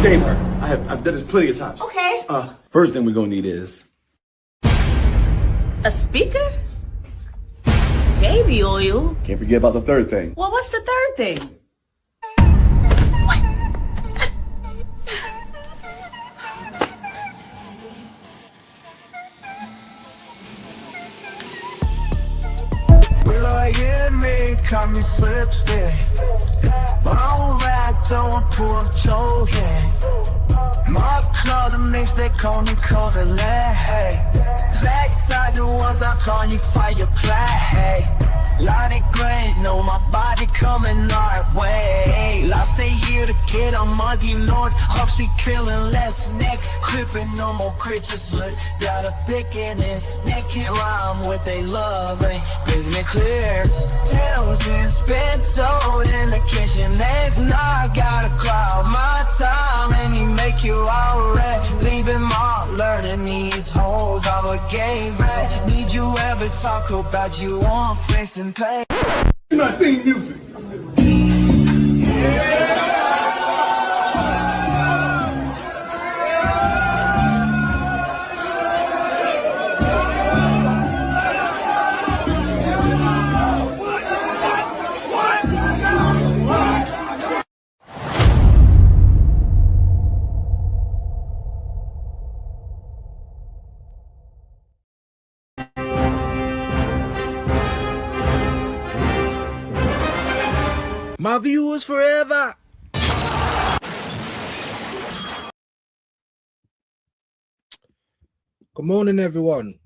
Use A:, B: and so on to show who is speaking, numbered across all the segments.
A: shave her. I've done this plenty of times.
B: Okay.
A: First thing we're gonna need is
B: A speaker? Baby oil?
A: can't forget about the third thing.
B: Well, what's the third thing?
C: Look at me, call me slipstick. All that don't pull choking. My club makes they call me Covenant. Backside the walls, I call you fireplace. Light it green, know my body coming our way. Last day here to get on Muddy North. Hope she killing less neck. Crippin' no more creatures, but got a pick in his neck. Can't rhyme with they love, ain't business clear. Tales been spent so in the kitchen. Next, now I gotta crowd my time and he make you alright. Leaving my learning these hoes of a game, right? Did you ever talk about you on face and pay?
A: My theme music.
C: My viewers forever.
D: Good morning, everyone.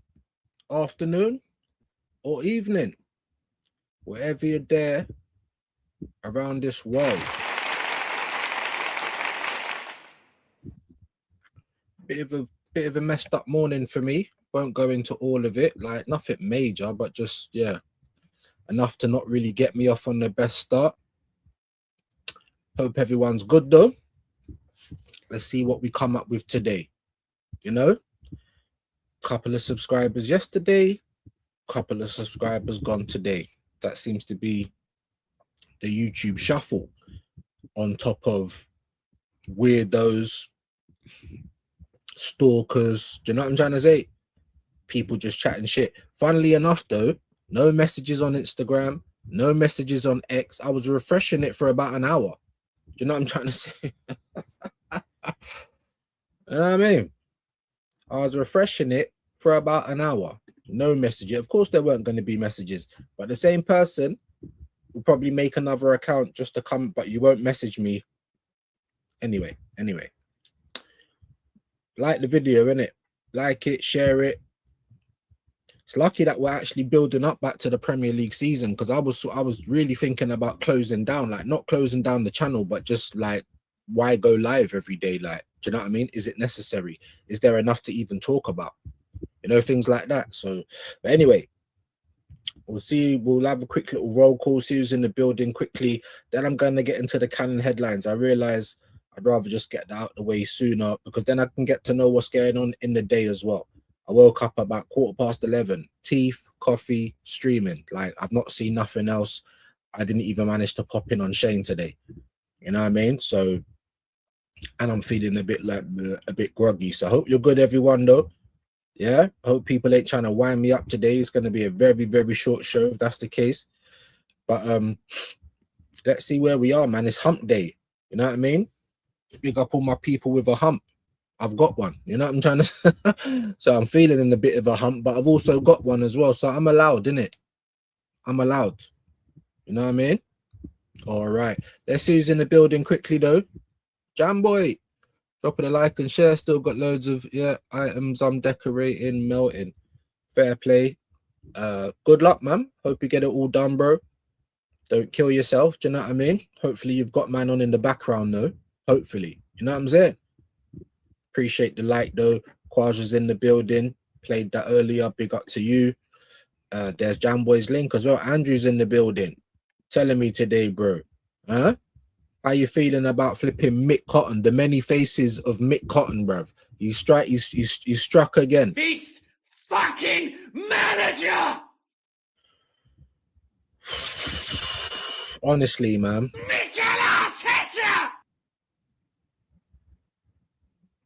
D: Afternoon or evening, wherever you're there around this world. Bit of a messed up morning for me. Won't go into all of it, like nothing major, but just enough to not really get me off on the best start. Hope everyone's good though. Let's see what we come up with today. You know, couple of subscribers yesterday, couple of subscribers gone today. That seems to be the YouTube shuffle, on top of weirdos, stalkers. Do you know what I'm trying to say? People just chatting shit. Funnily enough though, no messages on Instagram, no messages on X. I was refreshing it for about an hour. Do you know what I'm trying to say? You know what I mean? I was refreshing it for about an hour. No messages. Of course, there weren't going to be messages, but the same person will probably make another account just to come, but you won't message me. Anyway. Like the video, innit? Like it, share it. It's lucky that we're actually building up back to the Premier League season, because I was really thinking about closing down, like not closing down the channel, but just like, why go live every day? Like, do you know what I mean? Is it necessary? Is there enough to even talk about? You know, things like that. So, but anyway, we'll see. We'll have a quick little roll call, see who's in the building quickly. Then I'm going to get into the canon headlines. I realize I'd rather just get that out of the way sooner, because then I can get to know what's going on in the day as well. I woke up about 11:15, teeth, coffee, streaming. Like, I've not seen nothing else. I didn't even manage to pop in on Shane today. You know what I mean? So, and I'm feeling a bit groggy. So I hope you're good, everyone, though. Yeah, I hope people ain't trying to wind me up today. It's going to be a very, very short show if that's the case. But let's see where we are, man. It's hump day. You know what I mean? Big up all my people with a hump. I've got one, you know what I'm trying to so I'm feeling in a bit of a hump, but I've also got one as well. So I'm allowed, innit? I'm allowed. You know what I mean? All right. Let's see who's in the building quickly though. Jamboy, dropping a like and share. Still got loads of items I'm decorating, melting. Fair play. Good luck, man. Hope you get it all done, bro. Don't kill yourself. Do you know what I mean? Hopefully you've got man on in the background though. Hopefully. You know what I'm saying? Appreciate the like though. Quadra's in the building. Played that earlier. Big up to you. There's Jamboy's link as well. Andrew's in the building. Telling me today, bro. Huh? How you feeling about flipping Mick Cotton? The many faces of Mick Cotton, bruv. He's struck again.
C: Beast fucking manager!
D: Honestly, man.
C: Mikel Arteta!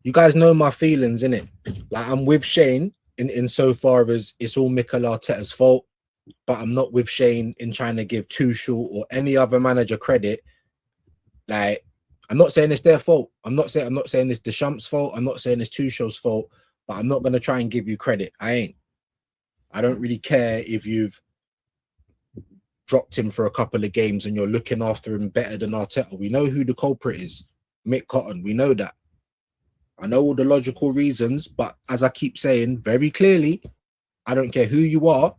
D: you guys know my feelings, innit? Like I'm with Shane in so far as it's all Mikel Arteta's fault, but I'm not with Shane in trying to give Tuchel or any other manager credit. Like, I'm not saying it's their fault. I'm not saying it's Deschamps' fault. I'm not saying it's Tuchel's fault, but I'm not gonna try and give you credit. I ain't. I don't really care if you've dropped him for a couple of games and you're looking after him better than Arteta. We know who the culprit is. Mick Cotton. We know that. I know all the logical reasons, but as I keep saying very clearly, I don't care who you are,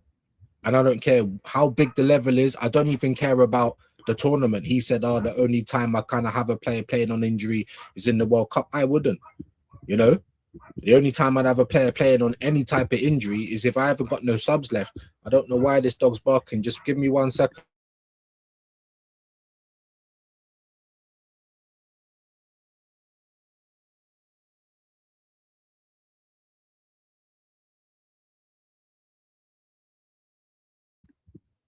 D: and I don't care how big the level is. I don't even care about the tournament. He said, "Oh, the only time I kind of have a player playing on injury is in the World Cup." I wouldn't, you know. The only time I'd have a player playing on any type of injury is if I haven't got no subs left. I don't know why this dog's barking. Just give me 1 second.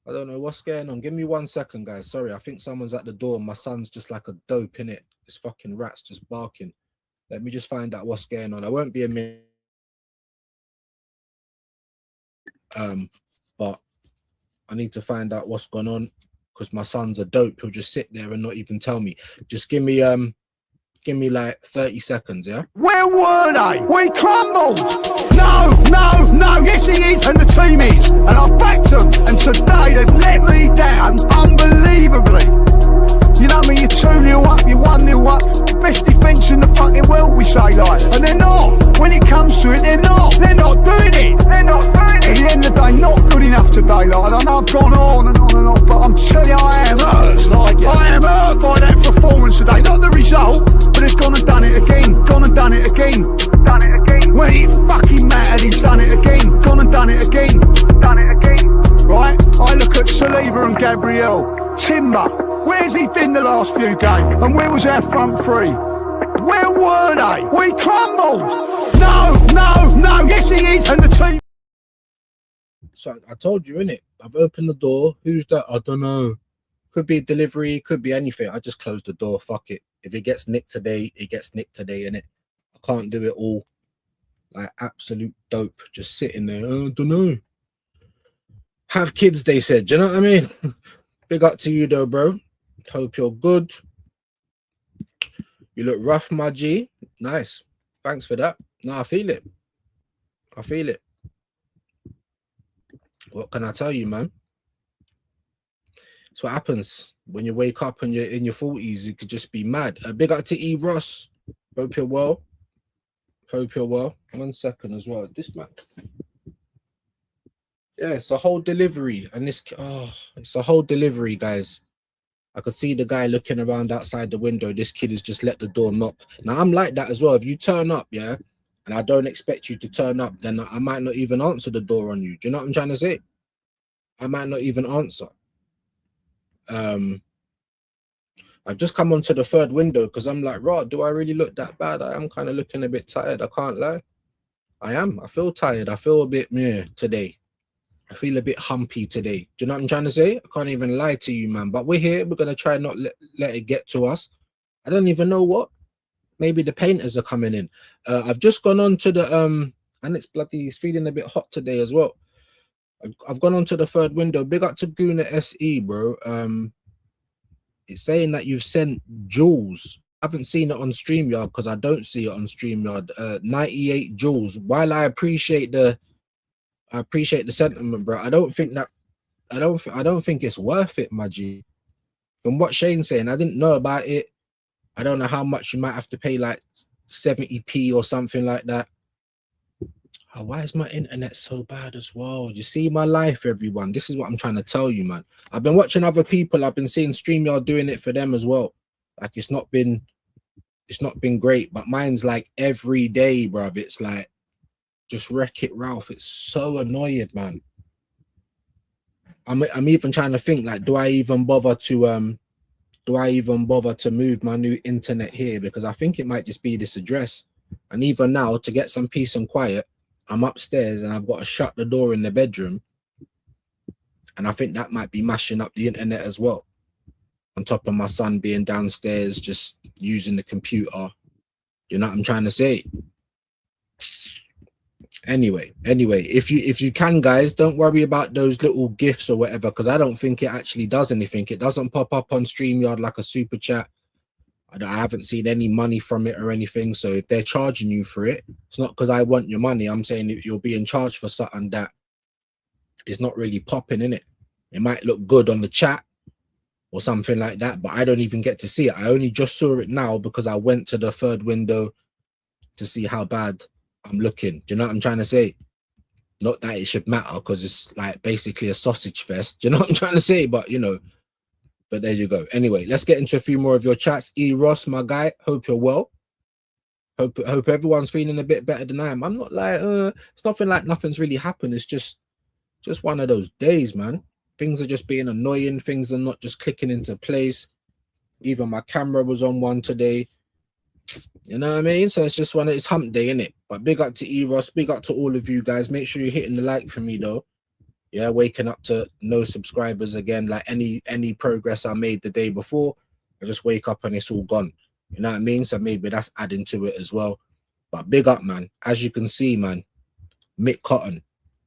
D: I don't know what's going on. Give me 1 second, guys. Sorry, I think someone's at the door. My son's just like a dope in it. This fucking rat's just barking. Let me just find out what's going on. I won't be a minute. But I need to find out what's going on because my son's a dope. He'll just sit there and not even tell me. Just give me like 30 seconds, yeah?
C: Where were they? We crumbled! No, yes he is, and the team is. And I backed them, and today they've let me down unbelievably. You know me, you're 2-0 up, you're 1-0 up. Best defence in the fucking world, we say like. And they're not. When it comes to it, they're not. They're not doing it. At the end of the day, not good enough today, like. I know I've gone on and on and on, but I'm telling you, I am hurt. I am hurt by that performance today. Not the result, but they've gone and done it again. When it fucking mattered, he's done it again. Gone and done it again. Right? I look at Saliba and Gabriel. Timber. Where's he been the last few games? And where was our front three? Where were they? We crumbled. No, yes he is, and the team.
D: So I told you, innit? I've opened the door. Who's that? I don't know. Could be a delivery, could be anything. I just closed the door. Fuck it. If it gets nicked today, it gets nicked today, innit? I can't do it all. Like absolute dope. Just sitting there. I don't know. Have kids, they said. Do you know what I mean? Big up to you though, bro. Hope you're good. You look rough, my G. Nice. Thanks for that. No, I feel it. What can I tell you, man? That's what happens when you wake up and you're in your 40s. It could just be mad. Big up to E. Ross. Hope you're well. 1 second as well. This man. Yeah, it's a whole delivery. And it's a whole delivery, guys. I could see the guy looking around outside the window. This kid has just let the door knock. Now, I'm like that as well. If you turn up, yeah, and I don't expect you to turn up, then I might not even answer the door on you. Do you know what I'm trying to say? I might not even answer. I've just come onto the third window because I'm like, Rod, do I really look that bad? I am kind of looking a bit tired. I can't lie. I am. I feel tired. I feel a bit meh today. I feel a bit humpy today. Do you know what I'm trying to say? I can't even lie to you, man. But we're here. We're going to try not let it get to us. I don't even know what. Maybe the painters are coming in. I've just gone on to the... and it's feeling a bit hot today as well. I've gone on to the third window. Big up to Guna SE, bro. It's saying that you've sent Jules. I haven't seen it on StreamYard because I don't see it on StreamYard. 98 Jules. While I appreciate the sentiment, bro, I don't think it's worth it, my G. From what Shane's saying, I didn't know about it. I don't know how much you might have to pay, like 70p or something like that. Oh, why is my internet so bad as well? You see my life, everyone. This is what I'm trying to tell you, man. I've been watching other people. I've been seeing StreamYard doing it for them as well. Like it's not been great, but mine's like every day, bruv. It's like just wreck it, Ralph. It's so annoying, man. I'm even trying to think, like, do I even bother to move my new internet here? Because I think it might just be this address. And even now, to get some peace and quiet, I'm upstairs and I've got to shut the door in the bedroom. And I think that might be mashing up the internet as well. On top of my son being downstairs, just using the computer. You know what I'm trying to say? Anyway, if you can, guys, don't worry about those little gifts or whatever, because I don't think it actually does anything. It doesn't pop up on StreamYard like a super chat. I haven't seen any money from it or anything. So if they're charging you for it, it's not because I want your money. I'm saying that you're being charged for something that is not really popping in it. It might look good on the chat or something like that, but I don't even get to see it. I only just saw it now because I went to the third window to see how bad I'm looking. Do you know what I'm trying to say? Not that it should matter because it's like basically a sausage fest. Do you know what I'm trying to say? But you know, but there you go. Anyway, let's get into a few more of your chats. E Ross, my guy, hope you're well. Hope everyone's feeling a bit better than I am. I'm not like it's nothing like nothing's really happened. It's just one of those days, man. Things are just being annoying. Things are not just clicking into place. Even my camera was on one today. You know what I mean? So it's just it's hump day, innit? But big up to E-Ross, big up to all of you guys. Make sure you're hitting the like for me though. Yeah, waking up to no subscribers again. Like any progress I made the day before, I just wake up and it's all gone. You know what I mean? So maybe that's adding to it as well. But big up, man. As you can see, man, Mick Cotton,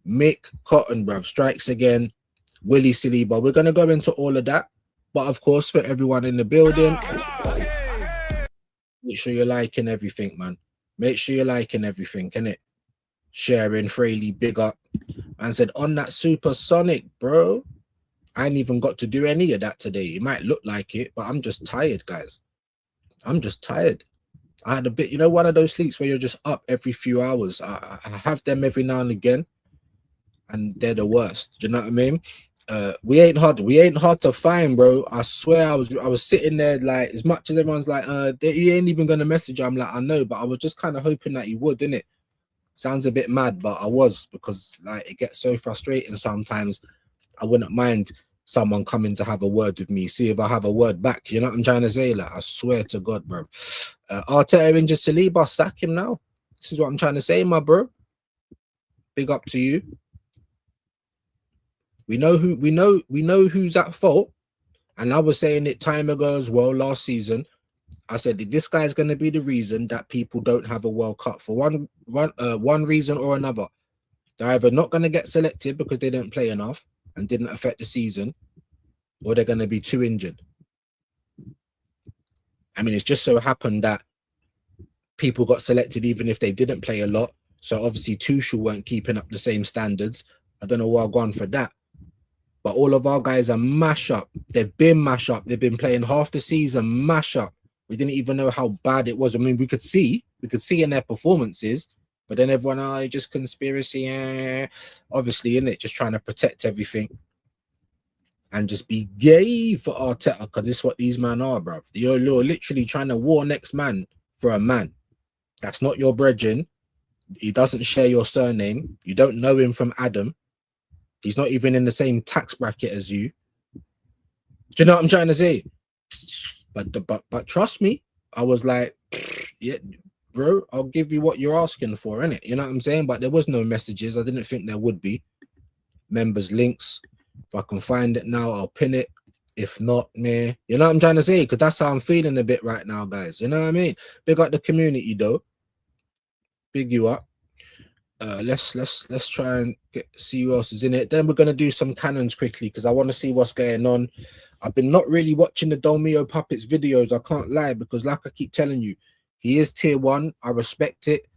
D: bruv, strikes again. Willie Saliba. We're gonna go into all of that. But of course, for everyone in the building, make sure you're liking everything, man. Make sure you're liking everything, innit? Sharing, Fraley, big up. And said, on that supersonic, bro. I ain't even got to do any of that today. It might look like it, but I'm just tired, guys. I'm just tired. I had a bit, you know, one of those sleeps where you're just up every few hours. I have them every now and again, and they're the worst. Do you know what I mean? We ain't hard to find, bro. I swear I was sitting there like, as much as everyone's like he ain't even gonna message you, I'm like, I know, but I was just kind of hoping that he would, didn't it? Sounds a bit mad, but I was, because like it gets so frustrating sometimes. I wouldn't mind someone coming to have a word with me, see if I have a word back. You know what I'm trying to say? Like, I swear to God, bro. Arteta injured Saliba, sack him now. This is what I'm trying to say, my bro. Big up to you. We know who's at fault, and I was saying it time ago as well last season. I said this guy's going to be the reason that people don't have a World Cup for one reason or another. They're either not going to get selected because they didn't play enough and didn't affect the season, or they're going to be too injured. I mean, it's just so happened that people got selected even if they didn't play a lot. So obviously Tuchel weren't keeping up the same standards. I don't know why I've gone for that. But all of our guys are mash up. They've been mash up. They've been playing half the season mash up. We didn't even know how bad it was. I mean, we could see in their performances, but then everyone, just conspiracy. Obviously, innit? Just trying to protect everything and just be gay for Arteta, because this is what these men are, bruv. You're literally trying to war next man for a man that's not your brethren. He doesn't share your surname. You don't know him from Adam. He's not even in the same tax bracket as you. Do you know what I'm trying to say? But trust me, I was like, yeah, bro, I'll give you what you're asking for, innit? You know what I'm saying? But there was no messages. I didn't think there would be. Members links. If I can find it now, I'll pin it. If not, man, you know what I'm trying to say? Because that's how I'm feeling a bit right now, guys. You know what I mean? Big up the community, though. Big you up. Let's try and see who else is in it. Then we're gonna do some cannons quickly because I want to see what's going on. I've been not really watching the Dolmio Puppets videos, I can't lie, because like I keep telling you, he is tier 1. I respect it,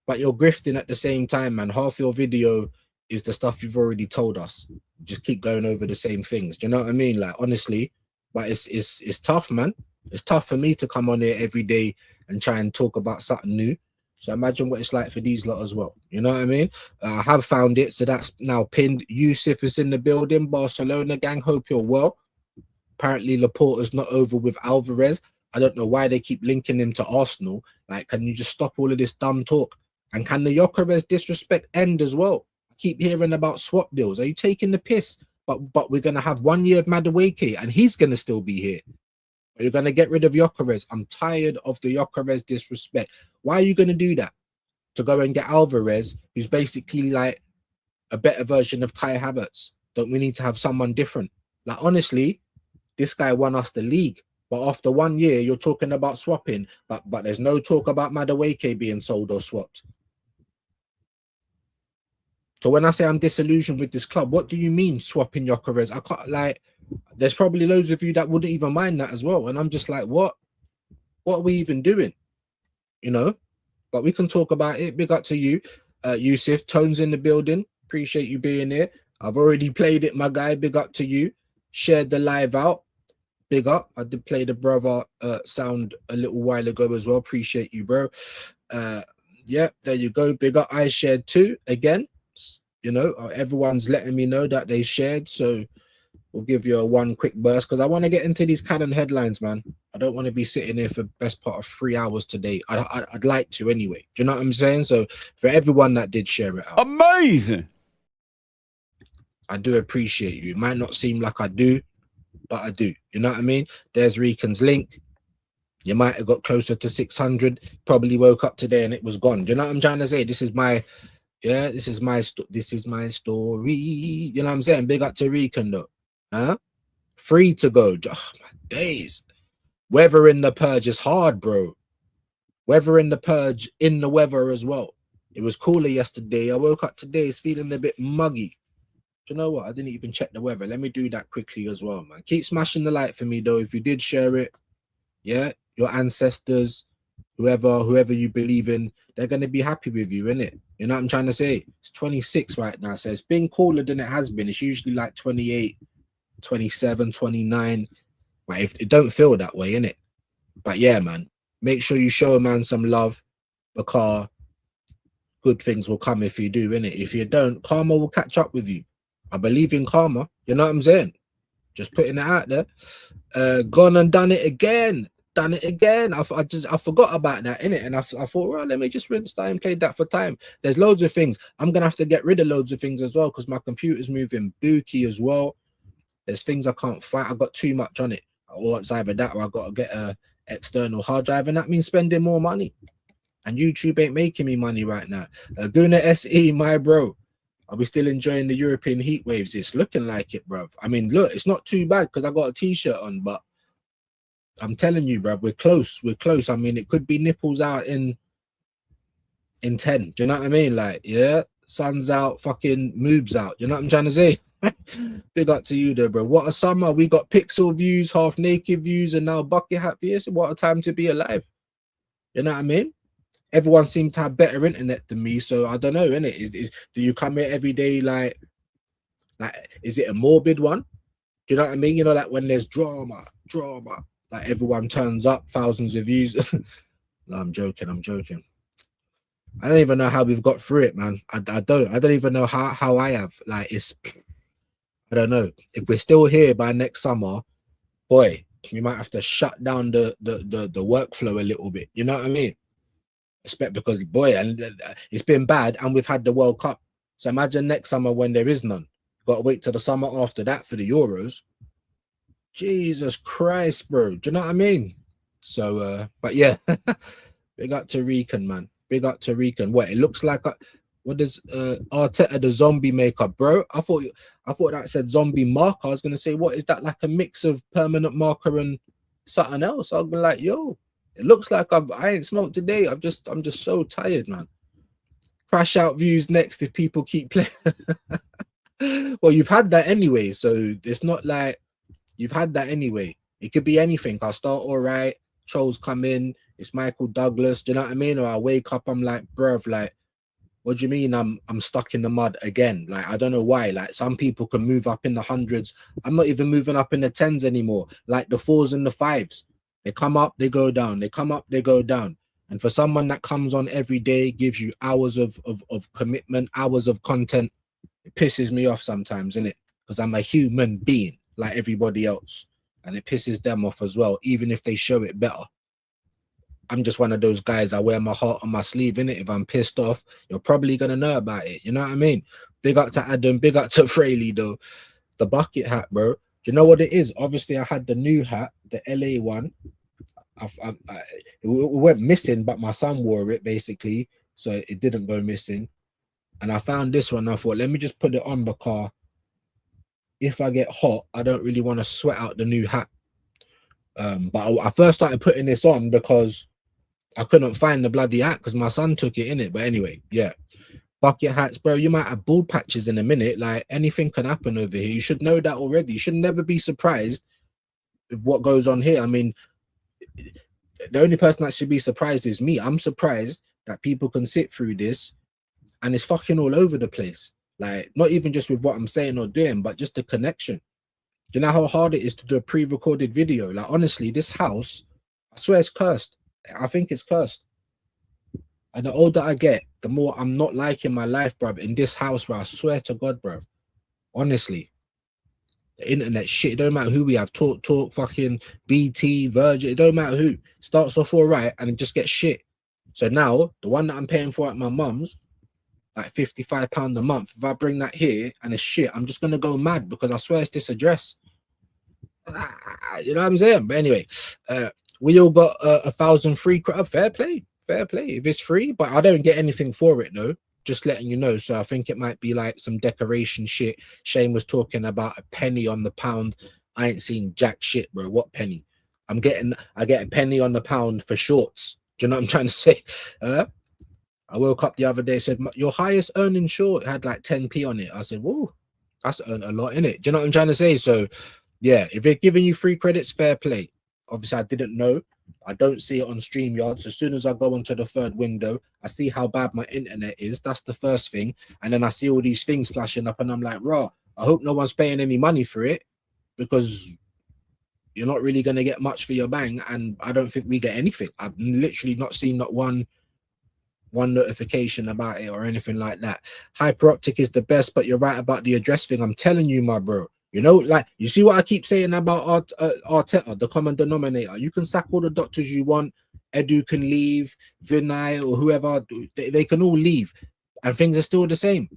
D: but you're grifting at the same time, man. Half your video is the stuff you've already told us. Just keep going over the same things. Do you know what I mean? Like, honestly, but it's tough, man. It's tough for me to come on here every day and try and talk about something new. So imagine what it's like for these lot as well. You know what I mean? I have found it. So that's now pinned. Yusuf is in the building. Barcelona gang, hope you're well. Apparently Laporta's not over with Alvarez. I don't know why they keep linking him to Arsenal. Like, can you just stop all of this dumb talk? And can the Gyökeres disrespect end as well? I keep hearing about swap deals. Are you taking the piss? But we're going to have 1 year of Madueke and he's going to still be here. You're going to get rid of Gyökeres. I'm tired of the Gyökeres disrespect. Why are you going to do that? To go and get Alvarez, who's basically like a better version of Kai Havertz. Don't we need to have someone different? Like, honestly, this guy won us the league. But after 1 year, you're talking about swapping, but there's no talk about Madueke being sold or swapped. So when I say I'm disillusioned with this club, what do you mean swapping Gyökeres? I can't, like, there's probably loads of you that wouldn't even mind that as well. And I'm just like, what are we even doing? You know, but we can talk about it. Big up to you, Yusuf. Tones in the building. Appreciate you being here. I've already played it, my guy. Big up to you. Shared the live out. Big up. I did play the brother sound a little while ago as well. Appreciate you, bro. Yeah, there you go. Big up. I shared too. Again, you know, everyone's letting me know that they shared. So we'll give you a one quick burst because I want to get into these canon headlines, man. I don't want to be sitting here for the best part of 3 hours today. I'd like to anyway. Do you know what I'm saying? So for everyone that did share it out,
E: amazing.
D: I do appreciate you. It might not seem like I do, but I do. You know what I mean? There's Rican's link. You might have got closer to 600. Probably woke up today and it was gone. Do you know what I'm trying to say? This is my, yeah, this is my story. You know what I'm saying? Big up to Rican though. Huh? Free to go. Oh, my days. Weather in the purge is hard, bro. Weather in the purge, in the weather as well. It was cooler yesterday. I woke up today, it's feeling a bit muggy. Do you know what? I didn't even check the weather. Let me do that quickly as well, man. Keep smashing the like for me, though. If you did share it, yeah, your ancestors, whoever you believe in, they're going to be happy with you, innit? You know what I'm trying to say? It's 26 right now, so it's been cooler than it has been. It's usually like 28, 27, 29. But if it don't feel that way, innit? But yeah, man, make sure you show a man some love because good things will come if you do, innit? If you don't, karma will catch up with you. I believe in karma. You know what I'm saying? Just putting it out there. Gone and done it again. Done it again. I forgot about that, innit? And I thought, well, let me just rinse that and play that for time. There's loads of things. I'm going to have to get rid of loads of things as well because my computer's moving booky as well. There's things I can't find. I got too much on it. Or it's either that or I got to get a external hard drive. And that means spending more money. And YouTube ain't making me money right now. Guna SE, my bro. Are we still enjoying the European heat waves? It's looking like it, bruv. I mean, look, it's not too bad because I got a t-shirt on, but I'm telling you, bruv, we're close. We're close. I mean, it could be nipples out in 10. Do you know what I mean? Like, yeah, sun's out, fucking moobs out. You know what I'm trying to say? Big up to you, though, bro. What a summer. We got pixel views, half naked views, and now bucket hat views. What a time to be alive. You know what I mean? Everyone seems to have better internet than me, so I don't know, innit? Do you come here every day like is it a morbid one? Do you know what I mean? You know, like when there's drama, like everyone turns up, thousands of views. No, I'm joking. I don't even know how we've got through it, man. I don't even know how I have. Like I don't know. If we're still here by next summer, boy, we might have to shut down the workflow a little bit. You know what I mean? Because boy, and it's been bad, and we've had the World Cup. So imagine next summer when there is none. Got to wait till the summer after that for the Euros. Jesus Christ, bro. Do you know what I mean? So, but yeah, big up to Rican, man. Big up to Rican. What it looks like? What does Arteta the zombie makeup, bro? I thought that said zombie marker. I was gonna say, what is that? Like a mix of permanent marker and something else? I'll be like, yo. It looks like I ain't smoked today. I'm just so tired, man. Crash out views next if people keep playing. Well, you've had that anyway, so it's not like you've had that anyway. It could be anything. I'll start all right, trolls come in, it's Michael Douglas, do you know what I mean? Or I wake up, I'm like, bruv, like, what do you mean I'm stuck in the mud again? Like, I don't know why. Like, some people can move up in the hundreds. I'm not even moving up in the tens anymore. Like the 4s and the 5s. They come up, they go down. They come up, they go down. And for someone that comes on every day, gives you hours of commitment, hours of content, it pisses me off sometimes, innit? Because I'm a human being like everybody else. And it pisses them off as well, even if they show it better. I'm just one of those guys. I wear my heart on my sleeve, innit? If I'm pissed off, you're probably going to know about it. You know what I mean? Big up to Adam, big up to Fraley, though. The bucket hat, bro. Do you know what it is? Obviously, I had the new hat, the LA one. It went missing, but my son wore it basically, so it didn't go missing. And I found this one. I thought, let me just put it on because if I get hot, I don't really want to sweat out the new hat. But I first started putting this on because I couldn't find the bloody hat because my son took it in it. But anyway, yeah. Bucket hats, bro. You might have bald patches in a minute. Like anything can happen over here. You should know that already. You should never be surprised with what goes on here. I mean, the only person that should be surprised is me. I'm surprised that people can sit through this and it's fucking all over the place. Like, not even just with what I'm saying or doing, but just the connection. Do you know how hard it is to do a pre-recorded video? Like, honestly, this house, I swear it's cursed. I think it's cursed. And the older I get, the more I'm not liking my life, bruv, in this house, where I swear to God, bruv. Honestly. The internet shit, it don't matter who we have. Talk, fucking BT, Virgin, it don't matter who. Starts off all right and it just gets shit. So now, the one that I'm paying for at my mum's, like £55 a month. If I bring that here and it's shit, I'm just gonna go mad because I swear it's this address. You know what I'm saying? But anyway, we all got 1,000 free credit. Fair play. If it's free, but I don't get anything for it though. Just letting you know. So I think it might be like some decoration shit. Shane was talking about a penny on the pound. I ain't seen jack shit, bro. What penny? I get a penny on the pound for shorts. Do you know what I'm trying to say? I woke up the other day, said your highest earning short had like 10p on it. I said, whoa, that's earned a lot in it. Do you know what I'm trying to say? So yeah, if they're giving you free credits, fair play. Obviously, I didn't know. I don't see it on StreamYard. So as soon as I go onto the third window, I see how bad my internet is. That's the first thing. And then I see all these things flashing up and I'm like, raw, I hope no one's paying any money for it because you're not really going to get much for your bang. And I don't think we get anything. I've literally not seen not one notification about it or anything like that. Hyperoptic is the best, but you're right about the address thing. I'm telling you, my bro. You know, like, you see what I keep saying about Arteta, the common denominator. You can sack all the doctors you want. Edu can leave. Vinay or whoever, they can all leave. And things are still the same.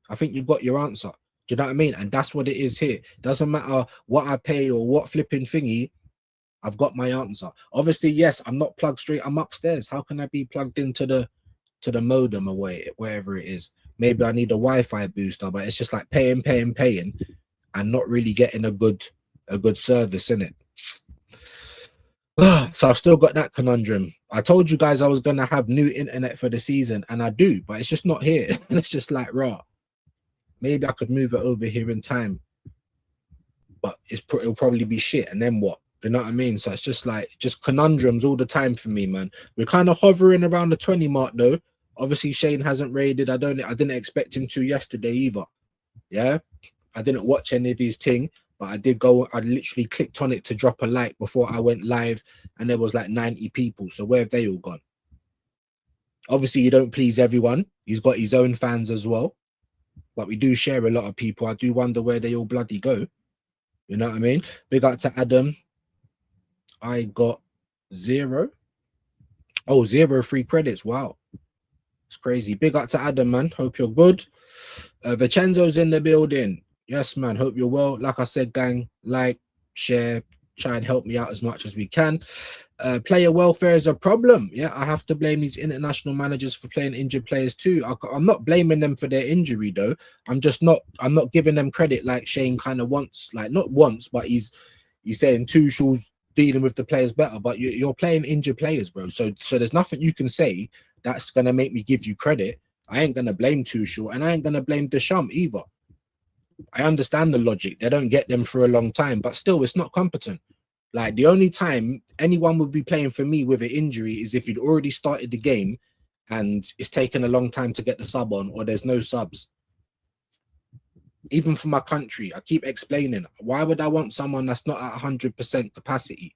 D: I think you've got your answer. Do you know what I mean? And that's what it is here. Doesn't matter what I pay or what flipping thingy. I've got my answer. Obviously, yes, I'm not plugged straight. I'm upstairs. How can I be plugged into the modem or wherever it is? Maybe I need a Wi-Fi booster, but it's just like paying and not really getting a good service in it. So I've still got that conundrum. I told you guys I was gonna have new internet for the season, and I do, but it's just not here. And it's just like raw. Maybe I could move it over here in time, but it'll probably be shit. And then what? You know what I mean? So it's just like conundrums all the time for me, man. We're kind of hovering around the 20 mark though. Obviously, Shane hasn't raided. I didn't expect him to yesterday either. Yeah, I didn't watch any of his thing, but I did go. I literally clicked on it to drop a like before I went live, and there was like 90 people. So where have they all gone? Obviously, you don't please everyone. He's got his own fans as well, but we do share a lot of people. I do wonder where they all bloody go. You know what I mean? Big up to Adam. I got 0. Oh, 0 free credits. Wow. It's crazy. Big up to Adam, man. Hope you're good. Vincenzo's in the building. Yes, man. Hope you're well. Like I said, gang, like, share, try and help me out as much as we can. Player welfare is a problem. Yeah, I have to blame these international managers for playing injured players too. I'm not blaming them for their injury though. I'm not giving them credit like Shane kind of wants. Like, not once, but he's saying Tuchel's dealing with the players better, but you're playing injured players, bro. So there's nothing you can say that's gonna make me give you credit. I ain't gonna blame Tuchel, and I ain't gonna blame Deschamps either. I understand the logic. They don't get them for a long time, but still, it's not competent. Like, the only time anyone would be playing for me with an injury is if you'd already started the game and it's taken a long time to get the sub on, or there's no subs. Even for my country, I keep explaining, why would I want someone that's not at 100% capacity?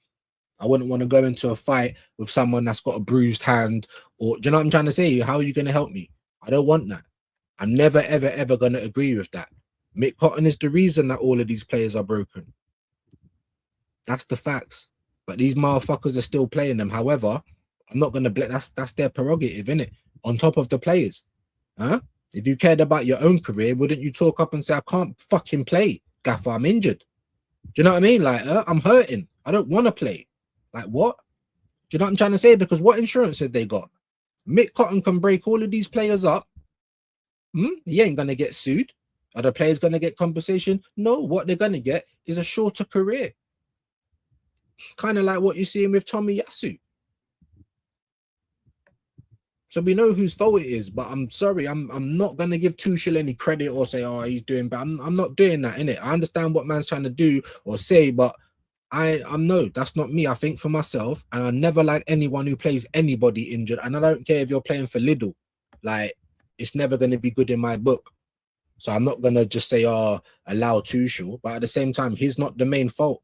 D: I wouldn't want to go into a fight with someone that's got a bruised hand, or, do you know what I'm trying to say? How are you going to help me? I don't want that. I'm never, ever, ever going to agree with that. Mick Cotton is the reason that all of these players are broken. That's the facts. But these motherfuckers are still playing them. However, I'm not going to blame. That's their prerogative, innit? On top of the players. Huh? If you cared about your own career, wouldn't you talk up and say, I can't fucking play, Gaffer, I'm injured? Do you know what I mean? Like, I'm hurting. I don't want to play. Like, what? Do you know what I'm trying to say? Because what insurance have they got? Mick Cotton can break all of these players up. He ain't going to get sued. Are the players going to get compensation? No, what they're going to get is a shorter career. Kind of like what you're seeing with Tommy Yasu. So we know whose fault it is, but I'm sorry, I'm not gonna give Tuchel any credit or say, oh, he's doing bad. I'm not doing that, innit? I understand what man's trying to do or say, but I'm no, that's not me. I think for myself, and I never like anyone who plays anybody injured. And I don't care if you're playing for Lidl, like it's never gonna be good in my book. So I'm not gonna just say, oh, allow Tuchel, but at the same time, he's not the main fault.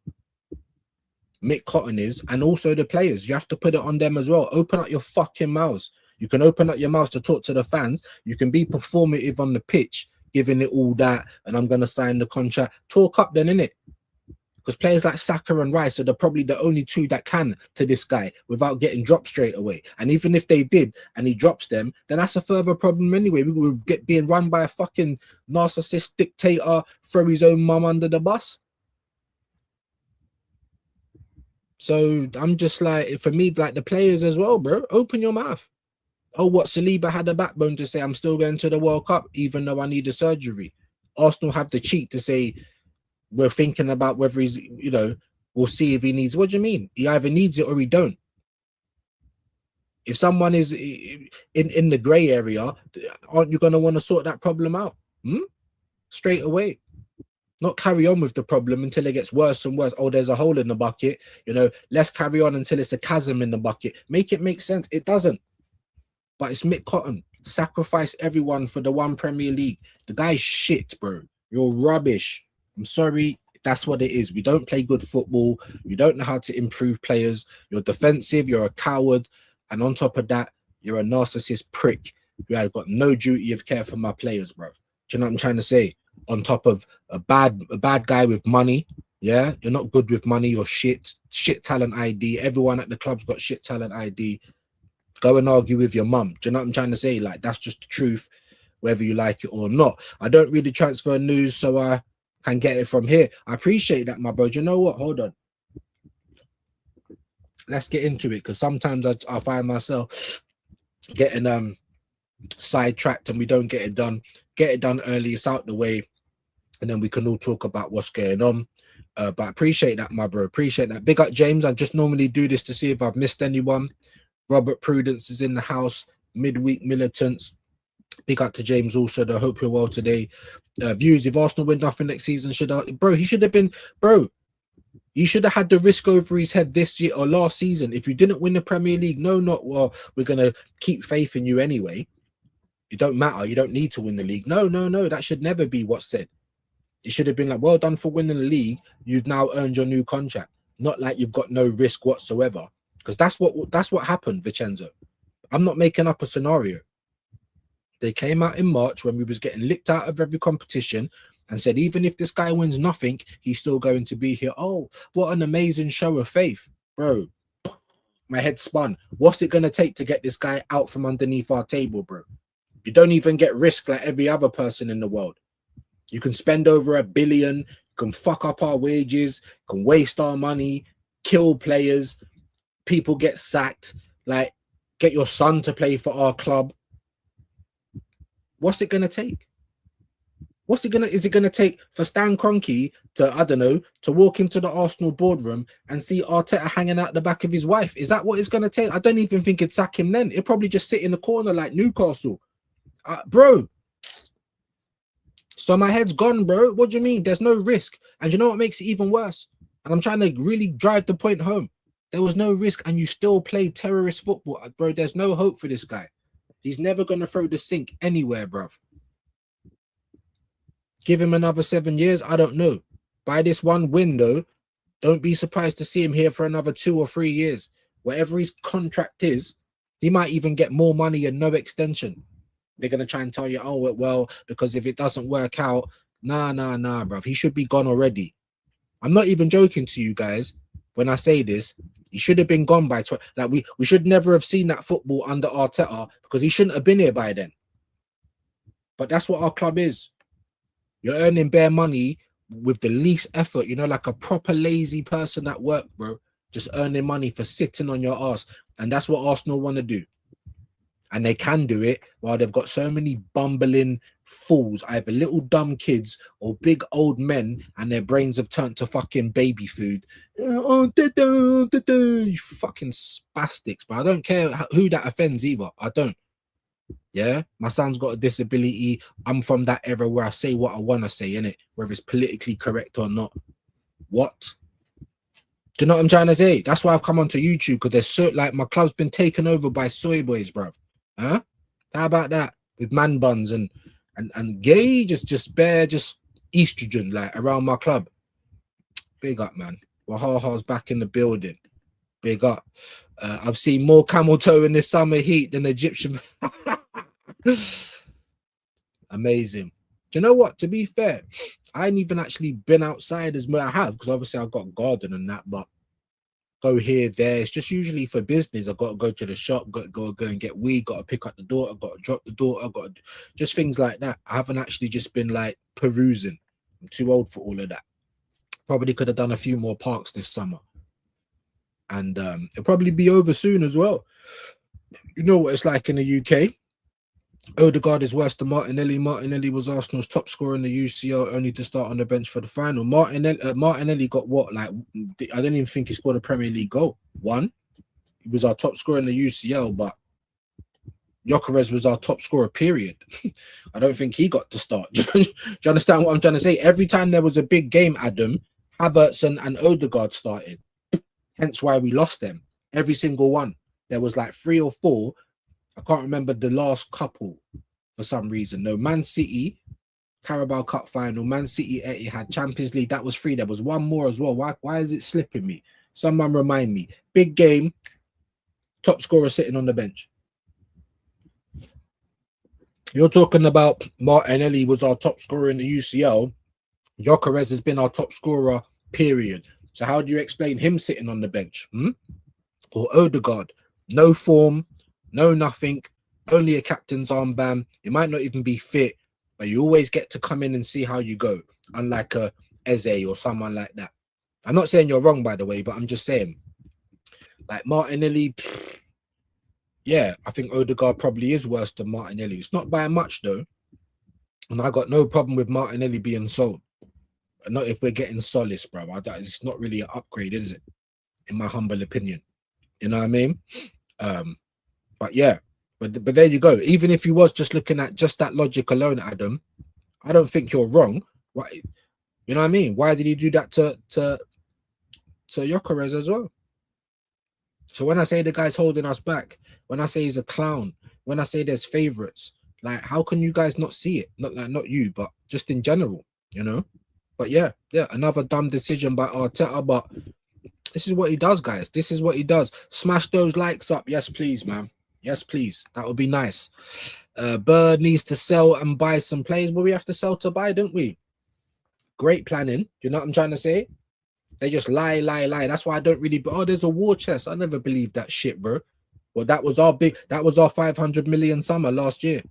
D: Mick Cotton is, and also the players. You have to put it on them as well. Open up your fucking mouths. You can open up your mouth to talk to the fans. You can be performative on the pitch, giving it all that, and I'm going to sign the contract. Talk up then, innit? Because players like Saka and Rice are probably the only two that can to this guy without getting dropped straight away. And even if they did and he drops them, then that's a further problem anyway. We would get being run by a fucking narcissist dictator, throw his own mum under the bus. So I'm just like, for me, like the players as well, bro, open your mouth. Oh, what, Saliba had a backbone to say, I'm still going to the World Cup, even though I need a surgery. Arsenal have the cheek to say, we're thinking about whether he's, you know, we'll see if he needs. What do you mean? He either needs it or he don't. If someone is in the grey area, aren't you going to want to sort that problem out? Straight away. Not carry on with the problem until it gets worse and worse. Oh, there's a hole in the bucket. You know, let's carry on until it's a chasm in the bucket. Make it make sense. It doesn't. But it's Mick Cotton. Sacrifice everyone for the one Premier League. The guy's shit, bro. You're rubbish. I'm sorry. That's what it is. We don't play good football. You don't know how to improve players. You're defensive. You're a coward. And on top of that, you're a narcissist prick who has got no duty of care for my players, bro. Do you know what I'm trying to say? On top of a bad guy with money. Yeah, you're not good with money. You're shit talent ID. Everyone at the club's got shit talent ID. Go and argue with your mum. Do you know what I'm trying to say? Like, that's just the truth, whether you like it or not. I don't read the transfer news, so I can get it from here. I appreciate that, my bro. Do you know what? Hold on. Let's get into it, because sometimes I find myself getting sidetracked and we don't get it done. Get it done early. It's out the way, and then we can all talk about what's going on. But I appreciate that, my bro. Appreciate that. Big up, James. I just normally do this to see if I've missed anyone. Robert Prudence is in the house. Midweek militants. Big up to James also. I hope you're well today. Views, if Arsenal win nothing next season, he should have been, bro. You should have had the risk over his head this year or last season. If you didn't win the Premier League, well, we're going to keep faith in you anyway. It don't matter. You don't need to win the league. No. That should never be what's said. It should have been like, well done for winning the league. You've now earned your new contract. Not like you've got no risk whatsoever. Because that's what happened, Vincenzo. I'm not making up a scenario. They came out in March when we was getting licked out of every competition and said, even if this guy wins nothing, he's still going to be here. Oh, what an amazing show of faith. Bro, my head spun. What's it going to take to get this guy out from underneath our table, bro? You don't even get risk like every other person in the world. You can spend over $1 billion, you can fuck up our wages, can waste our money, kill players, people get sacked, like get your son to play for our club. What's it going to take? Is it going to take for Stan Kroenke to, I don't know, to walk into the Arsenal boardroom and see Arteta hanging out the back of his wife? Is that what it's going to take? I don't even think it'd sack him then. It'd probably just sit in the corner like Newcastle. Bro. So my head's gone, bro. What do you mean? There's no risk. And you know what makes it even worse? And I'm trying to really drive the point home. There was no risk and you still play terrorist football. Bro, there's no hope for this guy. He's never going to throw the sink anywhere, bro. Give him another 7 years? I don't know. By this one window, don't be surprised to see him here for another 2 or 3 years. Whatever his contract is, he might even get more money and no extension. They're going to try and tell you, oh, well, because if it doesn't work out, nah, bro. He should be gone already. I'm not even joking to you guys when I say this. He should have been gone by we should never have seen that football under Arteta because he shouldn't have been here by then. But that's what our club is. You're earning bare money with the least effort, you know, like a proper lazy person at work, bro. Just earning money for sitting on your ass. And that's what Arsenal want to do. and they can do it while they've got so many bumbling fools, either little dumb kids or big old men, and their brains have turned to fucking baby food. Oh, you fucking spastics, but I don't care who that offends either. I don't. Yeah, my son's got a disability. I'm from that era where I say what I want to say, innit? Whether it's politically correct or not. What? Do you know what I'm trying to say? That's why I've come onto YouTube, because there's so like my club's been taken over by soy boys, bruv. Huh? How about that? With man buns and gay, just bare estrogen like around my club. Big up, man. Wahaha's back in the building. Big up. I've seen more camel toe in this summer heat than Egyptian. Amazing. Do you know what? To be fair, I ain't even actually been outside as much. I have, because obviously I've got a garden and that, but go here, there. It's just usually for business. I've got to go to the shop, got to go and get weed, got to pick up the daughter, got to drop the daughter, got to, just things like that. I haven't actually just been like perusing. I'm too old for all of that. Probably could have done a few more parks this summer. And it'll probably be over soon as well. You know what it's like in the UK. Odegaard is worse than Martinelli. Martinelli was Arsenal's top scorer in the UCL, only to start on the bench for the final. Martinelli got what? Like, I don't even think he scored a Premier League goal. One. He was our top scorer in the UCL, but Gyökeres was our top scorer, period. I don't think he got to start. Do you understand what I'm trying to say? Every time there was a big game, Adam, Havertz and Odegaard started. Hence why we lost them. Every single one. There was like 3 or 4. I can't remember the last couple for some reason. No, Man City, Carabao Cup final, Man City Etihad, Champions League. That was 3. There was one more as well. Why is it slipping me? Someone remind me. Big game, top scorer sitting on the bench. You're talking about Martinelli was our top scorer in the UCL. Gyökeres has been our top scorer, period. So how do you explain him sitting on the bench? Or Odegaard? No form, no nothing, only a captain's armband. You might not even be fit, but you always get to come in and see how you go, unlike a Eze or someone like that. I'm not saying you're wrong, by the way, but I'm just saying, like Martinelli, yeah, I think Odegaard probably is worse than Martinelli. It's not by much, though. And I got no problem with Martinelli being sold. But not if we're getting Solace, bro. It's not really an upgrade, is it? In my humble opinion. You know what I mean? But yeah, but there you go. Even if you was just looking at just that logic alone, Adam, I don't think you're wrong. Why? You know what I mean? Why did he do that to Gyökeres as well? So when I say the guy's holding us back, when I say he's a clown, when I say there's favorites, like how can you guys not see it? Not you, but just in general, you know? But yeah, another dumb decision by Arteta, but this is what he does, guys. This is what he does. Smash those likes up. Yes, please, man. Yes, please. That would be nice. Bird needs to sell and buy some players. Well, we have to sell to buy, don't we? Great planning. You know what I'm trying to say? They just lie. That's why I don't really. Oh, there's a war chest. I never believed that shit, bro. Well, that was our 500 million summer last year,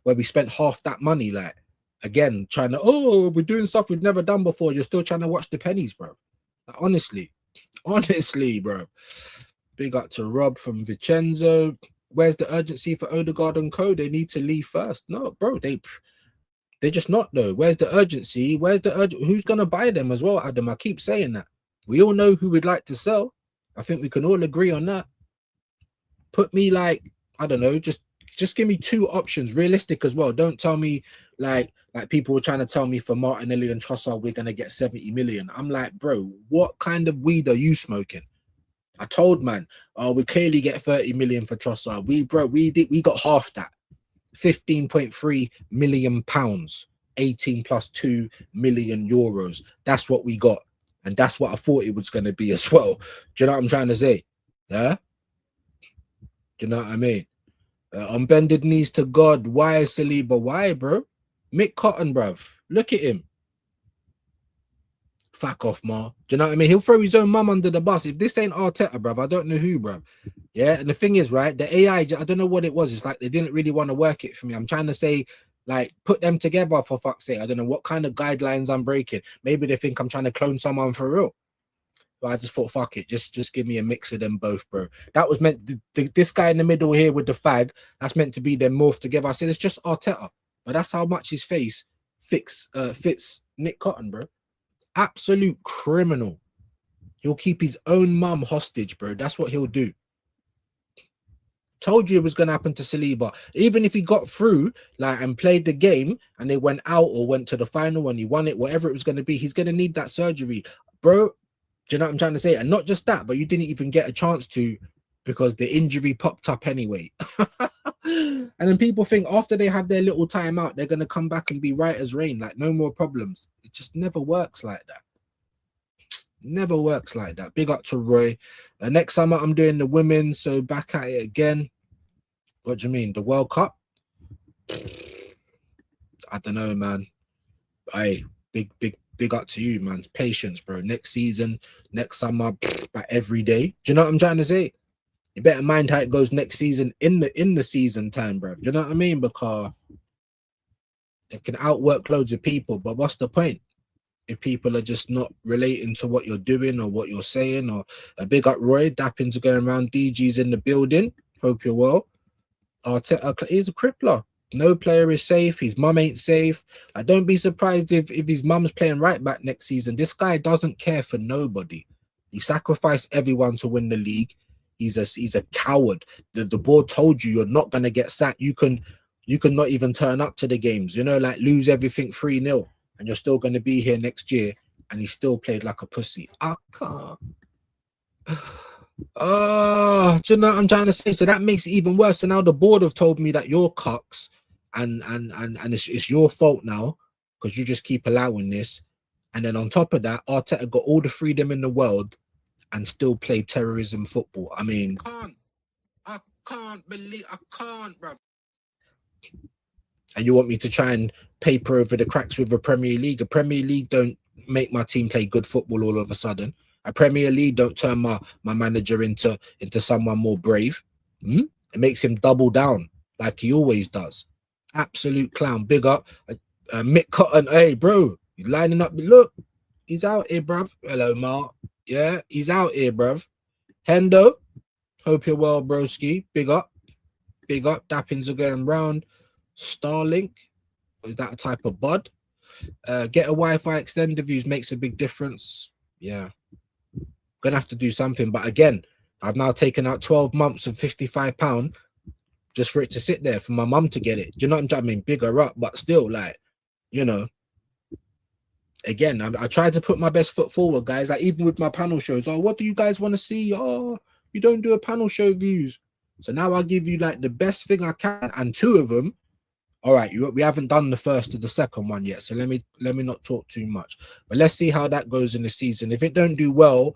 D: where we spent half that money. Like again, trying to. Oh, we're doing stuff we've never done before. You're still trying to watch the pennies, bro. Like, honestly, bro. Big up to Rob from Vincenzo. Where's the urgency for Odegaard and Co? They need to leave first. No, bro. They're just not though. Where's the urgency? Who's gonna buy them as well, Adam? I keep saying that. We all know who we'd like to sell. I think we can all agree on that. Put me like, I don't know, just give me 2 options, realistic as well. Don't tell me like people were trying to tell me for Martinelli and Trossard we're gonna get 70 million. I'm like, bro, what kind of weed are you smoking? I told man, we clearly get 30 million for Trossard. We got half that. 15.3 million pounds, 18 plus 2 million euros. That's what we got, and that's what I thought it was going to be as well. Do you know what I'm trying to say? Yeah. Do you know what I mean? On bended knees to God. Why Saliba? Why, bro? Mick Cotton, bruv. Look at him. Fuck off, Ma. Do you know what I mean? He'll throw his own mum under the bus. If this ain't Arteta, bruv, I don't know who, bruv. Yeah, and the thing is, right, the AI, I don't know what it was. It's like they didn't really want to work it for me. I'm trying to say, like, put them together for fuck's sake. I don't know what kind of guidelines I'm breaking. Maybe they think I'm trying to clone someone for real. So I just thought, fuck it, just give me a mix of them both, bro. That was meant. This guy in the middle here with the fag, that's meant to be them morph together. I said it's just Arteta, but that's how much his face fits Nick Cotton, bro. Absolute criminal. He'll keep his own mum hostage, bro. That's what he'll do. Told you it was going to happen to Saliba. Even if he got through like and played the game and they went out or went to the final and he won it, whatever it was going to be, he's going to need that surgery, bro. Do you know what I'm trying to say? And not just that, but you didn't even get a chance to because the injury popped up anyway. And then people think after they have their little time out, they're going to come back and be right as rain, like no more problems. It just never works like that. Never works like that. Big up to Roy. Next summer, I'm doing the women, so back at it again. What do you mean? The World Cup? I don't know, man. Hey, big up to you, man. Patience, bro. Next season, next summer, like every day. Do you know what I'm trying to say? You better mind how it goes next season in the season time, bro. Do you know what I mean? Because it can outwork loads of people, but what's the point? If people are just not relating to what you're doing or what you're saying, or a big up Roy, Dappins are going around, DG's in the building. Hope you're well. Arteta, he's a crippler. No player is safe. His mum ain't safe. I don't be surprised if his mum's playing right back next season. This guy doesn't care for nobody. He sacrificed everyone to win the league. He's a coward. The board told you you're not gonna get sacked. You can not even turn up to the games. You know, like lose everything 3-0. And you're still going to be here next year, and he still played like a pussy. I can't. Oh, do you know what I'm trying to say? So that makes it even worse. So now the board have told me that you're cucks, and it's your fault now because you just keep allowing this. And then on top of that, Arteta got all the freedom in the world and still play terrorism football. I mean, I can't believe, bro. And you want me to try and paper over the cracks with a Premier League? A Premier League don't make my team play good football all of a sudden. A Premier League don't turn my manager into someone more brave. It makes him double down like he always does. Absolute clown. Big up. Mick Cotton. Hey, bro, he's lining up. Look, he's out here, bruv. Hello, Mark. Yeah, he's out here, bruv. Hendo, hope you're well, broski. Big up. Big up. Dappins are going round. Starlink, is that a type of bud? Get a Wi-Fi extender views makes a big difference. Yeah, gonna have to do something. But again, I've now taken out 12 months of £55 just for it to sit there for my mum to get it. Do you know what I'm saying? I mean, bigger up, but still, like, you know. Again, I tried to put my best foot forward, guys. Like even with my panel shows. Oh, what do you guys want to see? Oh, you don't do a panel show views. So now I'll give you like the best thing I can, and 2 of them. All right, we haven't done the first or the second one yet, so let me not talk too much. But let's see how that goes in the season. If it don't do well,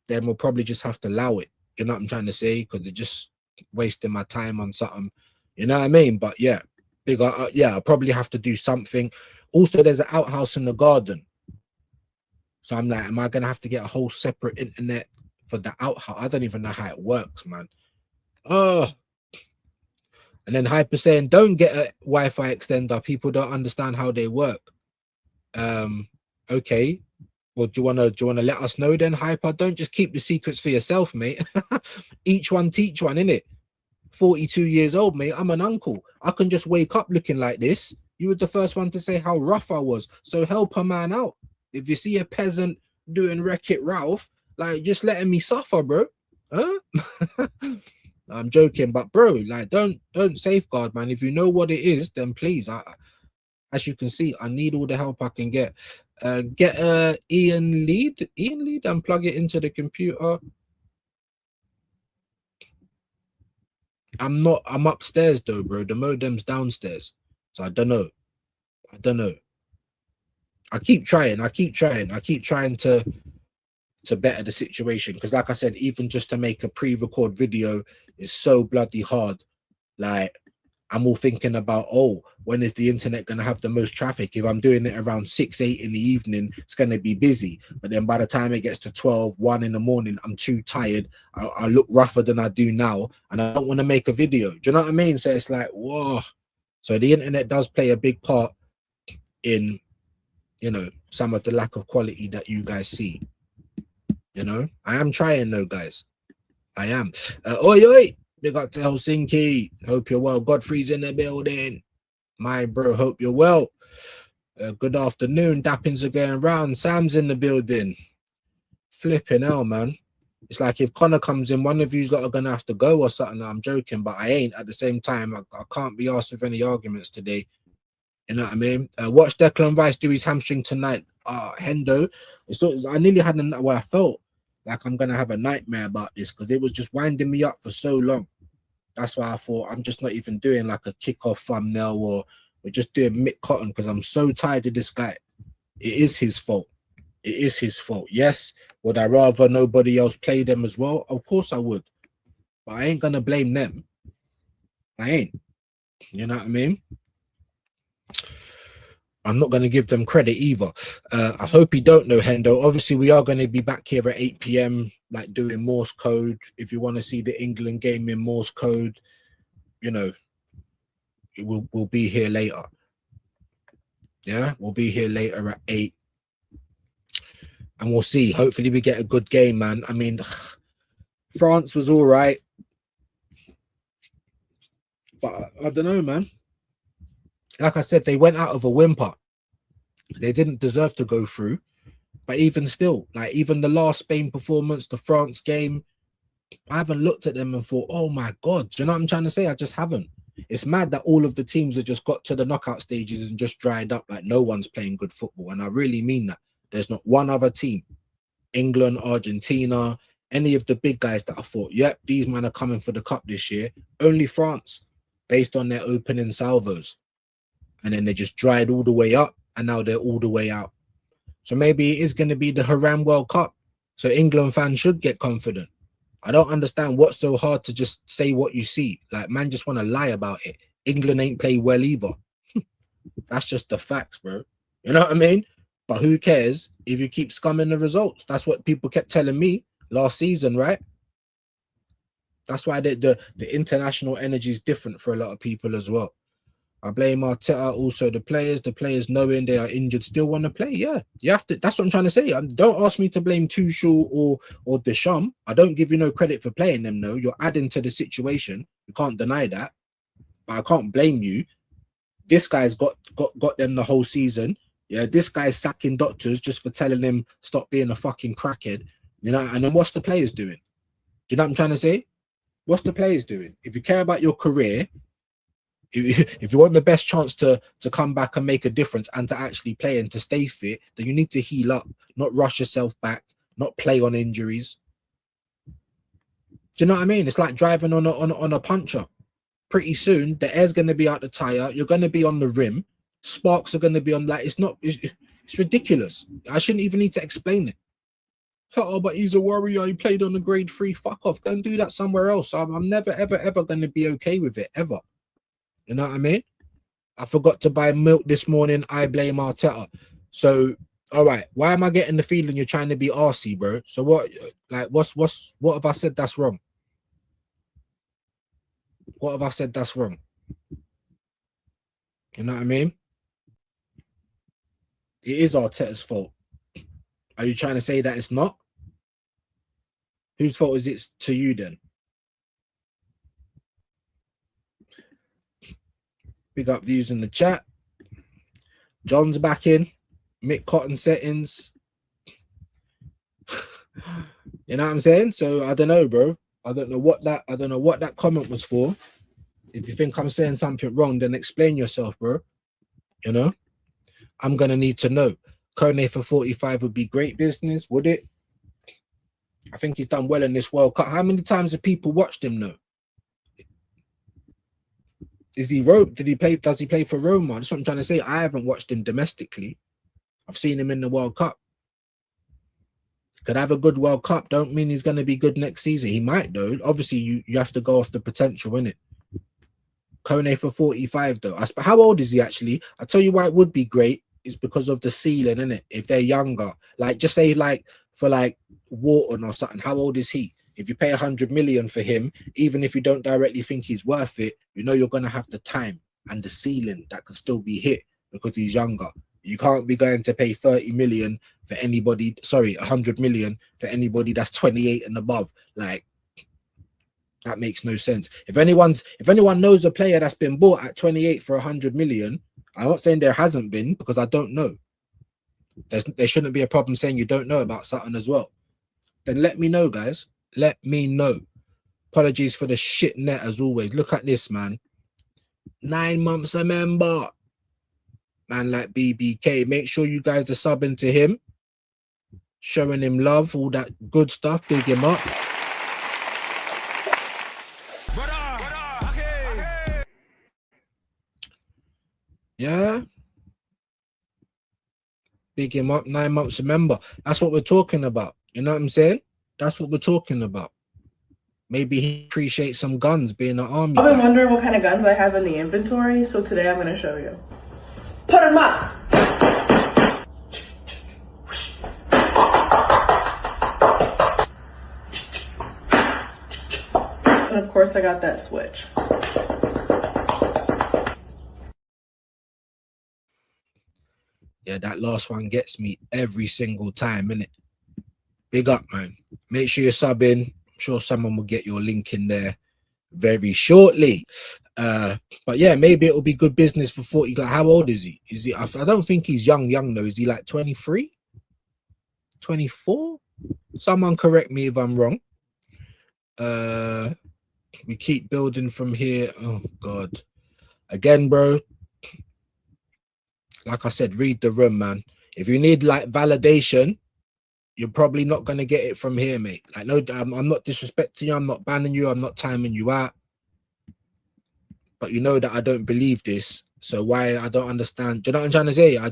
D: then we'll probably just have to allow it. You know what I'm trying to say? Because they're just wasting my time on something. You know what I mean? But yeah, yeah, I'll probably have to do something. Also, there's an outhouse in the garden. So I'm like, am I going to have to get a whole separate internet for the outhouse? I don't even know how it works, man. Oh. And then Hyper saying, don't get a Wi-Fi extender. People don't understand how they work. Okay. Well, do you wanna let us know then, Hyper? Don't just keep the secrets for yourself, mate. Each one teach one, innit? 42 years old, mate. I'm an uncle. I can just wake up looking like this. You were the first one to say how rough I was. So help a man out. If you see a peasant doing Wreck-It Ralph, like just letting me suffer, bro. Huh? I'm joking, but bro, like don't safeguard, man. If you know what it is, then please. As you can see, I need all the help I can get. Get Ian lead and plug it into the computer. I'm upstairs though, bro. The modem's downstairs, so I don't know. I keep trying to better the situation, because like I said, even just to make a pre-record video is so bloody hard. Like I'm all thinking about, oh, when is the internet going to have the most traffic? If I'm doing it around 6-8 in the evening, it's going to be busy. But then by the time it gets to 12-1 in the morning, I'm too tired. I look rougher than I do now, and I don't want to make a video. Do you know what I mean? So it's like, whoa. So the internet does play a big part in, you know, some of the lack of quality that you guys see. You know, I am trying though, guys. I am. Oi, oi. Big up to Helsinki. Hope you're well. Godfrey's in the building. My bro, hope you're well. Good afternoon. Dappings are going round. Sam's in the building. Flipping hell, man. It's like if Connor comes in, one of you's lot are gonna have to go or something. I'm joking, but I ain't. At the same time, I can't be asked with any arguments today. You know what I mean? Watch Declan Rice do his hamstring tonight. Hendo. I nearly had I felt like I'm gonna have a nightmare about this because it was just winding me up for so long. That's why I thought I'm just not even doing like a kickoff thumbnail or we're just doing Mick Cotton because I'm so tired of this guy. It is his fault. It is his fault. Yes. Would I rather nobody else play them as well? Of course I would. But I ain't gonna blame them. I ain't. You know what I mean? I'm not going to give them credit either. I hope you don't know, Hendo. Obviously, we are going to be back here at 8 p.m. like doing Morse code. If you want to see the England game in Morse code, you know, we'll be here later. Yeah, we'll be here later at 8. And we'll see. Hopefully, we get a good game, man. I mean, France was all right. But I don't know, man. Like I said, they went out of a whimper. They didn't deserve to go through. But even still, like even the last Spain performance, the France game, I haven't looked at them and thought, oh my God. Do you know what I'm trying to say? I just haven't. It's mad that all of the teams have just got to the knockout stages and just dried up. Like no one's playing good football. And I really mean that. There's not one other team, England, Argentina, any of the big guys that I thought, yep, these men are coming for the cup this year. Only France, based on their opening salvos. And then they just dried all the way up and now they're all the way out. So maybe it is going to be the Haram World Cup. So England fans should get confident. I don't understand what's so hard to just say what you see. Like, man, just want to lie about it. England ain't played well either. That's just the facts, bro. You know what I mean? But who cares if you keep scumming the results? That's what people kept telling me last season, right? That's why the international energy is different for a lot of people as well. I blame Arteta, also the players knowing they are injured still want to play. Yeah, you have to. That's what I'm trying to say. Don't ask me to blame Tuchel or Deschamps. I don't give you no credit for playing them. No, you're adding to the situation. You can't deny that. But I can't blame you. This guy's got them the whole season. Yeah, this guy's sacking doctors just for telling him stop being a fucking crackhead. You know, and then what's the players doing? Do you know what I'm trying to say? What's the players doing? If you care about your career, if you want the best chance to come back and make a difference and to actually play and to stay fit, then you need to heal up, not rush yourself back, not play on injuries. Do you know what I mean? It's like driving on a puncher. Pretty soon, the air's going to be out the tire. You're going to be on the rim. Sparks are going to be on. Like it's ridiculous. I shouldn't even need to explain it. Oh, but he's a warrior. He played on the grade 3. Fuck off. Go and do that somewhere else. I'm never, ever, ever going to be okay with it, ever. You know what I mean? I forgot to buy milk this morning. I blame Arteta. So, all right. Why am I getting the feeling you're trying to be arsey, bro? So what have I said that's wrong? What have I said that's wrong? You know what I mean? It is Arteta's fault. Are you trying to say that it's not? Whose fault is it to you then? Big up views in the chat. John's back in. Mick Cotton settings. You know what I'm saying? So I don't know, bro. I don't know what that comment was for. If you think I'm saying something wrong, then explain yourself, bro. You know? I'm gonna need to know. Kone for 45 would be great business, would it? I think he's done well in this World Cup. How many times have people watched him though? Does he play for Roma? That's what I'm trying to say. I haven't watched him domestically. I've seen him in the World Cup. Could have a good World Cup. Don't mean he's going to be good next season. He might though. Obviously, you have to go off the potential, innit? Kone for 45 though. How old is he actually? I'll tell you why it would be great. Is because of the ceiling, innit? If they're younger, like just say like for like Wharton or something. How old is he? If you pay 100 million for him, even if you don't directly think he's worth it, you know you're going to have the time and the ceiling that can still be hit because he's younger. You can't be going to pay 30 million for anybody, sorry, 100 million for anybody that's 28 and above. Like, that makes no sense. If anyone knows a player that's been bought at 28 for 100 million, I'm not saying there hasn't been, because I don't know. There shouldn't be a problem saying you don't know about something as well. Then let me know, guys. Let me know. Apologies for the shit net as always. Look at this, man. 9 months a member. Man like BBK. Make sure you guys are subbing to him. Showing him love. All that good stuff. Big him up. Yeah. Big him up. 9 months a member. That's what we're talking about. You know what I'm saying? That's what we're talking about. Maybe he appreciates some guns being an army
E: I've been
D: guy.
E: wondering what kind of guns I have in the inventory, so today I'm going to show you. Put them up! And of course I got that switch.
D: Yeah, that last one gets me every single time, innit? Big up, man. Make sure you're subbing. I'm sure someone will get your link in there very shortly. But yeah, maybe it'll be good business for 40. Like, how old is he? Is he? I don't think he's young though. Is he like 23? 24? Someone correct me if I'm wrong. We keep building from here. Oh God. Again, bro. Like I said, read the room, man. If you need like validation, you're probably not going to get it from here, mate. Like, no, I'm not disrespecting you. I'm not banning you. I'm not timing you out. But you know that I don't believe this. So why I don't understand. Do you know what I'm trying to say? I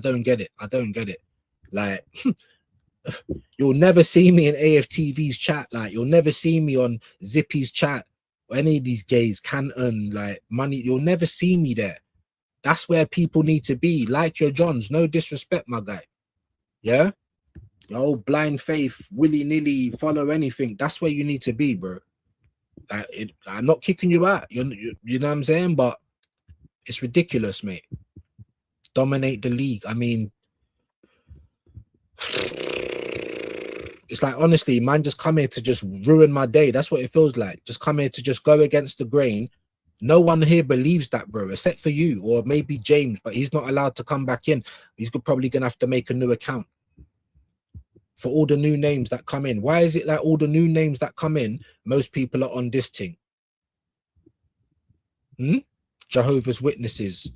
D: don't get it. I don't get it. Like, you'll never see me in AFTV's chat. Like, you'll never see me on Zippy's chat or any of these gays, Canton, like money. You'll never see me there. That's where people need to be. Like your Johns. No disrespect, my guy. Yeah? Your old blind faith, willy-nilly, follow anything. That's where you need to be, bro. I'm not kicking you out. You know what I'm saying? But it's ridiculous, mate. Dominate the league. I mean, it's like, honestly, man, just come here to just ruin my day. That's what it feels like. Just come here to just go against the grain. No one here believes that, bro, except for you or maybe James, but he's not allowed to come back in. He's probably going to have to make a new account for all the new names that come in. Why is it like all the new names that come in, most people are on this thing? Jehovah's Witnesses.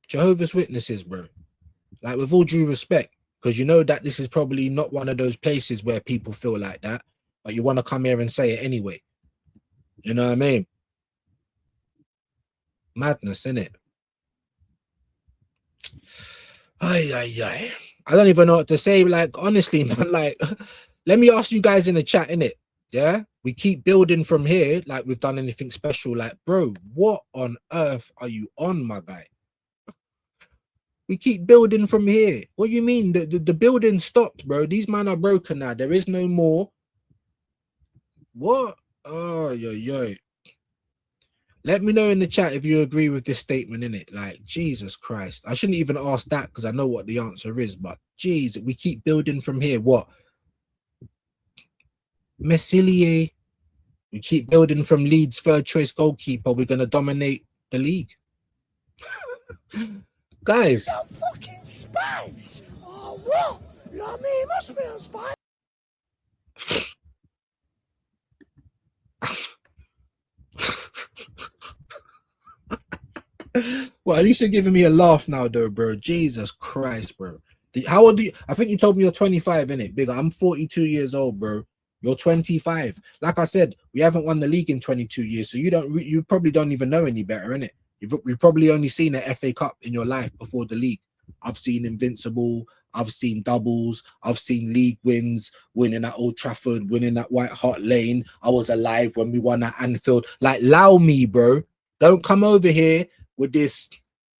D: Jehovah's Witnesses, bro. Like, with all due respect, because you know that this is probably not one of those places where people feel like that, but you want to come here and say it anyway. You know what I mean? Madness, innit? I don't even know what to say. Like, honestly, man, like, let me ask you guys in the chat, innit? Yeah? We keep building from here, like we've done anything special. Like, bro, what on earth are you on, my guy? We keep building from here. What do you mean? The building stopped, bro. These men are broken now. There is no more. What? Oh, yo. Let me know in the chat if you agree with this statement, innit? Like, Jesus Christ. I shouldn't even ask that because I know what the answer is, but geez, we keep building from here. What? Meslier. We keep building from Leeds' third choice goalkeeper. We're going to dominate the league. Guys.
C: The fucking space! Oh, what? I mean, it must be on space.
D: Well, at least you're giving me a laugh now, though, bro. Jesus Christ, bro. How old are you? I think you told me you're 25, innit? Bigger. I'm 42 years old, bro. You're 25. Like I said, we haven't won the league in 22 years, so you probably don't even know any better, innit? You've probably only seen an FA Cup in your life before the league. I've seen Invincible. I've seen doubles. I've seen league wins, winning at Old Trafford, winning at White Hart Lane. I was alive when we won at Anfield. Like, allow me, bro. Don't come over here with this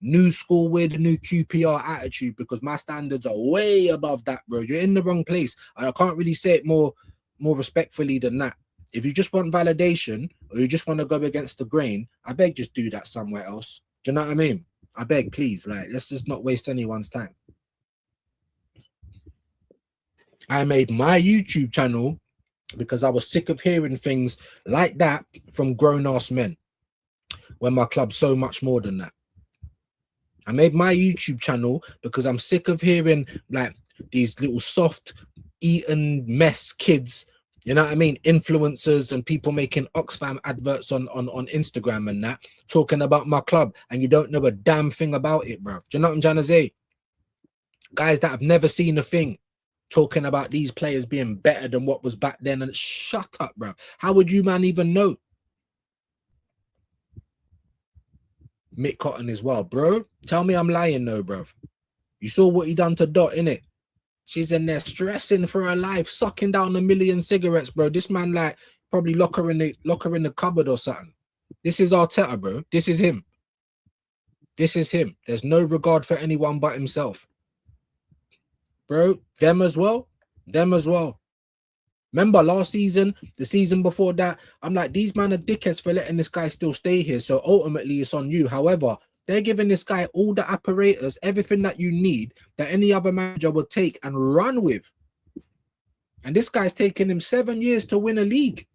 D: new school, with the new QPR attitude, because my standards are way above that, bro. You're in the wrong place. And I can't really say it more respectfully than that. If you just want validation or you just want to go against the grain, I beg just do that somewhere else. Do you know what I mean? I beg, please, like, let's just not waste anyone's time. I made my YouTube channel because I was sick of hearing things like that from grown-ass men when my club's so much more than that. I made my YouTube channel because I'm sick of hearing like these little soft eaten mess kids, you know what I mean, influencers and people making Oxfam adverts on Instagram and that, talking about my club, and you don't know a damn thing about it, bro. Do you know what I'm trying to say? Guys that have never seen a thing talking about these players being better than what was back then, and shut up, bro. How would you man even know? Mick Cotton as well, bro. Tell me I'm lying though, bro. You saw what he done to Dot, innit? She's in there stressing for her life, sucking down 1 million cigarettes, bro. This man like probably lock her in the cupboard or something. This is Arteta, bro. This is him. This is him. There's no regard for anyone but himself. Bro, them as well. Them as well. Remember last season, the season before that, I'm like, these man are dickheads for letting this guy still stay here. So ultimately, it's on you. However, they're giving this guy all the apparatus, everything that you need, that any other manager would take and run with. And this guy's taken him 7 years to win a league.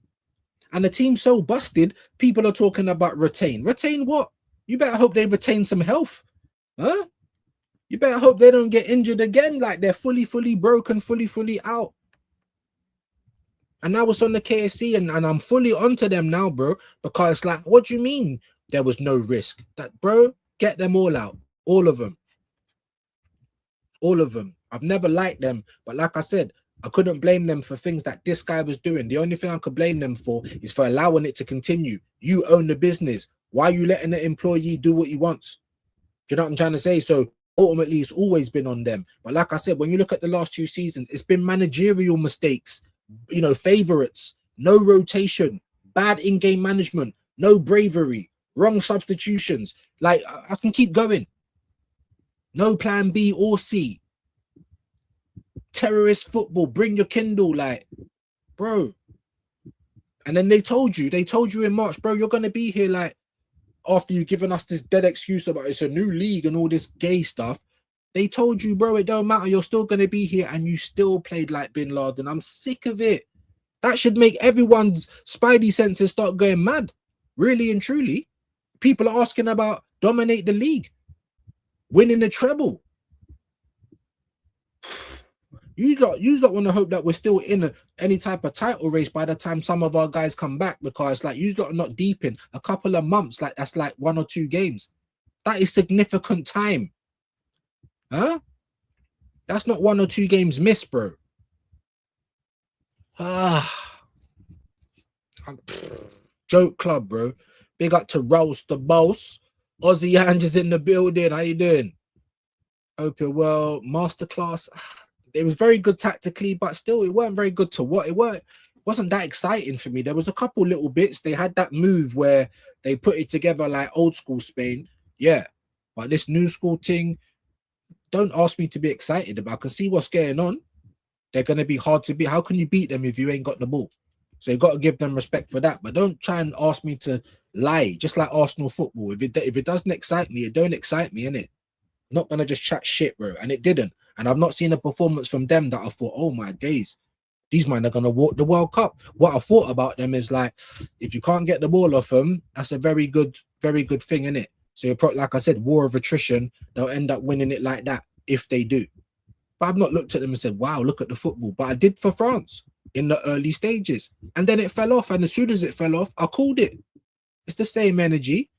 D: And the team's so busted, people are talking about retain. Retain what? You better hope they retain some health. Huh? You better hope they don't get injured again, like they're fully broken, fully out. And now it's on the KSC, and I'm fully onto them now, bro. Because it's like, what do you mean there was no risk? That, bro, get them all out. All of them. All of them. I've never liked them. But like I said, I couldn't blame them for things that this guy was doing. The only thing I could blame them for is for allowing it to continue. You own the business. Why are you letting the employee do what he wants? Do you know what I'm trying to say? So ultimately, it's always been on them. But like I said, when you look at the last 2 seasons, it's been managerial mistakes. You know, favorites, no rotation, bad in-game management, no bravery, wrong substitutions. Like, I can keep going. No plan B or C. Terrorist football, bring your Kindle, like, bro. And then they told you in March, bro, you're going to be here, like, after you've given us this dead excuse about it's a new league and all this gay stuff. They told you, bro, it don't matter. You're still going to be here, and you still played like Bin Laden. I'm sick of it. That should make everyone's spidey senses start going mad. Really and truly. People are asking about dominate the league. Winning the treble. You don't want to hope that we're still in any type of title race by the time some of our guys come back, because like you lot are not deep in a couple of months. Like that's like 1 or 2 games. That is significant time. Huh? That's not 1 or 2 games missed, bro. Joke club, bro. Big up to Roast the Boss. Aussie Angels in the building. How you doing? Hope you're well. Masterclass. It was very good tactically, but still, it weren't very good to what it wasn't that exciting for me. There was a couple little bits. They had that move where they put it together like old school Spain. Yeah. But this new school thing, don't ask me to be excited about. I can see what's going on. They're going to be hard to beat. How can you beat them if you ain't got the ball? So you got to give them respect for that. But don't try and ask me to lie, just like Arsenal football. If it doesn't excite me, it don't excite me, innit? I'm not going to just chat shit, bro. And it didn't. And I've not seen a performance from them that I thought, oh my days, these men are going to walk the World Cup. What I thought about them is like, if you can't get the ball off them, that's a very good thing, innit? So you're probably, like I said, war of attrition. They'll end up winning it like that if they do. But I've not looked at them and said, wow, look at the football. But I did for France in the early stages. And then it fell off. And as soon as it fell off, I called it. It's the same energy.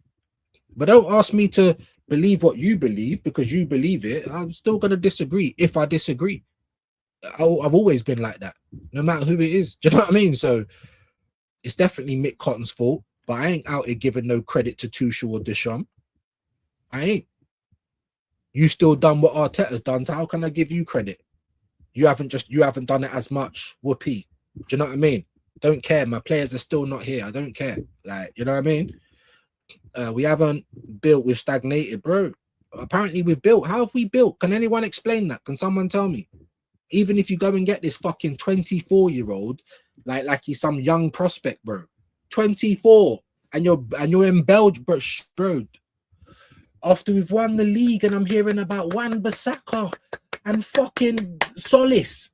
D: But don't ask me to believe what you believe because you believe it. I'm still going to disagree if I disagree. I've always been like that, no matter who it is. Do you know what I mean? So it's definitely Mick Cotton's fault. But I ain't out here giving no credit to Tuchel or Deschamps. I ain't. You still done what Arteta's done, so how can I give you credit? You haven't done it as much. Whoopee. Do you know what I mean? Don't care. My players are still not here. I don't care. Like, you know what I mean? We haven't built, we've stagnated, bro. Apparently we've built. How have we built? Can anyone explain that? Can someone tell me? Even if you go and get this fucking 24-year-old, like he's some young prospect, bro. 24, and you're in Belgium, bro. after we've won the league and I'm hearing about Wan-Bissaka and fucking Solis.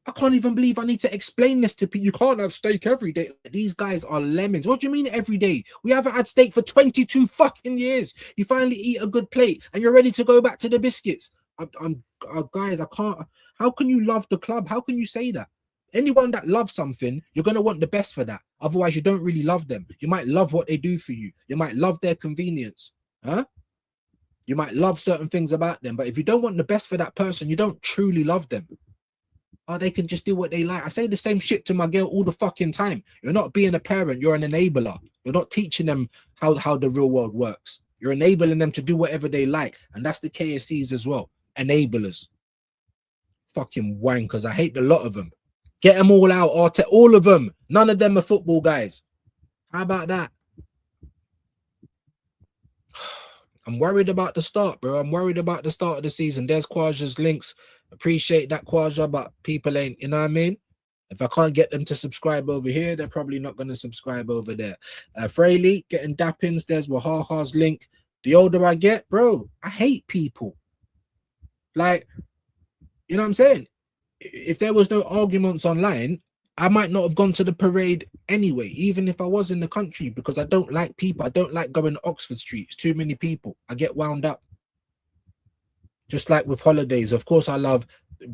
D: I can't even believe I need to explain this to people. You can't have steak every day. These guys are lemons. What do you mean every day? We haven't had steak for 22 fucking years. You finally eat a good plate and you're ready to go back to the biscuits. Guys, I can't. How can you love the club? How can you say that? Anyone that loves something, you're going to want the best for that. Otherwise, you don't really love them. You might love what they do for you. You might love their convenience. Huh? You might love certain things about them. But if you don't want the best for that person, you don't truly love them. Oh, they can just do what they like. I say the same shit to my girl all the fucking time. You're not being a parent. You're an enabler. You're not teaching them how the real world works. You're enabling them to do whatever they like. And that's the KSCs as well. Enablers. Fucking wankers. I hate a lot of them. Get them all out. All of them. None of them are football guys. How about that? I'm worried about the start, bro. I'm worried about the start of the season. There's Kwaja's links. Appreciate that, Kwaja, but people ain't, you know what I mean? If I can't get them to subscribe over here, they're probably not going to subscribe over there. Fraley, getting dappins. There's Wahaha's link. The older I get, bro, I hate people. Like, you know what I'm saying? If there was no arguments online, I might not have gone to the parade anyway, even if I was in the country, because I don't like people. I don't like going to Oxford Street. It's too many people. I get wound up. Just like with holidays, of course, I love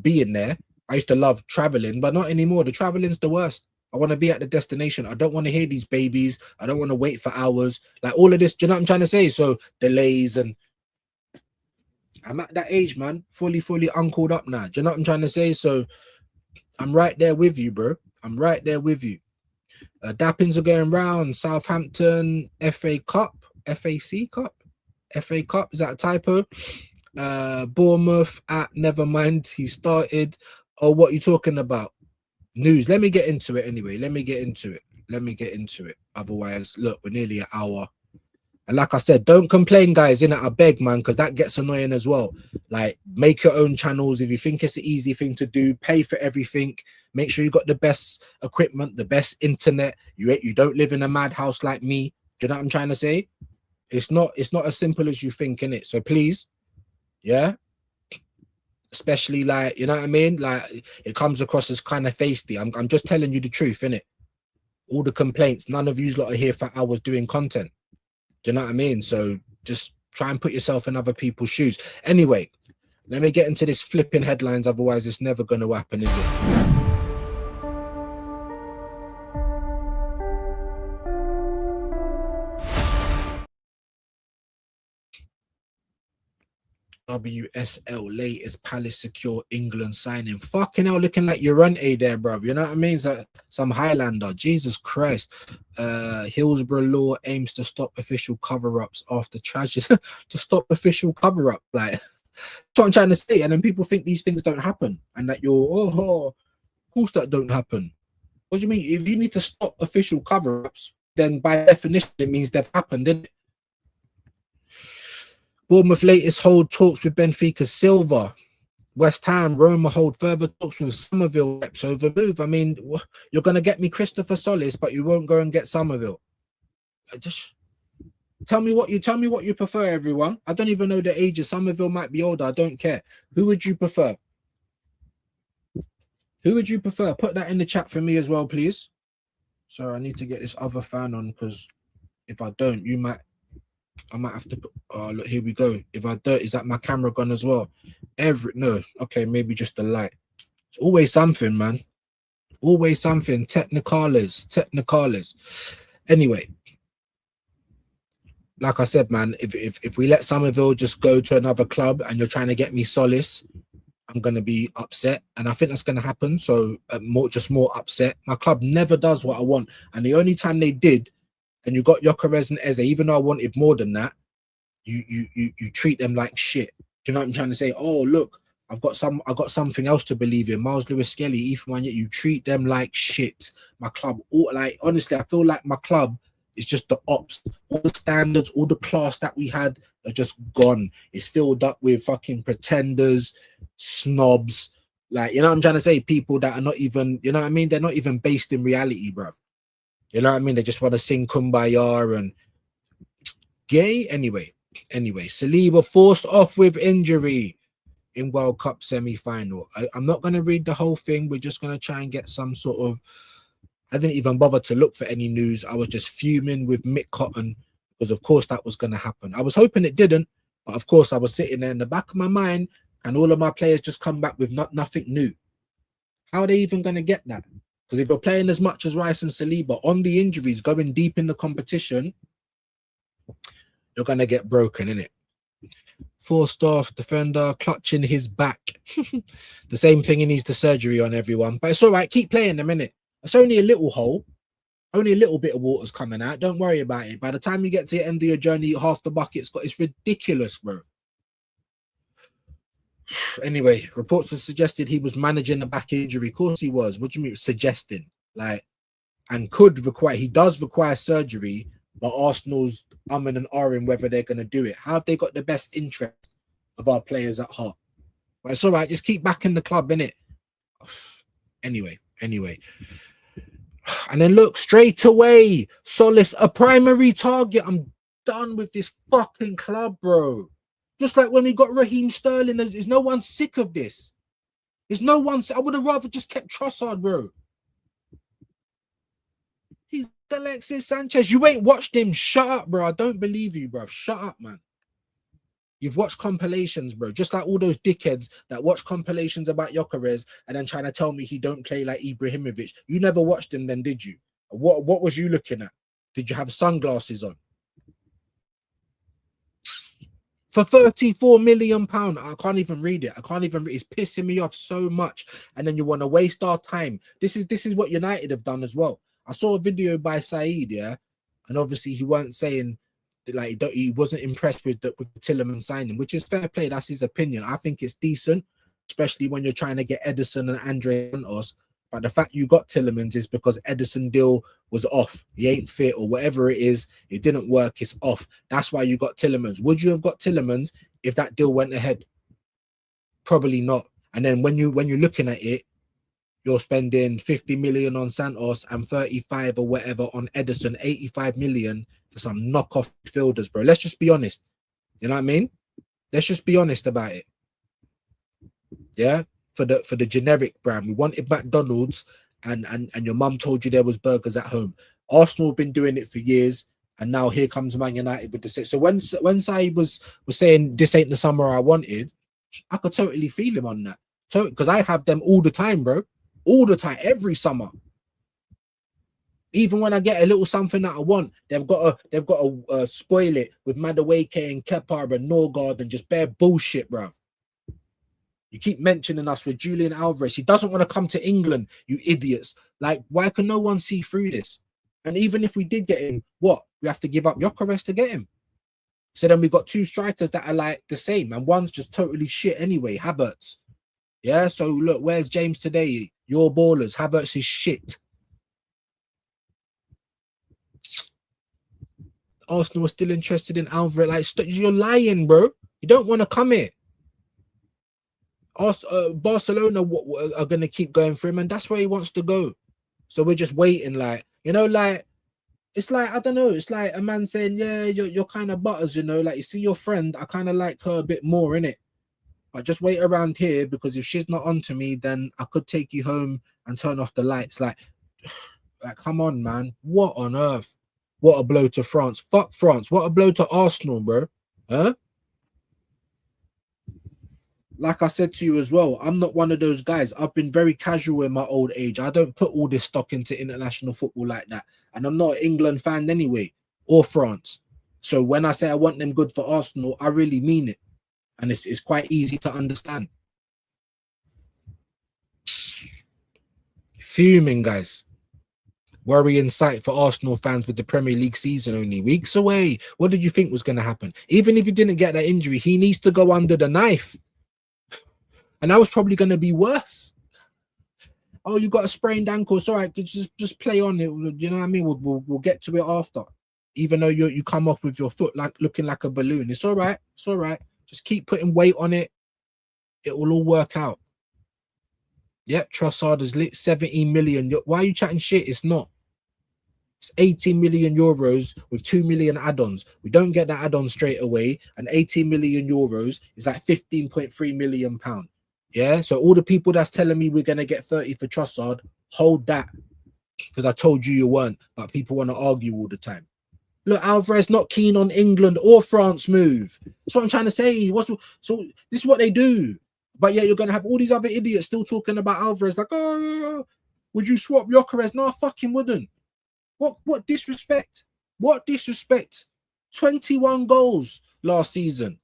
D: being there. I used to love traveling, but not anymore. The traveling's the worst. I want to be at the destination. I don't want to hear these babies. I don't want to wait for hours. Like all of this, do you know what I'm trying to say? So delays, and I'm at that age, man, fully uncled up now. Do you know what I'm trying to say? So I'm right there with you, bro. I'm right there with you. Dappings are going round. Southampton FA Cup, FAC Cup, FA Cup. Is that a typo? Bournemouth at never mind. He started. Oh, what are you talking about? News. Let me get into it anyway. Let me get into it. Otherwise, look, we're nearly an hour. And like I said, don't complain, guys. I beg, man, because that gets annoying as well. Like, make your own channels. If you think it's an easy thing to do, pay for everything. Make sure you got the best equipment, the best internet. You don't live in a madhouse like me. Do you know what I'm trying to say? It's not as simple as you think, innit? So please, yeah. Especially, like, you know what I mean? Like, it comes across as kind of feisty. I'm just telling you the truth, innit? All the complaints, none of you lot are here for hours doing content. Do you know what I mean? So just try and put yourself in other people's shoes. Anyway, let me get into this flipping headlines. Otherwise, it's never going to happen, is it? WSL latest Palace secure England signing. Fucking hell, looking like Llorente there, bruv. You know what I mean? So, some Highlander. Jesus Christ. Hillsborough law aims to stop official cover-ups after tragedy. To stop official cover-up. Like, that's what I'm trying to say. And then people think these things don't happen. And that of course that don't happen. What do you mean? If you need to stop official cover-ups, then by definition, it means they've happened, didn't it? Bournemouth latest hold talks with Benfica Silva. West Ham, Roma hold further talks with Somerville reps over move. I mean, you're going to get me Christopher Solis, but you won't go and get Somerville. Just tell me what you prefer, everyone. I don't even know the ages. Somerville might be older. I don't care. Who would you prefer? Who would you prefer? Put that in the chat for me as well, please. So I need to get this other fan on, because if I don't, I might have to put, look, here we go. If I don't, is that my camera gone as well? No, okay, maybe just the light. It's always something, man. Always something. Technicales. Anyway, like I said, man, if we let Somerville just go to another club and you're trying to get me Solis, I'm going to be upset. And I think that's going to happen. So more upset. My club never does what I want. And the only time they did, and you got Gyökeres and Eze, even though I wanted more than that, you treat them like shit. Do you know what I'm trying to say? Oh, look, I got something else to believe in. Miles Lewis Skelly, Ethan Wanyet, you treat them like shit. My club, honestly, I feel like my club is just the ops. All the standards, all the class that we had are just gone. It's filled up with fucking pretenders, snobs. Like, you know what I'm trying to say? People that are not even, you know what I mean? They're not even based in reality, bruv. You know what I mean? They just want to sing Kumbaya and gay. Anyway, Saliba forced off with injury in World Cup semi-final. I'm not going to read the whole thing. We're just going to try and get some sort of... I didn't even bother to look for any news. I was just fuming with Mick Cotton because, of course, that was going to happen. I was hoping it didn't, but, of course, I was sitting there in the back of my mind and all of my players just come back with nothing new. How are they even going to get that? Because if you're playing as much as Rice and Saliba on the injuries, going deep in the competition, you're going to get broken, innit? Four-star defender clutching his back. The same thing he needs the surgery on, everyone. But it's all right. Keep playing them, innit? It's only a little hole. Only a little bit of water's coming out. Don't worry about it. By the time you get to the end of your journey, half the bucket's got... It's ridiculous, bro. Anyway, reports have suggested he was managing a back injury. Of course he was. What do you mean suggesting? Like, and could require... He does require surgery, but Arsenal's umming and ahhing whether they're going to do it. How have they got the best interest of our players at heart? But it's all right. Just keep backing the club, innit? Anyway. And then look, straight away, Solace, a primary target. I'm done with this fucking club, bro. Just like when we got Raheem Sterling, there's no one sick of this. There's no one... I would have rather just kept Trossard, bro. He's Alexis Sanchez. You ain't watched him. Shut up, bro. I don't believe you, bro. Shut up, man. You've watched compilations, bro. Just like all those dickheads that watch compilations about Alvarez and then trying to tell me he don't play like Ibrahimovic. You never watched him then, did you? What was you looking at? Did you have sunglasses on? For £34 million, I can't even read it. It's pissing me off so much. And then you want to waste our time. This is what United have done as well. I saw a video by Saeed, yeah, and obviously he weren't saying like he wasn't impressed with the Tielemans signing, which is fair play. That's his opinion. I think it's decent, especially when you're trying to get Edison and Andre Santos. But the fact you got Tielemans is because Edison deal was off. He ain't fit or whatever it is. It didn't work. It's off. That's why you got Tielemans. Would you have got Tielemans if that deal went ahead? Probably not. And then when you're looking at it, you're spending 50 million on Santos and 35 or whatever on Edison, 85 million for some knockoff fielders, bro. Let's just be honest. You know what I mean? Let's just be honest about it. Yeah? For the generic brand. We wanted McDonald's and your mum told you there was burgers at home. Arsenal have been doing it for years, and now here comes Man United with the six. So when Saeed was saying this ain't the summer I wanted, I could totally feel him on that. Because I have them all the time, bro. All the time, every summer. Even when I get a little something that I want, they've got to spoil it with Madueke and Kepa and Norgard and just bare bullshit, bro. You keep mentioning us with Julian Alvarez. He doesn't want to come to England, you idiots. Like, why can no one see through this? And even if we did get him, what? We have to give up Alvarez to get him. So then we've got two strikers that are like the same, and one's just totally shit anyway, Havertz. Yeah, so look, where's James today? Your ballers. Havertz is shit. Arsenal was still interested in Alvarez. Like, you're lying, bro. You don't want to come here. Barcelona are going to keep going for him, and that's where he wants to go. So we're just waiting, like, you know, like, it's like, I don't know, it's like a man saying, yeah, you're kind of butters, you know, like, you see your friend, I kind of like her a bit more, innit? But just wait around here, because if she's not onto me, then I could take you home and turn off the lights. Like, come on, man. What on earth? What a blow to France. Fuck France. What a blow to Arsenal, bro. Huh? Like I said to you as well, I'm not one of those guys. I've been very casual in my old age. I don't put all this stock into international football like that. And I'm not an England fan anyway, or France. So when I say I want them good for Arsenal, I really mean it. And it's quite easy to understand. Fuming, guys. Worrying sight for Arsenal fans with the Premier League season only weeks away. What did you think was going to happen? Even if he didn't get that injury, he needs to go under the knife. And that was probably going to be worse. Oh, you got a sprained ankle. It's all right. Just play on it. You know what I mean? We'll get to it after. Even though you come off with your foot like looking like a balloon. It's all right. It's all right. Just keep putting weight on it. It will all work out. Yep, Trossard is lit 17 million. Why are you chatting shit? It's not. It's 18 million euros with 2 million add-ons. We don't get that add-on straight away, and 18 million euros is like 15.3 million pound. Yeah, so all the people that's telling me we're gonna get 30 for Trossard, hold that, because I told you weren't. But people want to argue all the time. Look, Alvarez not keen on England or France move. That's what I'm trying to say. So this is what they do. But yeah, you're gonna have all these other idiots still talking about Alvarez, like, oh, would you swap Gyökeres? No, I fucking wouldn't. What disrespect? What disrespect? 21 goals last season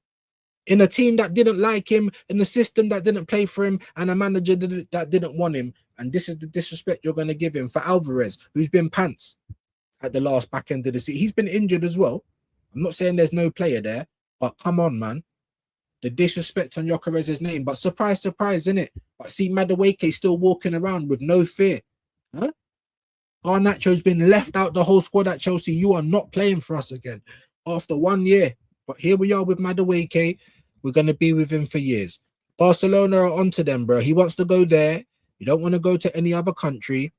D: in a team that didn't like him, in a system that didn't play for him, and a manager that didn't want him. And this is the disrespect you're going to give him for Alvarez, who's been pants at the last back end of the season. He's been injured as well. I'm not saying there's no player there, but come on, man. The disrespect on Gyökeres' name. But surprise, surprise, innit? But see Madueke still walking around with no fear. Huh? Garnacho's been left out the whole squad at Chelsea. You are not playing for us again after 1 year. But here we are with Madueke. We're going to be with him for years. Barcelona are onto them, bro. He wants to go there. You don't want to go to any other country.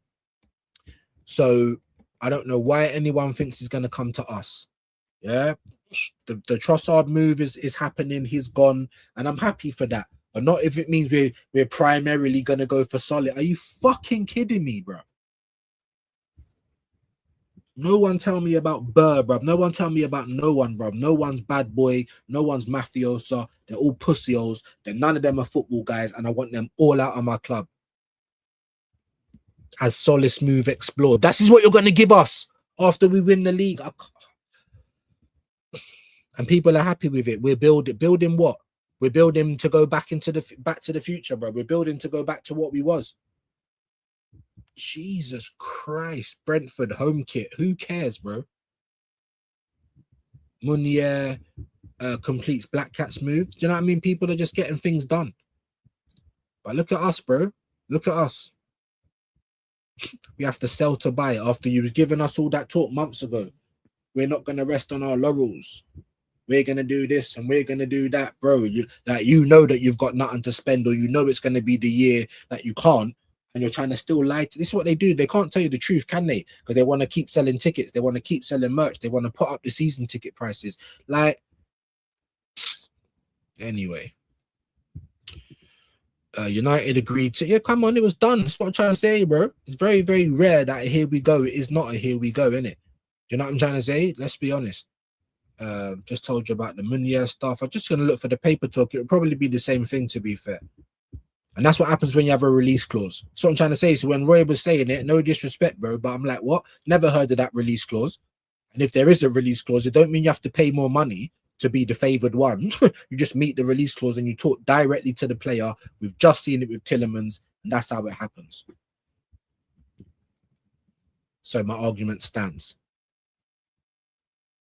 D: So I don't know why anyone thinks he's going to come to us. Yeah. The Trossard move is happening. He's gone. And I'm happy for that. But not if it means we're primarily going to go for solid. Are you fucking kidding me, bro? No one tell me about Burr, bruv. No one tell me about no one, bruv. No one's bad boy. No one's mafiosa. They're all pussyos. None of them are football guys, and I want them all out of my club. As Solis move explored. That is what you're going to give us after we win the league. And people are happy with it. We're building what? We're building to go back to the future, bro. We're building to go back to what we was. Jesus Christ, Brentford home kit. Who cares, bro? Munier completes Black Cat's move. Do you know what I mean? People are just getting things done. But look at us, bro. Look at us. We have to sell to buy after you was giving us all that talk months ago. We're not going to rest on our laurels. We're going to do this and we're going to do that, bro. You know that you've got nothing to spend, or you know it's going to be the year that you can't. And you're trying to still lie. This is what they do. They can't tell you the truth, can they? Because they want to keep selling tickets. They want to keep selling merch. They want to put up the season ticket prices. Like, anyway. United agreed to, yeah, come on, it was done. That's what I'm trying to say, bro. It's very, very rare that a here we go is not a here we go, innit? Do you know what I'm trying to say? Let's be honest. Just told you about the Munier stuff. I'm just going to look for the paper talk. It'll probably be the same thing, to be fair. And that's what happens when you have a release clause. That's what I'm trying to say. So when Roy was saying it, no disrespect, bro, but I'm like, what? Never heard of that release clause. And if there is a release clause, it don't mean you have to pay more money to be the favoured one. You just meet the release clause and you talk directly to the player. We've just seen it with Tillemans, and that's how it happens. So my argument stands.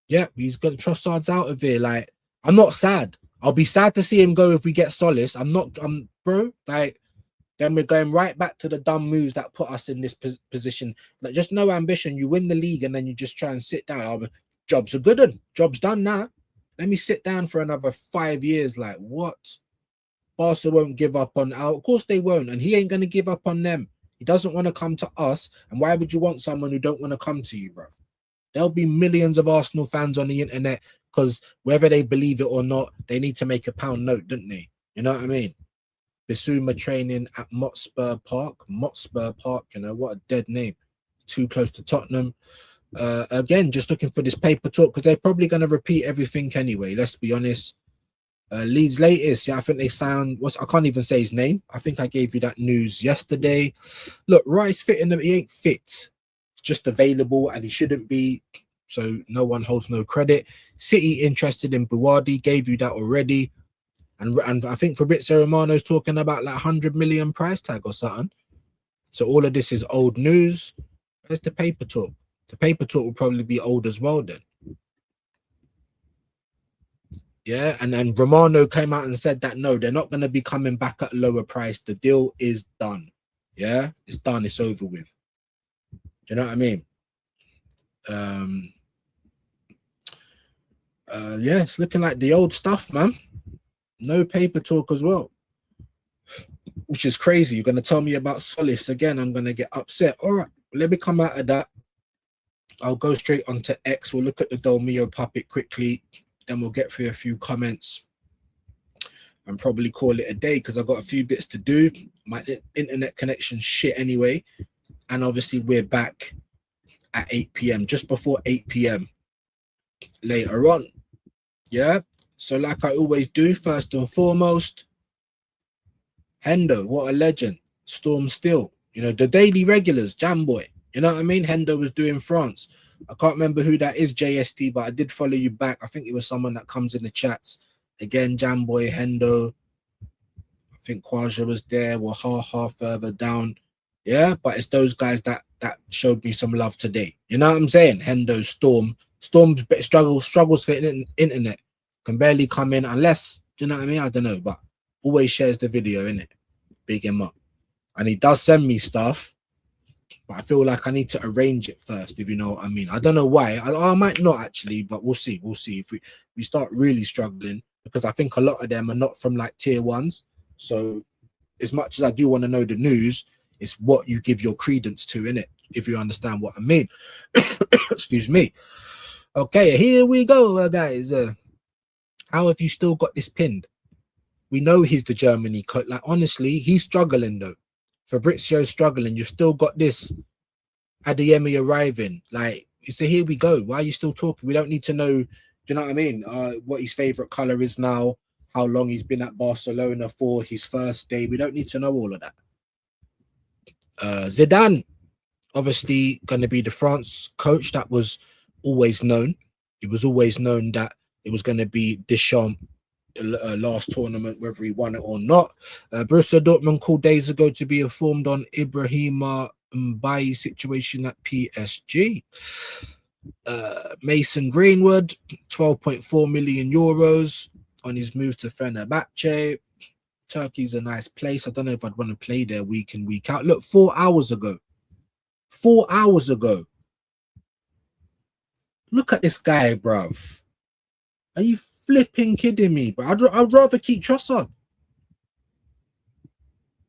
D: Yeah, he's got Trossard's out of here. Like, I'm not sad. I'll be sad to see him go if we get Solis. Bro, like, then we're going right back to the dumb moves that put us in this position. Like, just no ambition. You win the league and then you just try and sit down. Job's a good one. Job's done now. Let me sit down for another 5 years. Like, what? Barca won't give up on Al. Of course they won't. And he ain't going to give up on them. He doesn't want to come to us. And why would you want someone who don't want to come to you, bro? There'll be millions of Arsenal fans on the internet because whether they believe it or not, they need to make a pound note, don't they? You know what I mean? Bissouma training at Motspur Park. Motspur Park, you know, what a dead name. Too close to Tottenham. Again, just looking for this paper talk because they're probably going to repeat everything anyway. Let's be honest. Leeds latest, yeah, I think they sound. I can't even say his name. I think I gave you that news yesterday. Look, Rice fitting them. He ain't fit. It's just available, and he shouldn't be. So no one holds no credit. City interested in Buwadi. Gave you that already. And I think Fabrizio Romano's talking about like 100 million price tag or something. So all of this is old news. Where's the paper talk? The paper talk will probably be old as well then. Yeah, and then Romano came out and said that no, they're not going to be coming back at a lower price. The deal is done. Yeah, it's done. It's over with. Do you know what I mean? Yeah, it's looking like the old stuff, man. No paper talk as well, which is crazy. You're going to tell me about Solis again. I'm going to get upset. All right, let me come out of that. I'll go straight onto X. We'll look at the Dolmio puppet quickly. Then we'll get through a few comments and probably call it a day because I've got a few bits to do. My internet connection's shit anyway. And obviously we're back at 8 p.m. just before 8 p.m. later on. Yeah. So like I always do, first and foremost, Hendo, what a legend. Storm Still. You know, the daily regulars, Jam Boy. You know what I mean? Hendo was doing France. I can't remember who that is, JST, but I did follow you back. I think it was someone that comes in the chats. Again, Jam Boy, Hendo. I think Kwaja was there. We're half further down. Yeah, but it's those guys that showed me some love today. You know what I'm saying? Hendo, Storm. Storm's struggles for internet. Can barely come in unless, you know what I mean? I don't know, but always shares the video, innit? Big him up. And he does send me stuff, but I feel like I need to arrange it first, if you know what I mean. I don't know why. I might not actually, but we'll see. We'll see if we start really struggling, because I think a lot of them are not from like tier ones. So as much as I do want to know the news, it's what you give your credence to, innit? If you understand what I mean. Excuse me. Okay, here we go, guys. How have you still got this pinned? We know he's the Germany coach. Like, honestly, he's struggling, though. Fabrizio's struggling. You've still got this Adeyemi arriving. Like, so here we go. Why are you still talking? We don't need to know, do you know what I mean? What his favourite colour is now, how long he's been at Barcelona for, his first day. We don't need to know all of that. Zidane, obviously going to be the France coach. That was always known. It was always known that it was going to be Deschamps last tournament, whether he won it or not. Borussia Dortmund called days ago to be informed on Ibrahima Mbaye's situation at PSG. Mason Greenwood, 12.4 million euros on his move to Fenerbahce. Turkey's a nice place. I don't know if I'd want to play there week in, week out. Look, 4 hours ago. 4 hours ago. Look at this guy, bruv. Are you flipping kidding me? But I'd rather keep Trossard.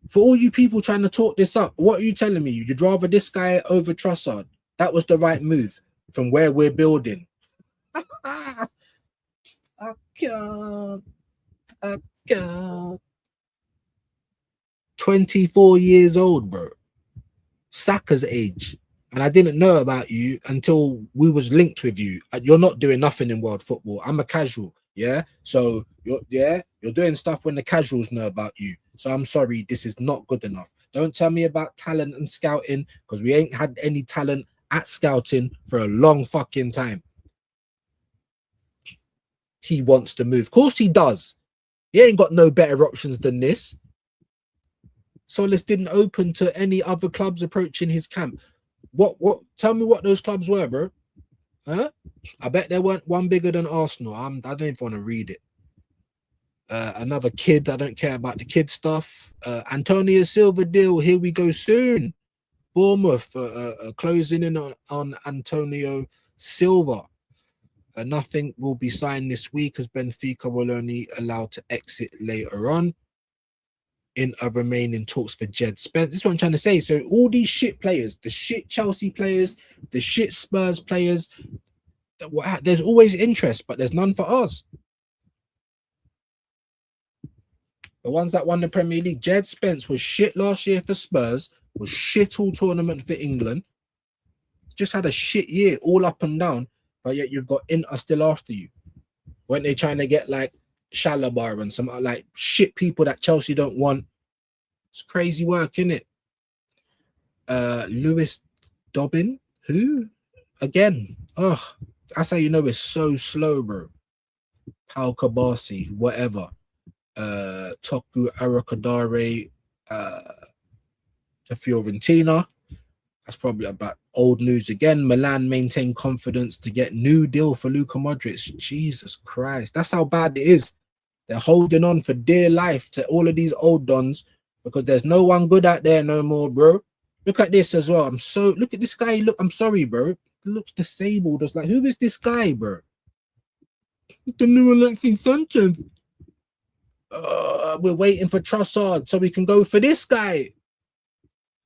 D: For all you people trying to talk this up, what are you telling me? You'd rather this guy over Trossard? That was the right move from where we're building. I can't. 24 years old, bro. Saka's age. And I didn't know about you until we was linked with you. You're not doing nothing in world football. I'm a casual, yeah? So, you're doing stuff when the casuals know about you. So I'm sorry, this is not good enough. Don't tell me about talent and scouting, because we ain't had any talent at scouting for a long fucking time. He wants to move. Of course he does. He ain't got no better options than this. Solis didn't open to any other clubs approaching his camp. What? Tell me what those clubs were, bro. Huh? I bet there weren't one bigger than Arsenal. I don't even want to read it. Another kid. I don't care about the kid stuff. Antonio Silva deal. Here we go soon. Bournemouth closing in on Antonio Silva. Nothing will be signed this week, as Benfica will only allow to exit later on. In a remaining talks for Jed Spence. This is what I'm trying to say. So all these shit players, the shit Chelsea players, the shit Spurs players, there's always interest, but there's none for us. The ones that won the Premier League, Jed Spence was shit last year for Spurs, was shit all tournament for England. Just had a shit year all up and down, but yet you've got Inter still after you. Weren't they trying to get like Saliba and some like shit people that Chelsea don't want? It's crazy work, innit? Lewis Dobbin, who? Again, that's how you know it's so slow, bro. Pau Kabasi, whatever. Toku Arakadare to Fiorentina. That's probably about old news again. Milan maintain confidence to get new deal for Luka Modric. Jesus Christ. That's how bad it is. They're holding on for dear life to all of these old dons because there's no one good out there no more, bro. Look at this as well. Look at this guy. Look, I'm sorry, bro. He looks disabled. It's like, who is this guy, bro? The new Alexis Sanchez. We're waiting for Trossard so we can go for this guy.